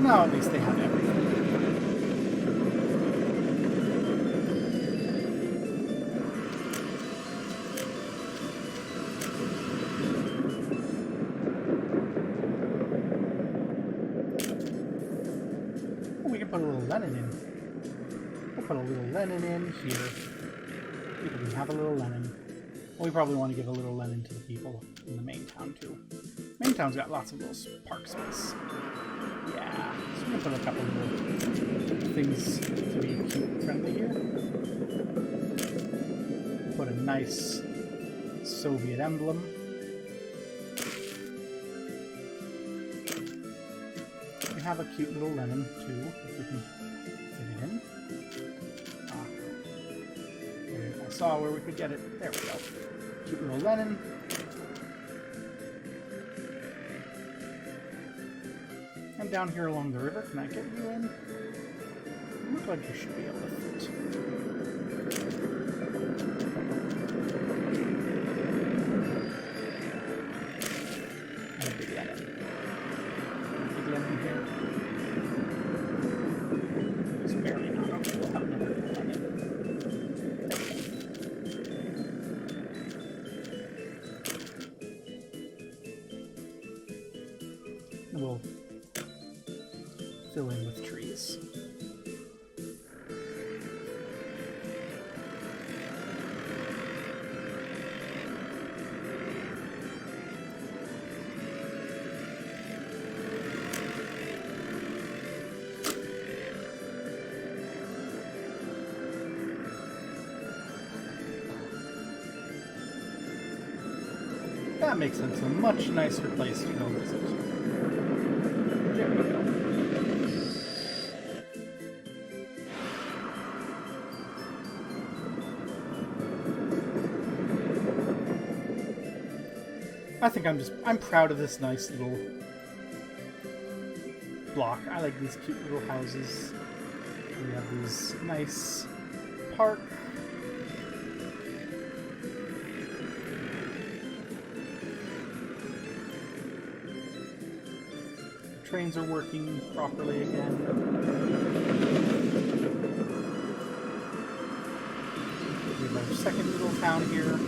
Now at least they have everything. Oh, we can put a little Lenin in. We'll put a little Lenin in here. We can have a little Lenin. Well, we probably want to give a little Lenin to the people in the main town, too. Main town's got lots of little park space. Yeah, so we're going to put a couple of little things to be cute and friendly here. Put a nice Soviet emblem. We have a cute little Lenin, too, if we can get it in. I saw where we could get it. There we go. Cute little Lenin. And down here along the river, can I get you in? You look like you should be able to fit. And a big Lenin. Big Lenin here. It's barely not. Okay, we'll have another big Lenin. We'll fill in with trees. That makes it a much nicer place to go visit. There we go. I think I'm proud of this nice little block. I like these cute little houses. We have these nice park. Trains are working properly again. We have our second little town here.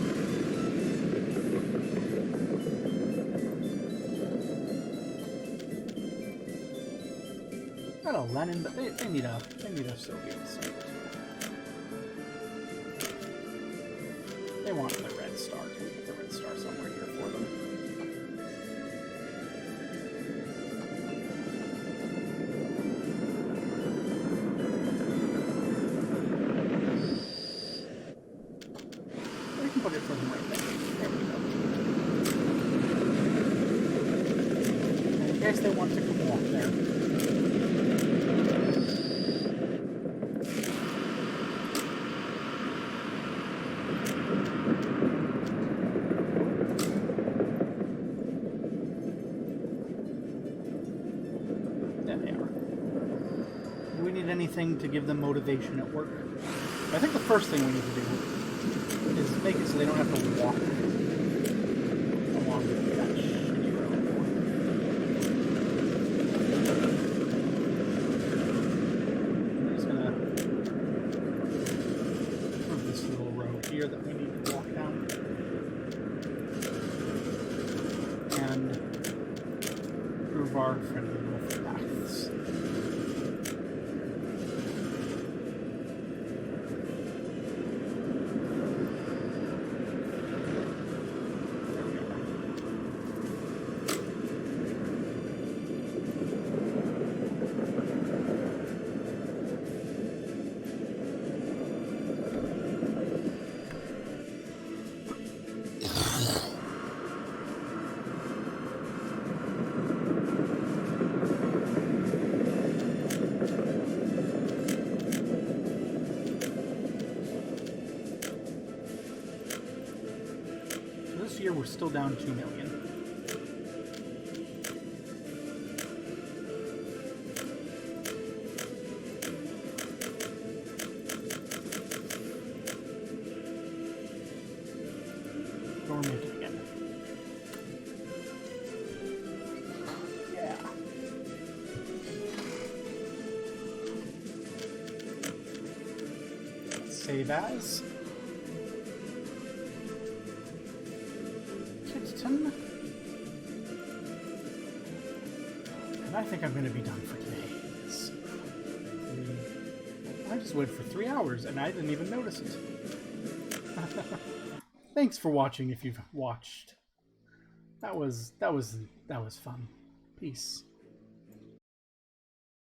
Not a Lenin, but they need a Soviet symbol. They want the Red Star. Can we put the Red Star somewhere here for them? We can put it for them right there. There we go. And in case they want to come walk there. Anything to give them motivation at work. I think the first thing we need to do is make it so they don't have to walk along that shitty road. I'm just gonna prove this little road here that we need to walk down. And prove our friendly little footpaths. Year we're still down 2 million. Go make it again. Yeah. save as. Kitten. And I think I'm going to be done for today. I just went for 3 hours and I didn't even notice it. Thanks for watching if you've watched. That was fun. Peace.